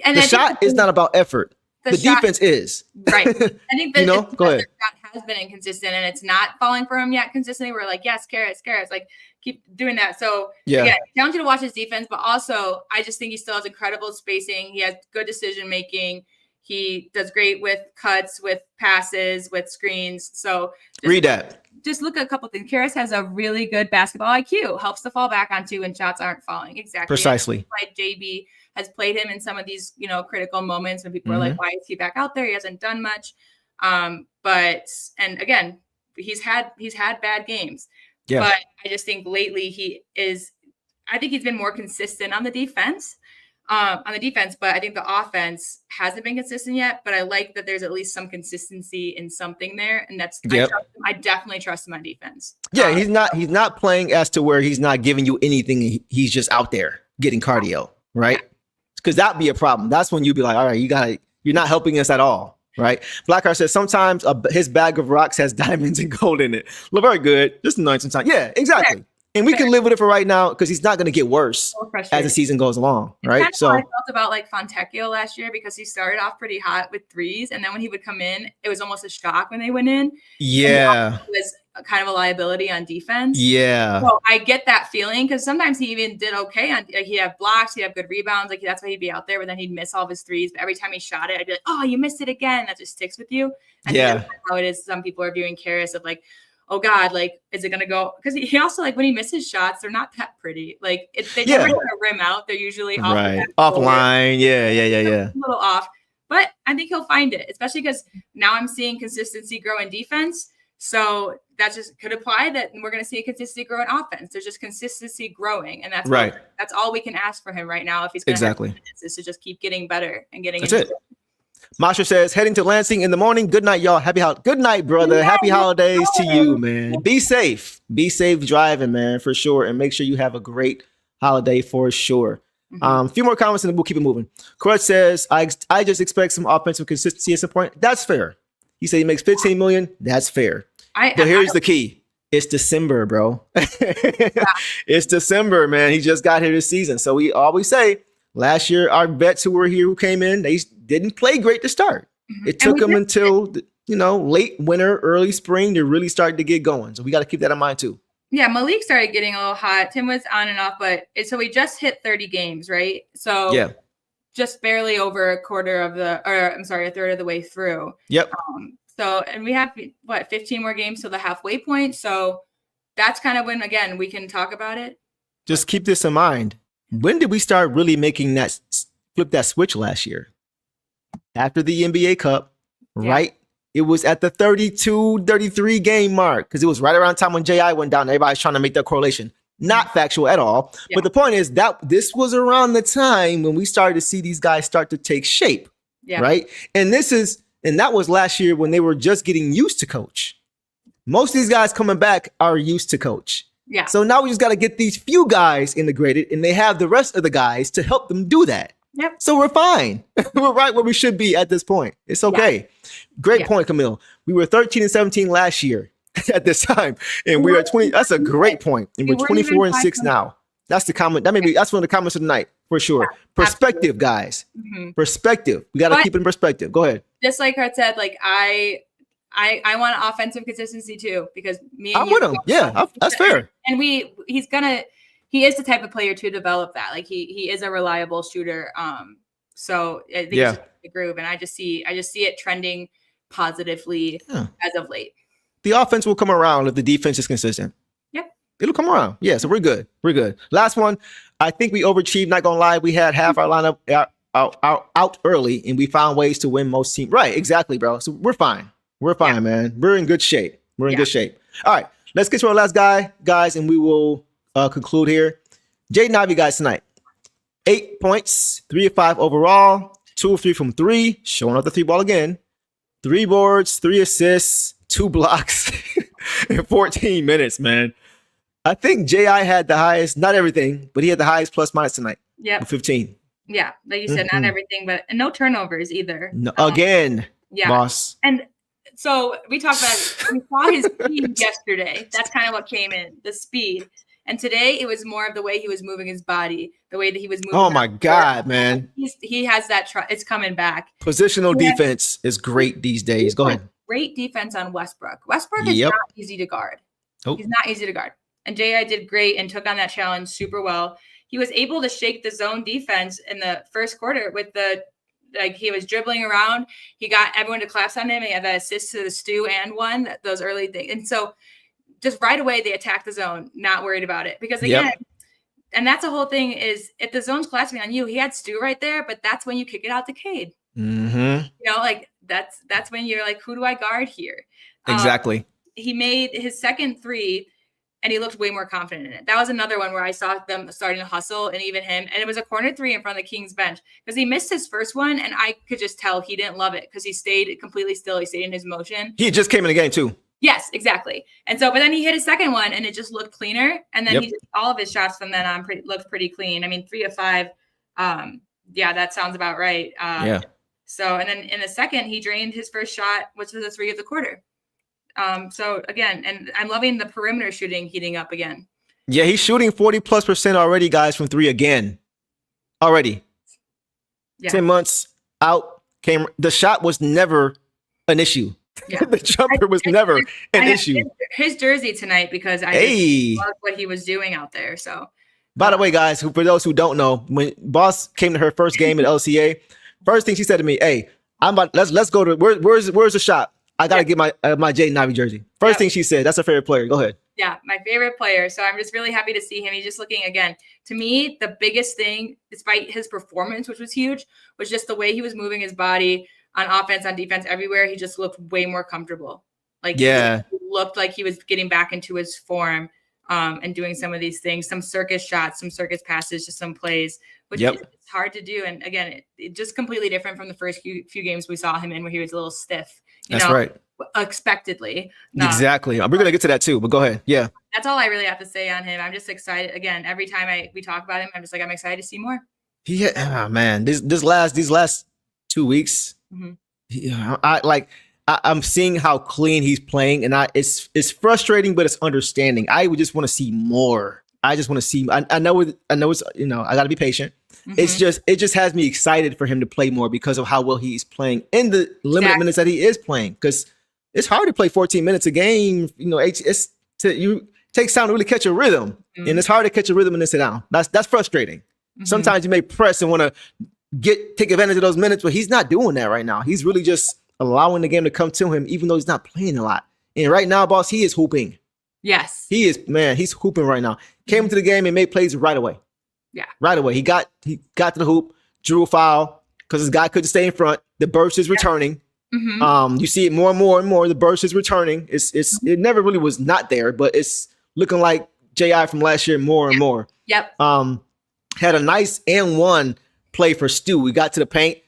And the shot is not about effort. The defense is. Right. I think that go ahead. The shot has been inconsistent and it's not falling for him yet consistently. We're like, yes, Karras, like keep doing that. So I challenge you to watch his defense, but also I just think he still has incredible spacing. He has good decision making. He does great with cuts, with passes, with screens. So read that. Just look at a couple things. Karras has a really good basketball IQ. Helps to fall back onto when shots aren't falling. Exactly. Precisely. Like JB has played him in some of these, critical moments when people are like, why is he back out there? He hasn't done much. And again, he's had bad games. Yeah. But I just think lately I think he's been more consistent on the defense. on the defense, but I think the offense hasn't been consistent yet. But I like that there's at least some consistency in something there, and that's Yep. I definitely trust him on defense. Yeah, he's not playing as to where he's not giving you anything. He's just out there getting cardio, right? Because that'd be a problem. That's when you'd be like, all right, you're not helping us at all, right? Blackheart says sometimes his bag of rocks has diamonds and gold in it. Look, very good. Just annoying sometimes. Yeah, exactly. Fair. And we can live with it for right now because he's not going to get worse as the season goes along, right? That's how I felt about like Fontecchio last year because he started off pretty hot with threes, and then when he would come in, it was almost a shock when they went in. Yeah, it was kind of a liability on defense. Yeah, so I get that feeling because sometimes he even did okay on. Like, he'd have blocks, he'd have good rebounds, like that's why he'd be out there. But then he'd miss all of his threes. But every time he shot it, I'd be like, "Oh, you missed it again." That just sticks with you. I think that's how it is. Some people are viewing Karras of like, oh God, like, is it going to go? Because he also, like, when he misses shots, they're not that pretty. Like, they never hit a rim out. They're usually offline. Yeah. A little off. But I think he'll find it, especially because now I'm seeing consistency grow in defense. So that just could apply that we're going to see a consistency grow in offense. There's just consistency growing. And that's right. That's all we can ask for him right now. If he's going to have is to just keep getting better and getting into it. Masha says, heading to Lansing in the morning. Good night, y'all. Good night, brother. Happy holidays to you, man. Be safe. Be safe driving, man, for sure. And make sure you have a great holiday for sure. A few more comments and then we'll keep it moving. Crutch says, I just expect some offensive consistency at some point. That's fair. He said he makes $15 million. That's fair. But here's the key. It's December, bro. It's December, man. He just got here this season. So we always say, last year, our vets who were here, who came in, they didn't play great to start. It took them until, late winter, early spring to really start to get going. So we got to keep that in mind too. Yeah, Malik started getting a little hot. Tim was on and off, so we just hit 30 games, right? So just barely over a third of the way through. Yep. And we have, 15 more games to the halfway point. So that's kind of when, again, we can talk about it. Just keep this in mind. When did we start really making that flip that switch last year? After the NBA Cup, right? It was at the 32, 33 game mark because it was right around time when JI went down. Everybody's trying to make that correlation. Not factual at all. Yeah. But the point is that this was around the time when we started to see these guys start to take shape, right? And that was last year when they were just getting used to coach. Most of these guys coming back are used to coach. Yeah. So now we just got to get these few guys integrated and they have the rest of the guys to help them do that. Yep. So we're fine. We're right where we should be at this point. It's okay. Yeah. Great point, Camille. We were 13 and 17 last year at this time. And we are 20. That's a great point. And we're 24 and 6 now. That's the comment. That's one of the comments of the night for sure. Yeah, perspective, guys. Perspective. We got to keep it in perspective. Go ahead. Just like Hart said, like I want offensive consistency too, because I'm with him. Yeah, that's fair. And he is the type of player to develop that. Like he is a reliable shooter. So I think it's the groove, and I just see it trending positively as of late. The offense will come around if the defense is consistent. Yep. It'll come around. Yeah, so we're good. Last one. I think we overachieved, not gonna lie. We had half our lineup out early, and we found ways to win most teams. Right, exactly, bro. So we're fine. We're fine, man. We're in good shape. Good shape. All right, let's get to our last guy, guys, and we will conclude here. Jaden Ivey, guys, tonight. 8 points, 3 of 5 overall, 2 of 3 from 3, showing up the 3 ball again. 3 boards, 3 assists, 2 blocks in 14 minutes, man. I think J.I. had the highest, not everything, but he had the highest plus minus tonight. Yeah. 15. Yeah, like you said, not everything, but no turnovers either. No, again, boss. And so we talked about, we saw his speed yesterday. That's kind of what came in, the speed. And today it was more of the way he was moving his body, the way that he was moving. Oh my God, man. He has that, it's coming back. Positional defense is great these days. Go ahead. Great defense on Westbrook. Westbrook is not easy to guard. He's not easy to guard. And J.I. did great and took on that challenge super well. He was able to shake the zone defense in the first quarter with he was dribbling around. He got everyone to collapse on him. He had that assist to the Stu and one, those early things. And so just right away, they attacked the zone, not worried about it. Because again, and that's the whole thing is if the zone's collapsing on you, he had Stu right there, but that's when you kick it out to Cade. Like that's when you're like, who do I guard here? Exactly. He made his second 3. and he looked way more confident in it. That was another one where I saw them starting to hustle, and even him. And it was a corner three in front of the Kings bench because he missed his first one, and I could just tell he didn't love it because he stayed completely still. He stayed in his motion. He just came in the game too. Yes, exactly. And so, but then he hit his second one, and it just looked cleaner. And then all of his shots from then on looked pretty clean. I mean, 3 of 5. Yeah, that sounds about right. So, and then in the second, he drained his first shot, which was a 3 of the quarter. So again, and I'm loving the perimeter shooting heating up again. Yeah, he's shooting 40+% already, guys, from 3 again. Already. Yeah. 10 months out. The shot was never an issue. Yeah. The jumper was never an issue. His jersey tonight because I loved what he was doing out there. So, by the way, guys, for those who don't know, when Boss came to her first game at LCA, first thing she said to me, "Hey, let's go to where's the shop? I gotta get my Jaden Ivey jersey." First thing she said. That's her favorite player. Go ahead. Yeah, my favorite player. So I'm just really happy to see him. He's just looking again. To me, the biggest thing, despite his performance, which was huge, was just the way he was moving his body on offense, on defense, everywhere. He just looked way more comfortable. Like, he looked like he was getting back into his form and doing some of these things, some circus shots, some circus passes, just some plays, which is hard to do. And again, it just completely different from the first few games we saw him in where he was a little stiff. That's right. Expectedly. Exactly. We're going to get to that too, but go ahead. Yeah. That's all I really have to say on him. I'm just excited. Again, every time we talk about him, I'm just like, I'm excited to see more. Yeah, man. These last 2 weeks, I'm seeing how clean he's playing, and it's frustrating, but it's understanding. I would just want to see more. I just want to see. I know it's I got to be patient. Mm-hmm. It just has me excited for him to play more because of how well he's playing in the limited minutes that he is playing. Because it's hard to play 14 minutes a game. It takes time to really catch a rhythm, and it's hard to catch a rhythm and then sit down. That's frustrating. Mm-hmm. Sometimes you may press and want to take advantage of those minutes, but he's not doing that right now. He's really just allowing the game to come to him, even though he's not playing a lot. And right now, boss, he is hooping. Yes, he is. Man, he's hooping right now. Came into the game and made plays right away. Yeah, right away. He got to the hoop, drew a foul because his guy couldn't stay in front. The burst is returning. Mm-hmm. You see it more and more and more. The burst is returning. It never really was not there, but it's looking like J.I. from last year more and more. Yep. Had a nice and one play for Stu. We got to the paint,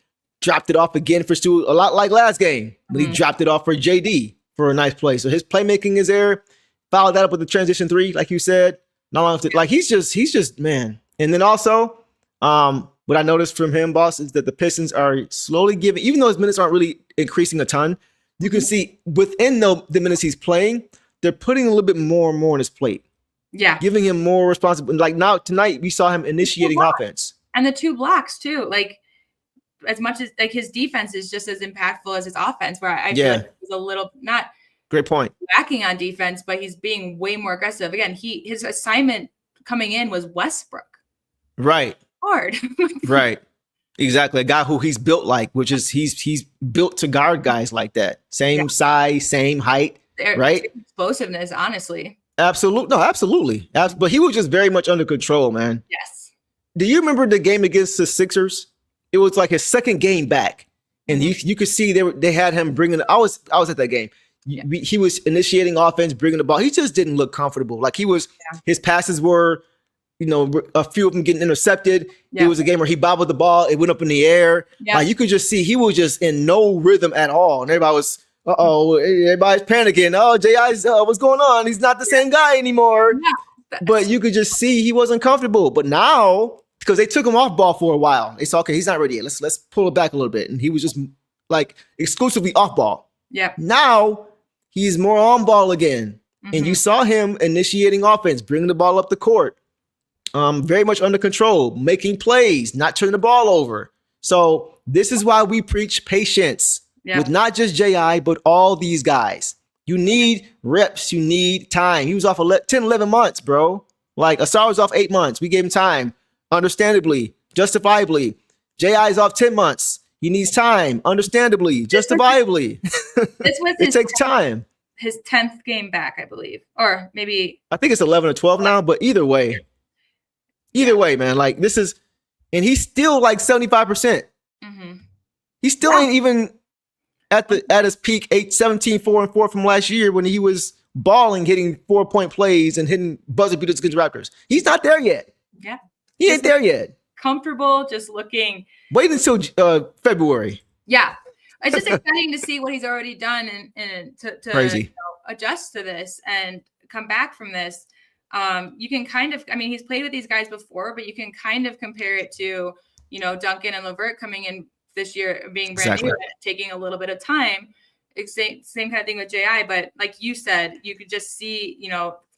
dropped it off again for Stu, a lot like last game. But he dropped it off for JD for a nice play. So his playmaking is there. Followed that up with the transition 3, like you said. He's just man. And then also, what I noticed from him, boss, is that the Pistons are slowly giving, even though his minutes aren't really increasing a ton, you can see within the minutes he's playing, they're putting a little bit more and more on his plate. Yeah. Giving him more responsibility. Like now, tonight, we saw him initiating offense. And the 2 blocks, too. Like, as much as, like, his defense is just as impactful as his offense, where I feel like he's a little, not great point, lacking on defense, but he's being way more aggressive. Again, his assignment coming in was Westbrook. Right. Hard. Right. Exactly. A guy who he's built like, which is he's built to guard guys like that. Same size, same height. Right. Explosiveness, honestly. Absolutely. No, absolutely. But he was just very much under control, man. Yes. Do you remember the game against the Sixers? It was like his second game back. And you could see they had him bringing I was at that game. He was initiating offense, bringing the ball. He just didn't look comfortable. Like his passes were, a few of them getting intercepted. Yeah. It was a game where he bobbled the ball. It went up in the air. Yeah. Like you could just see he was just in no rhythm at all. And everybody was, everybody's panicking. Oh, J.I.'s, what's going on? He's not the same guy anymore. Yeah. But you could just see he wasn't comfortable. But now, because they took him off ball for a while, they said, okay, he's not ready yet. Let's pull it back a little bit. And he was just like exclusively off ball. Yeah. Now he's more on ball again. Mm-hmm. And you saw him initiating offense, bringing the ball up the court. Very much under control, making plays, not turning the ball over. So this is why we preach patience with not just J.I., but all these guys. You need reps. You need time. He was off 10, 11 months, bro. Like Asar was off 8 months. We gave him time, understandably, justifiably. J.I. is off 10 months. He needs time, understandably, justifiably. It takes time. His 10th game back, I believe. Or maybe. I think it's 11 or 12 now, but either way. Either way, man, like this is, and he's still like 75%. Mm-hmm. He still ain't even at his peak 17, 4 and 4 from last year when he was balling, hitting 4-point plays and hitting buzzer beaters against Raptors. He's not there yet. Yeah. He ain't there yet. Comfortable, just looking. Wait until February. Yeah. It's just exciting to see what he's already done and to Crazy. Adjust to this and come back from this. You can kind of, I mean, he's played with these guys before, but you can kind of compare it to, Duncan and LeVert coming in this year, being brand new, taking a little bit of time. Same kind of thing with JI, but like you said, you could just see,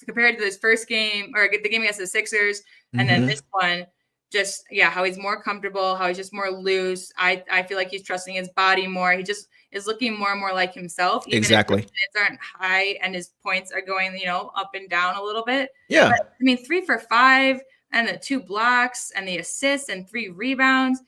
compared to this first game or the game against the Sixers, and then this one, just how he's more comfortable, how he's just more loose. I feel like he's trusting his body more. He just is looking more and more like himself. Even exactly. If his minutes aren't high and his points are going, up and down a little bit. Yeah. But, I mean, 3 for 5 and the 2 blocks and the assists and 3 rebounds.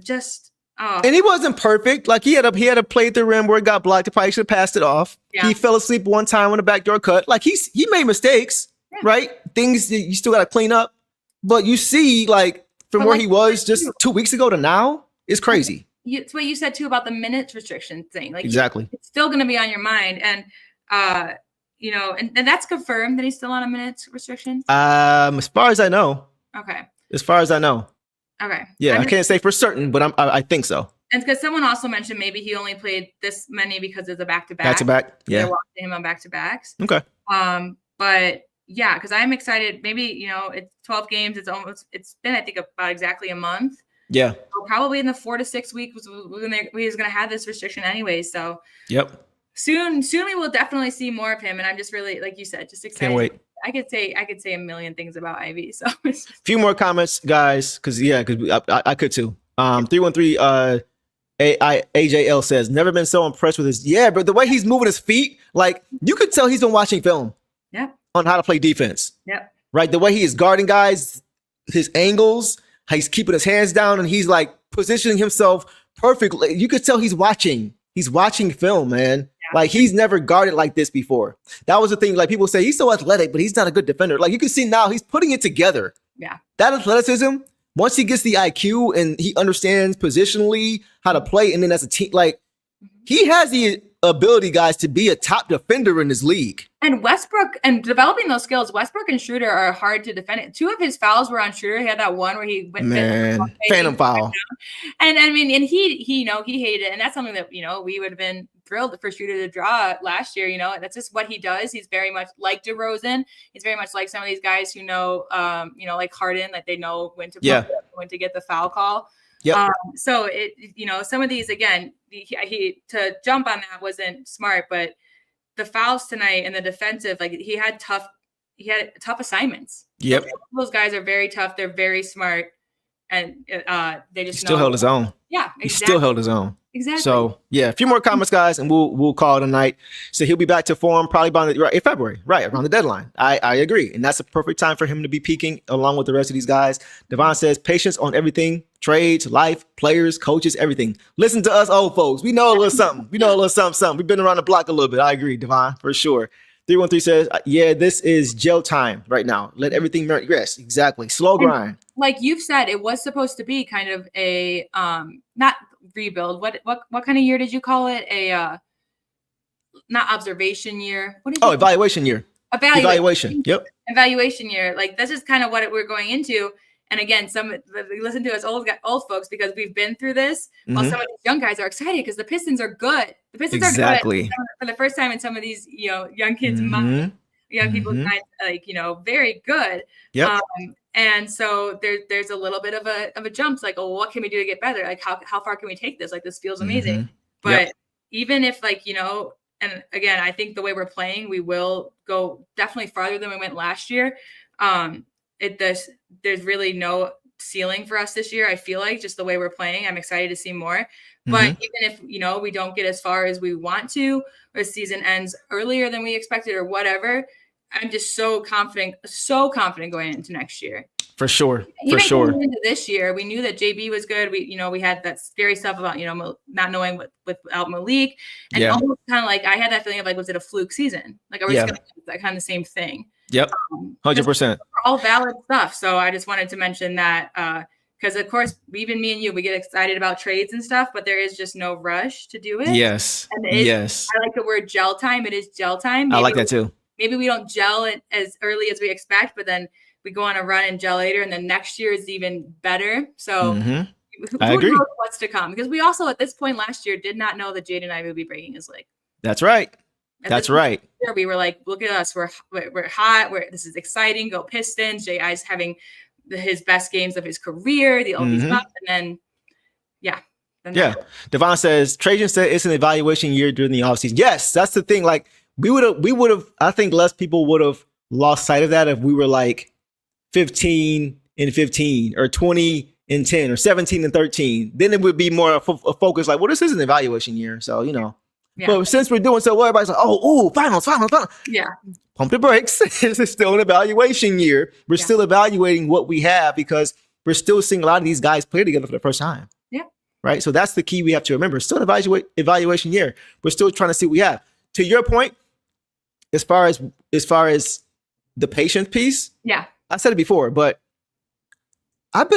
Just. Oh. And he wasn't perfect. Like he had a play at the rim where it got blocked. He probably should have passed it off. Yeah. He fell asleep one time on the backdoor cut. Like he made mistakes, right? Things that you still got to clean up. But you see, like from where he was just 2 weeks ago to now, it's crazy. It's what you said too about the minutes restriction thing. Like exactly, it's still going to be on your mind, and and that's confirmed that he's still on a minutes restriction. As far as I know. Okay. As far as I know. Okay. Yeah, I can't say for certain, but I think so. And because someone also mentioned maybe he only played this many because of the back-to-back. Back-to-back, yeah. They're watching him on back-to-backs. Okay. But yeah, because I'm excited. Maybe it's 12 games. It's been I think about exactly a month. Yeah. So probably in the 4 to 6 weeks when he was going to have this restriction anyway. So. Yep. Soon we will definitely see more of him, and I'm just really, like you said, just excited. Can't wait. I could say a million things about Ivy. So a few more comments, guys, because I could too. 313 AJL says never been so impressed with his. Yeah, but the way he's moving his feet, like you could tell he's been watching film. Yeah. On how to play defense. Yeah. Right, the way he is guarding guys, his angles, how he's keeping his hands down, and he's like positioning himself perfectly. You could tell he's watching. He's watching film, man. Yeah. Like he's never guarded like this before. That was the thing. Like people say he's so athletic, but he's not a good defender. Like you can see now he's putting it together. Yeah. That athleticism, once he gets the IQ and he understands positionally how to play, and then as a team, like he has the ability, guys, to be a top defender in this league. And Westbrook, and developing those skills, Westbrook and Schroeder are hard to defend. 2 of his fouls were on Schroeder. He had that one where he went phantom foul. And I mean, and he hated it. And that's something that, we would have been thrilled for Schroeder to draw last year. That's just what he does. He's very much like DeRozan. He's very much like some of these guys who know, like Harden, like they know when to get the foul call. Yep. So some of these, again, he to jump on that wasn't smart, but the fouls tonight and the defensive, like he had tough assignments. Yep. Those guys are very tough. They're very smart, and they just still held his own. Yeah, exactly. He still held his own. Exactly. So yeah, a few more comments, guys, and we'll call it a night. So he'll be back to form probably by in February, right around the deadline. I agree, and that's a perfect time for him to be peaking along with the rest of these guys. Devon says patience on everything: trades, life, players, coaches, everything. Listen to us old folks. We know a little something. Something. We've been around the block a little bit. I agree, Devon, for sure. 313 says, yeah, this is gel time right now. Let everything yes, exactly. Slow grind. Like you've said, it was supposed to be kind of a not rebuild. What kind of year did you call it? A not observation year. What did you evaluation year. Evaluation. Yep. Evaluation year. Like this is kind of what we're going into. And again, listen to us old folks because we've been through this. While some of these young guys are excited because the Pistons are good. The Pistons are good for the first time in some of these young kids' minds, young people's minds, like very good. Yep. And so there's a little bit of a jump. It's like, oh, what can we do to get better? Like how far can we take this? Like this feels amazing. But even if and again, I think the way we're playing, we will go definitely farther than we went last year. There's really no ceiling for us this year. I feel like just the way we're playing, I'm excited to see more. But even if, we don't get as far as we want to, or the season ends earlier than we expected or whatever, I'm just so confident going into next year. For sure. Even going into this year, we knew that JB was good. We had that scary stuff about, not knowing without Malik. And almost kind of like, I had that feeling of like, was it a fluke season? Like, are we just going to do that kind of same thing? Yep. 100%. All valid stuff. So I just wanted to mention that Because of course, even me and you, we get excited about trades and stuff, but there is just no rush to do it. Yes. And Yes. I like the word gel time. It is gel time. I like that too. Maybe we don't gel it as early as we expect, but then we go on a run and gel later, and then next year is even better. So who I agree. knows what's to come? Because we also, at this point last year, did not know that Jaden Ivey would be breaking his leg. That's right. That's right. We were like, look at us. We're hot. This is exciting. Go Pistons. J.I.'s having his best games of his career. The Obies up, and then, yeah. Devon says, Trajan said it's an evaluation year during the offseason. Yes, that's the thing. Like, we would have, I think less people would have lost sight of that if we were like 15-15 or 20-10 or 17-13. Then it would be more a focus like, well, this is an evaluation year. So, you know. Yeah. But since we're doing so well, everybody's like, finals. Yeah. Pump the brakes. It's still an evaluation year. We're still evaluating what we have because we're still seeing a lot of these guys play together for the first time. Yeah. Right. So that's the key we have to remember. It's still an evaluation year. We're still trying to see what we have. To your point, as far as the patience piece, I said it before, but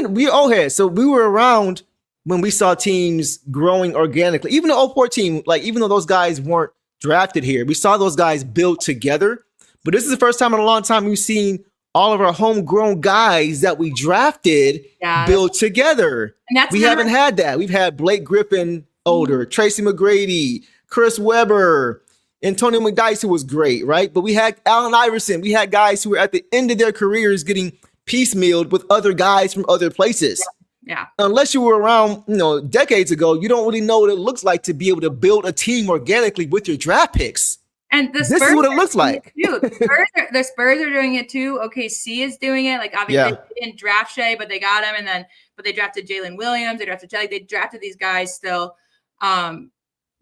we all had. So we were around when we saw teams growing organically. Even the 04 team, like even though those guys weren't drafted here, we saw those guys build together. But this is the first time in a long time we've seen all of our homegrown guys that we drafted build together. And we haven't had that. We've had Blake Griffin older, Tracy McGrady, Chris Webber, Antonio McDyess, who was great, right? But we had Allen Iverson. We had guys who were at the end of their careers getting piecemealed with other guys from other places. Yeah. Unless you were around, decades ago, you don't really know what it looks like to be able to build a team organically with your draft picks. And this is what it looks like. The Spurs are doing it too. OKC is doing it. Like obviously they didn't draft Shea, but they got him, but they drafted Jalen Williams. They drafted Jelly. They drafted these guys still. Sam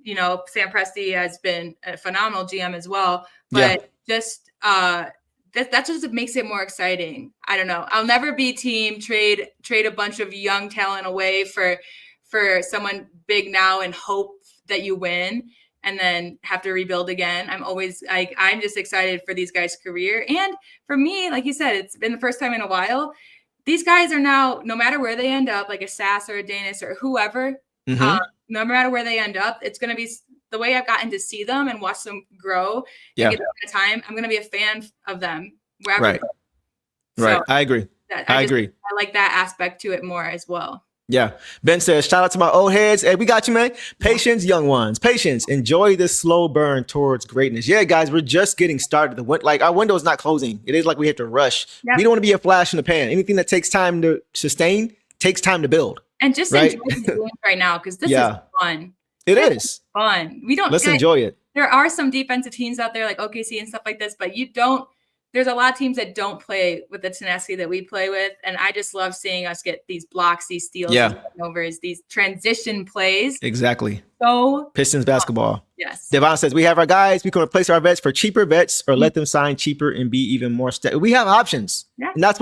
Presti has been a phenomenal GM as well. But just that just makes it more exciting. I don't know. I'll never be team trade a bunch of young talent away for someone big now and hope that you win and then have to rebuild again. I'm just excited for these guys' career. And for me, like you said, it's been the first time in a while. These guys are now, no matter where they end up, like a Sass or a Danis or whoever, no matter where they end up, it's going to be the way I've gotten to see them and watch them grow and get the time. I'm going to be a fan of them wherever. Right. Right. I agree. I agree. I like that aspect to it more as well. Yeah. Ben says, shout out to my old heads. Hey, we got you, man. Patience, young ones. Patience. Enjoy this slow burn towards greatness. Yeah, guys, we're just getting started. Our window is not closing. It is like we have to rush. Yep. We don't want to be a flash in the pan. Anything that takes time to sustain takes time to build. And just enjoy the game right now because this is fun. It's fun. Let's enjoy it. There are some defensive teams out there like OKC and stuff like this, but there's a lot of teams that don't play with the tenacity that we play with. And I just love seeing us get these blocks, these steals, these turnovers, these transition plays. Exactly. So Pistons basketball. Yes. Devon says, we have our guys. We can replace our vets for cheaper vets or let them sign cheaper and be even more we have options. Yeah. And that's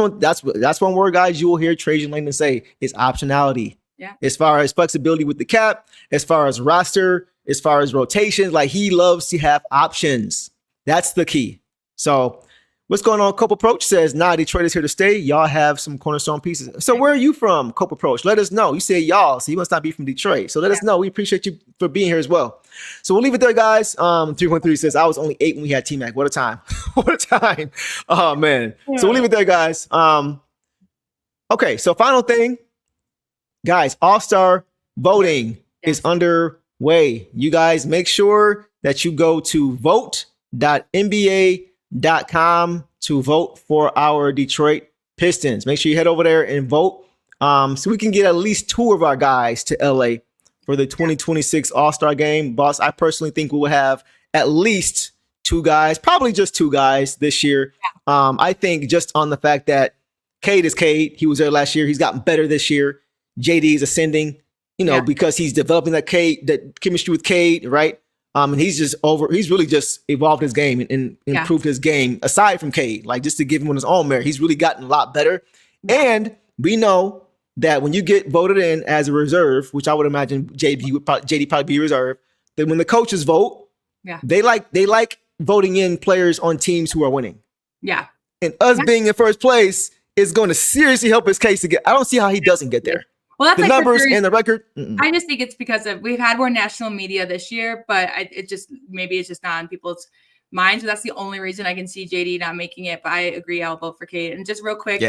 one word, guys, you will hear Trajan Langdon say is optionality. Yeah. As far as flexibility with the cap, as far as roster, as far as rotations, like he loves to have options. That's the key. So what's going on? Cope Approach says, Detroit is here to stay. Y'all have some cornerstone pieces. So where are you from, Cope Approach? Let us know. You say y'all, so you must not be from Detroit. So let us know. We appreciate you for being here as well. So we'll leave it there, guys. 313 says, I was only 8 when we had T-Mac. What a time. What a time. Oh, man. Yeah. So we'll leave it there, guys. Okay, so final thing. Guys, All-Star voting is underway. You guys make sure that you go to vote.nba.com to vote for our Detroit Pistons. Make sure you head over there and vote so we can get at least 2 of our guys to LA for the 2026 All-Star game. Boss, I personally think we will have at least 2 guys, probably just 2 guys this year. I think just on the fact that Cade is Cade. He was there last year. He's gotten better this year. JD is ascending, because he's developing that chemistry with Cade, right? And he's really just evolved his game and improved his game aside from Cade, like just to give him on his own merit. He's really gotten a lot better. And we know that when you get voted in as a reserve, which I would imagine JD probably be reserve, then when the coaches vote, they like voting in players on teams who are winning. Yeah. And us being in first place is going to seriously help his case to get. I don't see how he doesn't get there. Well, that's The like numbers and the record. I just think it's because we've had more national media this year, but maybe it's just not on people's minds. So that's the only reason I can see JD not making it. But I agree, I'll vote for Cade. And just real quick,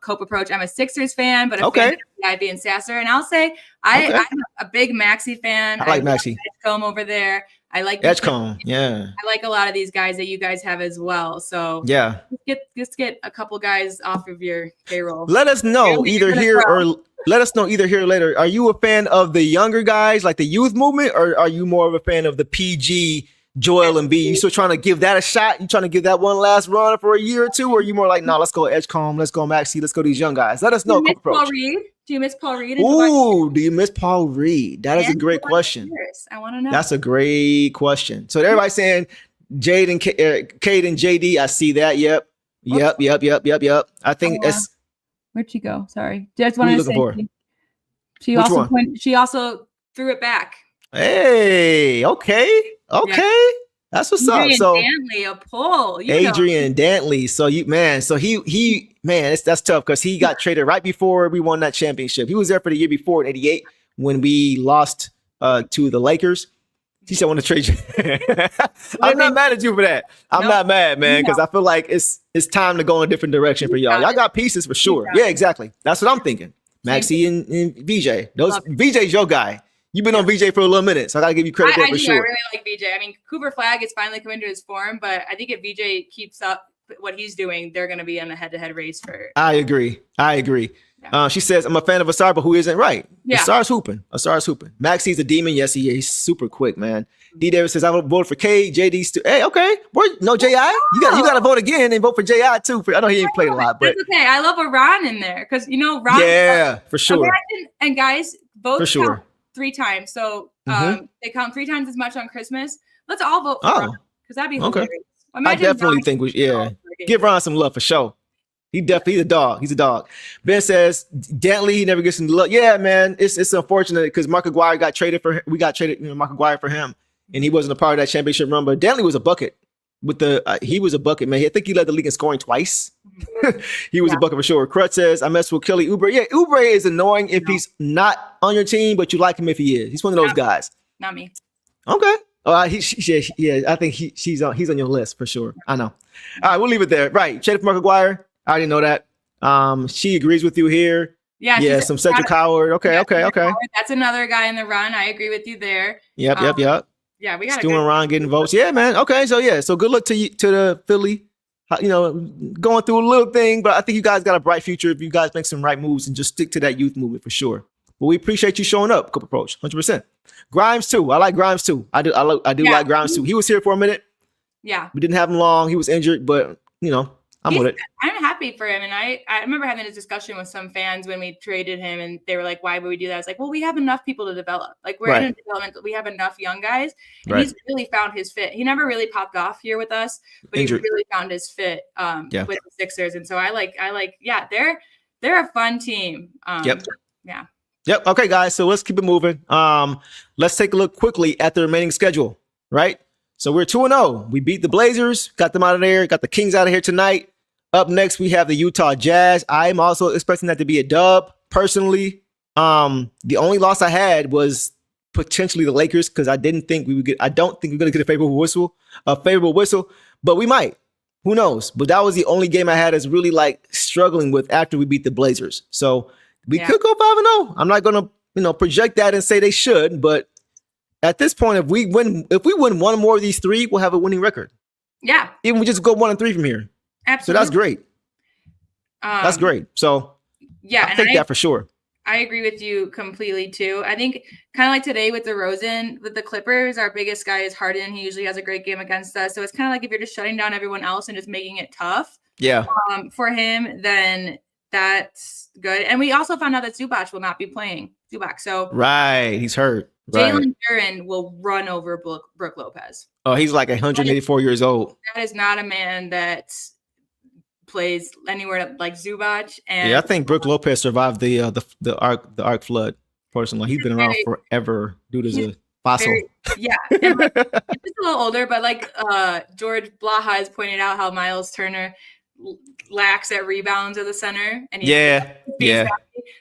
Cope approach. I'm a Sixers fan, but a fan of Ivy and Sasser. And I'll say I'm a big Maxey fan. I like Maxey. Edgecombe over there. I like Edgecombe. Yeah. I like a lot of these guys that you guys have as well. So yeah, let's get a couple guys off of your payroll. Let us know either here or later. Are you a fan of the younger guys, like the youth movement, or are you more of a fan of the PG Joel Embiid? You still trying to give that a shot? You trying to give that one last run for a year or two? Or are you more like, no, let's go Edgecombe, let's go Maxey, let's go these young guys? Let us know. Do you miss Paul Reed? Ooh, do you miss Paul Reed? That is a great question. I want to know. That's a great question. So everybody's saying Cade and JD. I see that. Yep. I think it's. Where'd she go? Sorry. Just wanted to say. She also threw it back. Hey, okay. Yeah. That's what's up. So Dantley, a pull. Adrian Dantley. So that's tough because he got traded right before we won that championship. He was there for the year before in '88 when we lost to the Lakers. He said, "I want to trade you." I'm not mad at you for that. I'm not mad, man, because I feel like it's time to go in a different direction for y'all. Y'all got pieces for sure. Yeah, exactly. That's what I'm thinking. Maxey and VJ. VJ's your guy. You've been on VJ for a little minute, so I gotta give you credit there for sure. I really like VJ. I mean, Cooper Flag is finally coming to his form, but I think if VJ keeps up what he's doing, they're going to be in a head-to-head race for. I agree. Yeah. She says, I'm a fan of Asar, but who isn't right? Yeah. Asar's hooping. Maxey's a demon. Yes, he is. He's super quick, man. D. Davis says, I would vote for K. JD's too. Hey, okay. No J.I.? You got to vote again and vote for J.I. too. I know he ain't played a lot, but. That's okay. I love a Ron in there because, Ron. Yeah, for sure. Imagine, and guys, both for sure. 3 times. So they count 3 times as much on Christmas. Let's all vote for Ron because that'd be hilarious. I definitely think give Ron some love for sure. He's a dog. He's a dog. Ben says Dantley, he never gets any love. Yeah, man. It's unfortunate because Mark Aguirre got traded for him. We got traded, Mark Aguirre for him, and he wasn't a part of that championship run. But Dantley was a bucket. He was a bucket, man. I think he led the league in scoring twice. He was a bucket for sure. Crutch says, I mess with Kelly Oubre. Yeah, Oubre is annoying if he's not on your team, but you like him if he is. He's one of those guys. Not me. Okay. I think he's on your list for sure. I know. All right, we'll leave it there. Right. Traded for Mark Aguirre. I already know that. She agrees with you here. Yeah, some Cedric Howard. Okay. That's another guy in the run. I agree with you there. Yep. Yeah, we got Stu and Ron getting votes. Yeah, man. Okay, so good luck to the Philly. Going through a little thing, but I think you guys got a bright future if you guys make some right moves and just stick to that youth movement for sure. But we appreciate you showing up, Cope Approach, 100%. Grimes too. I like Grimes too. I do like Grimes too. He was here for a minute. Yeah. We didn't have him long. He was injured, but I'm with it. I'm happy for him. And I remember having a discussion with some fans when we traded him and they were like, why would we do that? I was like, well, we have enough people to develop. Like we're in a development. We have enough young guys. And he's really found his fit. He never really popped off here with us, but he really found his fit with the Sixers. And so I like, they're a fun team. Yep. Okay, guys. So let's keep it moving. Let's take a look quickly at the remaining schedule, right? So we're 2-0. We beat the Blazers, got them out of there, got the Kings out of here tonight. Up next, we have the Utah Jazz. I'm also expecting that to be a dub, personally. The only loss I had was potentially the Lakers because I don't think we're going to get a favorable whistle, but we might. Who knows? But that was the only game I had is really like struggling with after we beat the Blazers. So we could go 5-0. I'm not going to, project that and say they should, but at this point, if we win one more of these 3, we'll have a winning record. Yeah. Even we just go 1-3 from here. Absolutely. So that's great. That's great. So I think that for sure. I agree with you completely too. I think kind of like today with DeRozan, with the Clippers, our biggest guy is Harden. He usually has a great game against us. So it's kind of like if you're just shutting down everyone else and just making it tough. Yeah. For him, then that's good. And we also found out that Zubac will not be playing. So he's hurt. Jalen Duren will run over Brook Lopez. Oh, he's like 184 years old. That is not a man that plays anywhere like Zubac. And I think Brook Lopez survived the arc flood. Personally, he's been around forever due to the fossil. And just a little older, but like George Blaha has pointed out how Miles Turner lacks at rebounds as a center. And Yeah.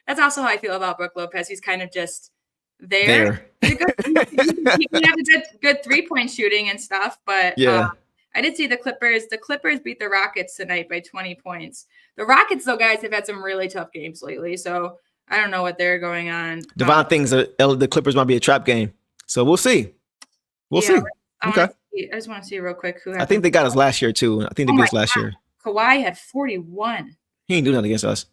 that's also how I feel about Brook Lopez. He's kind of just there. He's a he can have a good 3-point shooting and stuff, but I did see the Clippers. The Clippers beat the Rockets tonight by 20 points. The Rockets, though, guys, have had some really tough games lately, so I don't know what they're going on. Devon thinks the Clippers might be a trap game, so we'll see. We'll see. Okay. I just want to see real quick who. I think they got us last year too. I think they beat us last year. Kawhi had 41. He ain't doing that against us.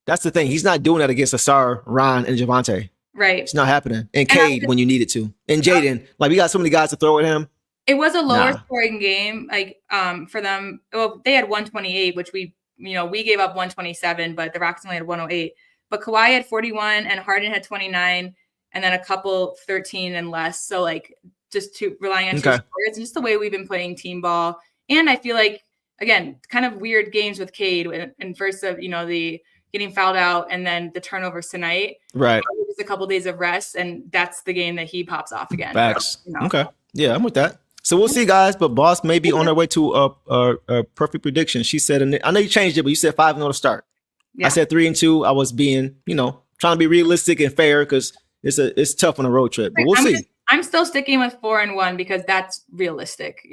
That's the thing. He's not doing that against Asar, Ron, and Javante. Right. It's not happening. And Cade when you need it to. And Jaden. Like, we got so many guys to throw at him. It was a lower scoring game, like for them. Well, they had 128, which we gave up 127, but the Rockets only had 108. But Kawhi had 41 and Harden had 29, and then a couple 13 and less. So like just relying on two scores and just the way we've been playing team ball. And I feel like, again, kind of weird games with Cade and first of the getting fouled out and then the turnovers tonight. Right. Just a couple days of rest, and that's the game that he pops off again. Facts. Okay. Yeah, I'm with that. So we'll see, guys. But Boss may be on her way to a perfect prediction. She said, and I know you changed it, but you said 5-0 to start. Yeah. I said 3-2. I was being, trying to be realistic and fair because it's tough on a road trip. But we'll see. I'm still sticking with 4-1 because that's realistic,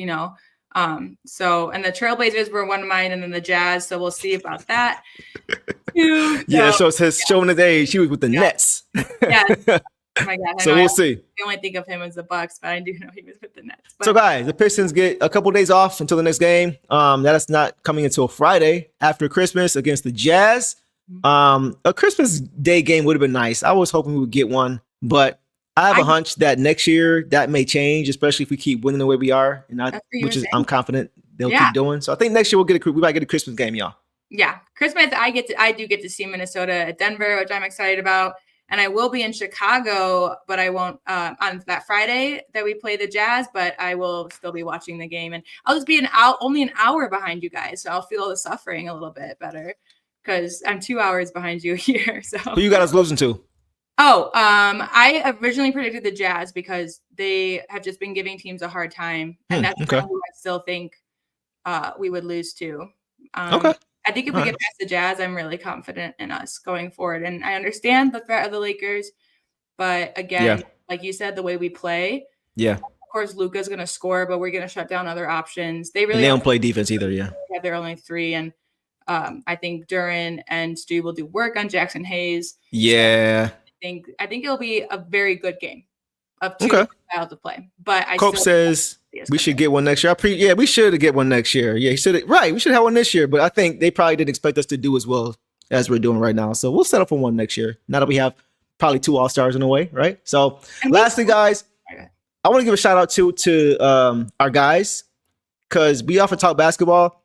So, and the Trailblazers were one of mine, and then the Jazz. So we'll see about that. So it says showing his age. He was with the Nets. Yeah. Oh my God. So we'll see. I only think of him as the Bucks, but I do know he was with the Nets. But. So guys, the Pistons get a couple of days off until the next game. That is not coming until Friday after Christmas against the Jazz. A Christmas Day game would have been nice. I was hoping we would get one, but I have a hunch that next year that may change, especially if we keep winning the way we are, and I'm confident they'll keep doing. So I think next year we might get a Christmas game, y'all. Yeah, Christmas. I do get to see Minnesota at Denver, which I'm excited about. And I will be in Chicago, but I won't on that Friday that we play the Jazz, but I will still be watching the game. And I'll just be only an hour behind you guys. So I'll feel the suffering a little bit better because I'm 2 hours behind you here. So who you got us losing to? Oh, I originally predicted the Jazz because they have just been giving teams a hard time. And that's who I still think we would lose to. I think if we get past the Jazz, I'm really confident in us going forward. And I understand the threat of the Lakers, but again, like you said, the way we play, of course, Luka's going to score, but we're going to shut down other options. They don't play defense either. Yeah, they're only 3, and I think Duran and Stu will do work on Jackson Hayes. Yeah, so I think it'll be a very good game of two styles to play. But Cope says we should get one next year. We should get one next year. Yeah, he should. Right, we should have one this year. But I think they probably didn't expect us to do as well as we're doing right now. So we'll settle for one next year. Now that we have probably 2 All-Stars in a way, right? So lastly, guys, I want to give a shout out to our guys because we often talk basketball.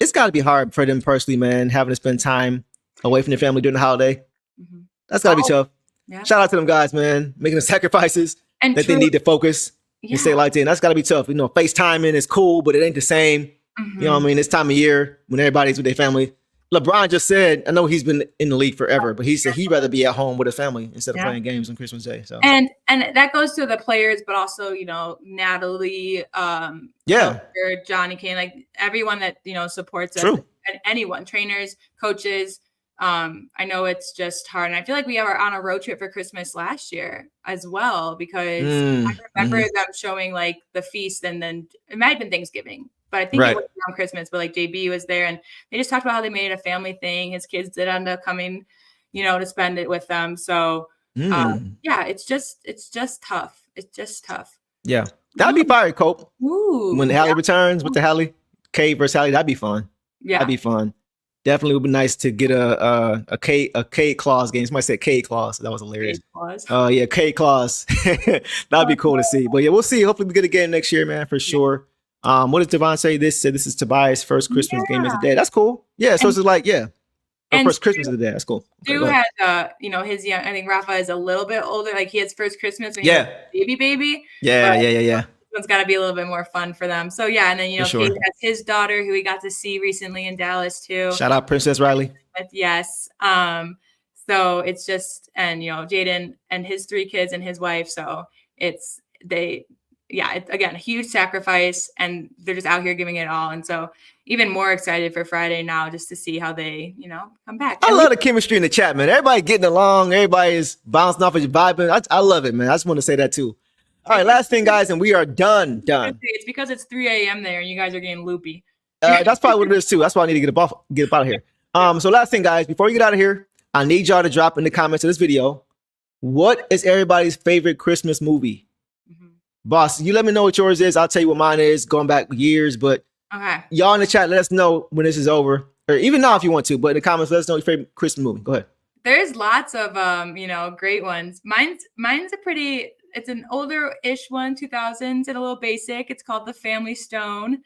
It's got to be hard for them personally, man, having to spend time away from their family during the holiday. Mm-hmm. That's got to be tough. Yeah. Shout out to them guys, man, making the sacrifices that they need to focus and stay locked in. That's got to be tough. FaceTiming is cool, but it ain't the same. Mm-hmm. You know what I mean? This time of year when everybody's with their family. LeBron just said, I know he's been in the league forever, but he said he'd rather be at home with his family instead of playing games on Christmas Day. So and that goes to the players, but also, Natalie, Johnny Kane, like everyone that, supports us, and anyone, trainers, coaches. I know it's just hard. And I feel like we were on a road trip for Christmas last year as well, because I remember them showing like the feast, and then it might have been Thanksgiving, but I think it was around Christmas, but like JB was there and they just talked about how they made it a family thing. His kids did end up coming, to spend it with them. So it's just tough. It's just tough. Yeah. That'd be fire, Cope. When Hallie returns with the Hallie, Cade versus Hallie, that'd be fun. Yeah. That'd be fun. Definitely would be nice to get a Cade Claus game. Somebody said Cade Claus. That was hilarious. Cade Claus. That'd be cool to see. But yeah, we'll see. Hopefully we get a game next year, man, for sure. What does Devon say? This is Tobias' first Christmas game as a dad. That's cool. Yeah, so it's like, first Christmas of the day. That's cool. Stu has, his young, I think Rafa is a little bit older. Like he has first Christmas when he was a baby. Yeah. This one's got to be a little bit more fun for them. So yeah, and then Kate has his daughter who we got to see recently in Dallas too. Shout out Princess Riley. Yes. So it's just, and Jaden and his 3 kids and his wife. So it's yeah, it's again a huge sacrifice, and they're just out here giving it all. And so even more excited for Friday now, just to see how they, come back. I love the chemistry in the chat, man. Everybody getting along. Everybody is bouncing off of your vibing. I love it, man. I just want to say that too. All right, last thing, guys, and we are done. It's because it's 3 a.m. there, and you guys are getting loopy. That's probably what it is too. That's why I need to get up out of here. So last thing, guys, before you get out of here, I need y'all to drop in the comments of this video, what is everybody's favorite Christmas movie? Boss, you let me know what yours is. I'll tell you what mine is, going back years. But Okay. y'all in the chat, let us know when this is over, or even now if you want to. But in the comments, let us know your favorite Christmas movie. Go ahead. There's lots of great ones. Mine's a pretty. It's an older-ish one, 2000s, and a little basic. It's called The Family Stone,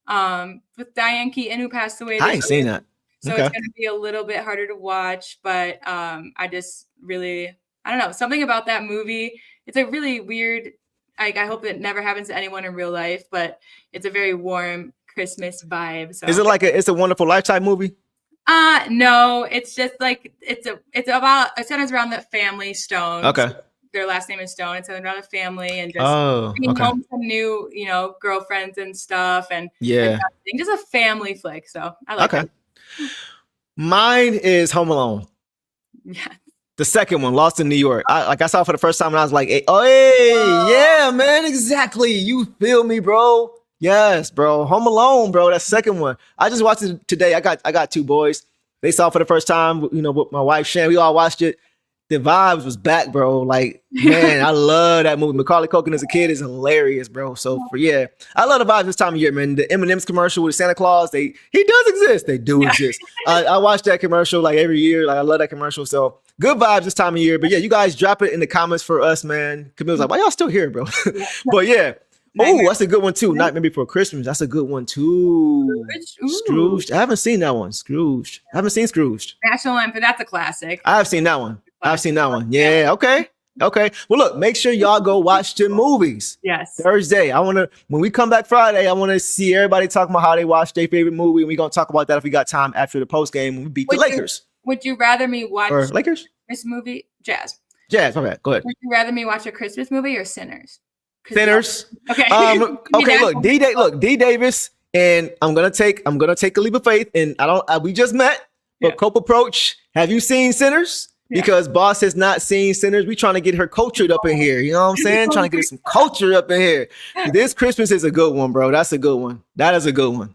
with Diane Keaton, who passed away. I ain't seen that. So Okay. it's going to be a little bit harder to watch, but I just really, I don't know, something about that movie. It's a really weird, I hope it never happens to anyone in real life, but it's a very warm Christmas vibe. So Is it like It's a Wonderful Lifetime movie? no, it's just like, it centers around the family Stone. Okay. So their last name is Stone. It's centered around a family and just bringing okay. home some new, girlfriends and stuff. And Yeah. just a family flick. So I like Okay. it. Mine is Home Alone. Yeah. The second one, Lost in New York. I saw it for the first time and I was like, hey, yeah, man, exactly. You feel me, bro? Yes, bro. Home Alone, bro. That second one. I just watched it today. I got two boys. They saw it for the first time, with my wife, Shan. We all watched it. The vibes was back, bro. Like, man, I love that movie. Macaulay Culkin as a kid is hilarious, bro. So I love the vibes this time of year, man. The M&M's commercial with Santa Claus, he does exist. They do exist. I watch that commercial like every year. Like, I love that commercial. So good vibes this time of year. But yeah, you guys drop it in the comments for us, man. Camille's like, why y'all still here, bro? But yeah. Oh, that's a good one too. Nightmare Before Christmas. That's a good one too. Scrooged. I haven't seen that one. Scrooged. I haven't seen Scrooged. National Lampoon, that's a classic. I have seen that one. I've seen that one. Yeah. Okay. Well, look, make sure y'all go watch the movies. Yes. Thursday. When we come back Friday, I want to see everybody talking about how they watched their favorite movie. And we're going to talk about that if we got time after the post game when we beat the Lakers. Would you rather me watch or Lakers? Christmas movie? Jazz, my bad. Go ahead. Would you rather me watch a Christmas movie or Sinners? Sinners. Okay. Okay. Look, D Davis, and I'm gonna take a leap of faith. And we just met, but Cope Approach. Have you seen Sinners? Because Boss has not seen Sinners. We trying to get her cultured up in here. You know what I'm saying? Trying to get some culture up in here. This Christmas is a good one, bro. That's a good one. That is a good one.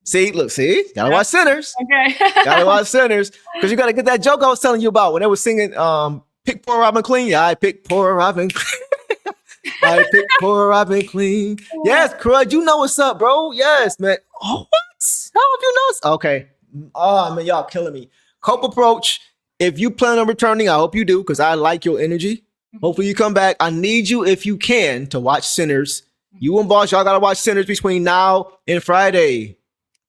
See, gotta watch Sinners. Okay. Gotta watch Sinners. Because you gotta get that joke I was telling you about when they were singing Pick Poor Robin Clean. Yeah, I pick poor Robin Clean. I pick poor Robin Clean. Yes, Crud, you know what's up, bro. Yes, man. Oh, what? How have you know? Okay. Oh, man, y'all killing me. Cope Approach. If you plan on returning, I hope you do, because I like your energy. Hopefully you come back. I need you, if you can, to watch Sinners. You and Boss, y'all got to watch Sinners between now and Friday.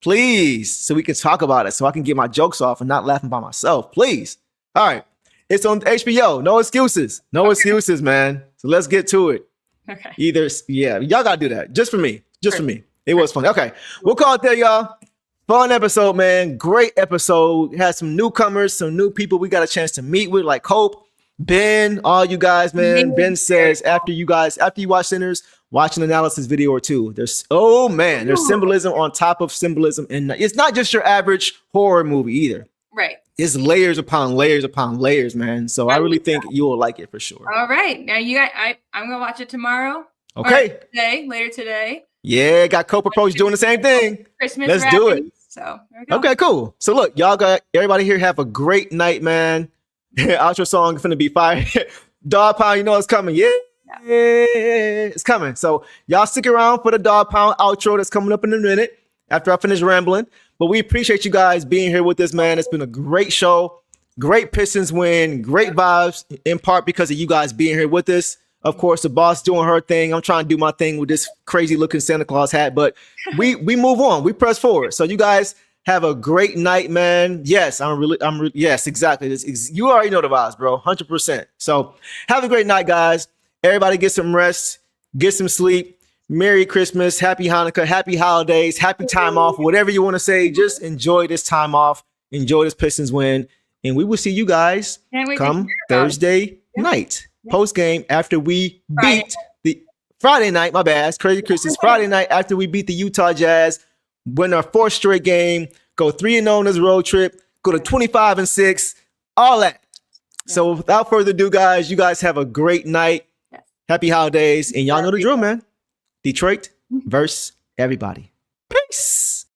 Please. So we can talk about it, so I can get my jokes off and not laughing by myself. Please. All right. It's on HBO. No excuses. No excuses, man. So let's get to it. Okay. Y'all got to do that. Just for me. For me. It was fun. Okay. We'll call it there, y'all. Fun episode, man. Great episode. Had some newcomers, some new people we got a chance to meet with, like Cope, Ben, all you guys, man. Ben says after you watch Sinners, watch an analysis video or two. There's symbolism on top of symbolism. And it's not just your average horror movie either. Right. It's layers upon layers upon layers, man. So I really think you will like it for sure. All right. Now I'm gonna watch it tomorrow. Okay. Later today. Yeah, got Cope Approach doing the same thing. Christmas. Let's do it. So there we go. Okay, cool. So look, y'all got everybody here. Have a great night, man. Outro song finna be fire. Dog Pound, you know it's coming. Yeah, it's coming. So y'all stick around for the Dog Pound outro that's coming up in a minute after I finish rambling. But we appreciate you guys being here with us, man. It's been a great show. Great Pistons win. Great vibes, in part because of you guys being here with us. Of course, the Boss doing her thing. I'm trying to do my thing with this crazy looking Santa Claus hat, but we move on. We press forward. So you guys have a great night, man. Yes, yes, exactly. You already know the vibes, bro. 100%. So have a great night, guys. Everybody get some rest, get some sleep. Merry Christmas, Happy Hanukkah, Happy Holidays, Happy time off, whatever you want to say. Just enjoy this time off. Enjoy this Pistons win. And we will see you guys come Thursday night. Post game after we beat the Friday night, my bad. It's Crazy Christmas. Friday night after we beat the Utah Jazz, win our 4th straight game, go 3-0 on this road trip, go to 25-6, all that. So without further ado, guys, you guys have a great night. Yes. Happy holidays. And y'all know the drill, man. Detroit versus everybody. Peace.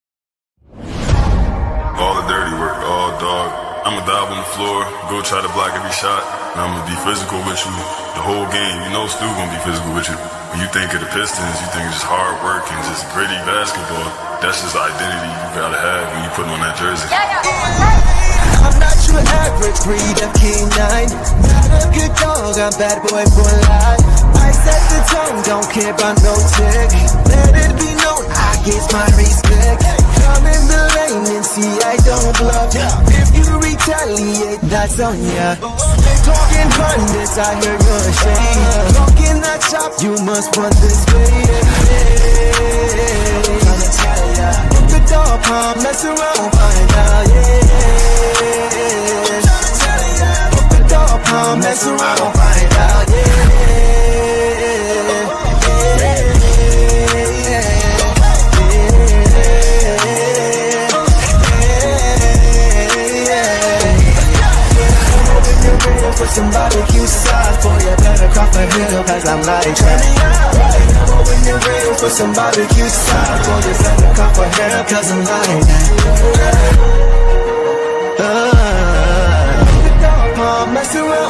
All the dirty work, all dog. I'ma dive on the floor, go try to block every shot, and I'ma be physical with you the whole game. You know Stu gonna be physical with you. When you think of the Pistons, you think it's just hard work and just gritty basketball. That's just the identity you gotta have when you put on that jersey. I'm not your average breed of canine. Not a good dog, I'm bad boy for life. I set the tone, don't care about no tick. Let it be known, I get my respect. Come in the lane and see I don't bluff. If you retaliate, that's on ya. Talking pundits, I hear you're ashamed. Talking that shop, you must want this way. Put the dog palm, mess around, find out, Put the dog palm, mess around, find out, For some barbecue sauce, boy, you better crop a hill, cause I'm like that. When you're ready for some barbecue sauce, boy, you better crop a hill, cause I'm like that. Mess around.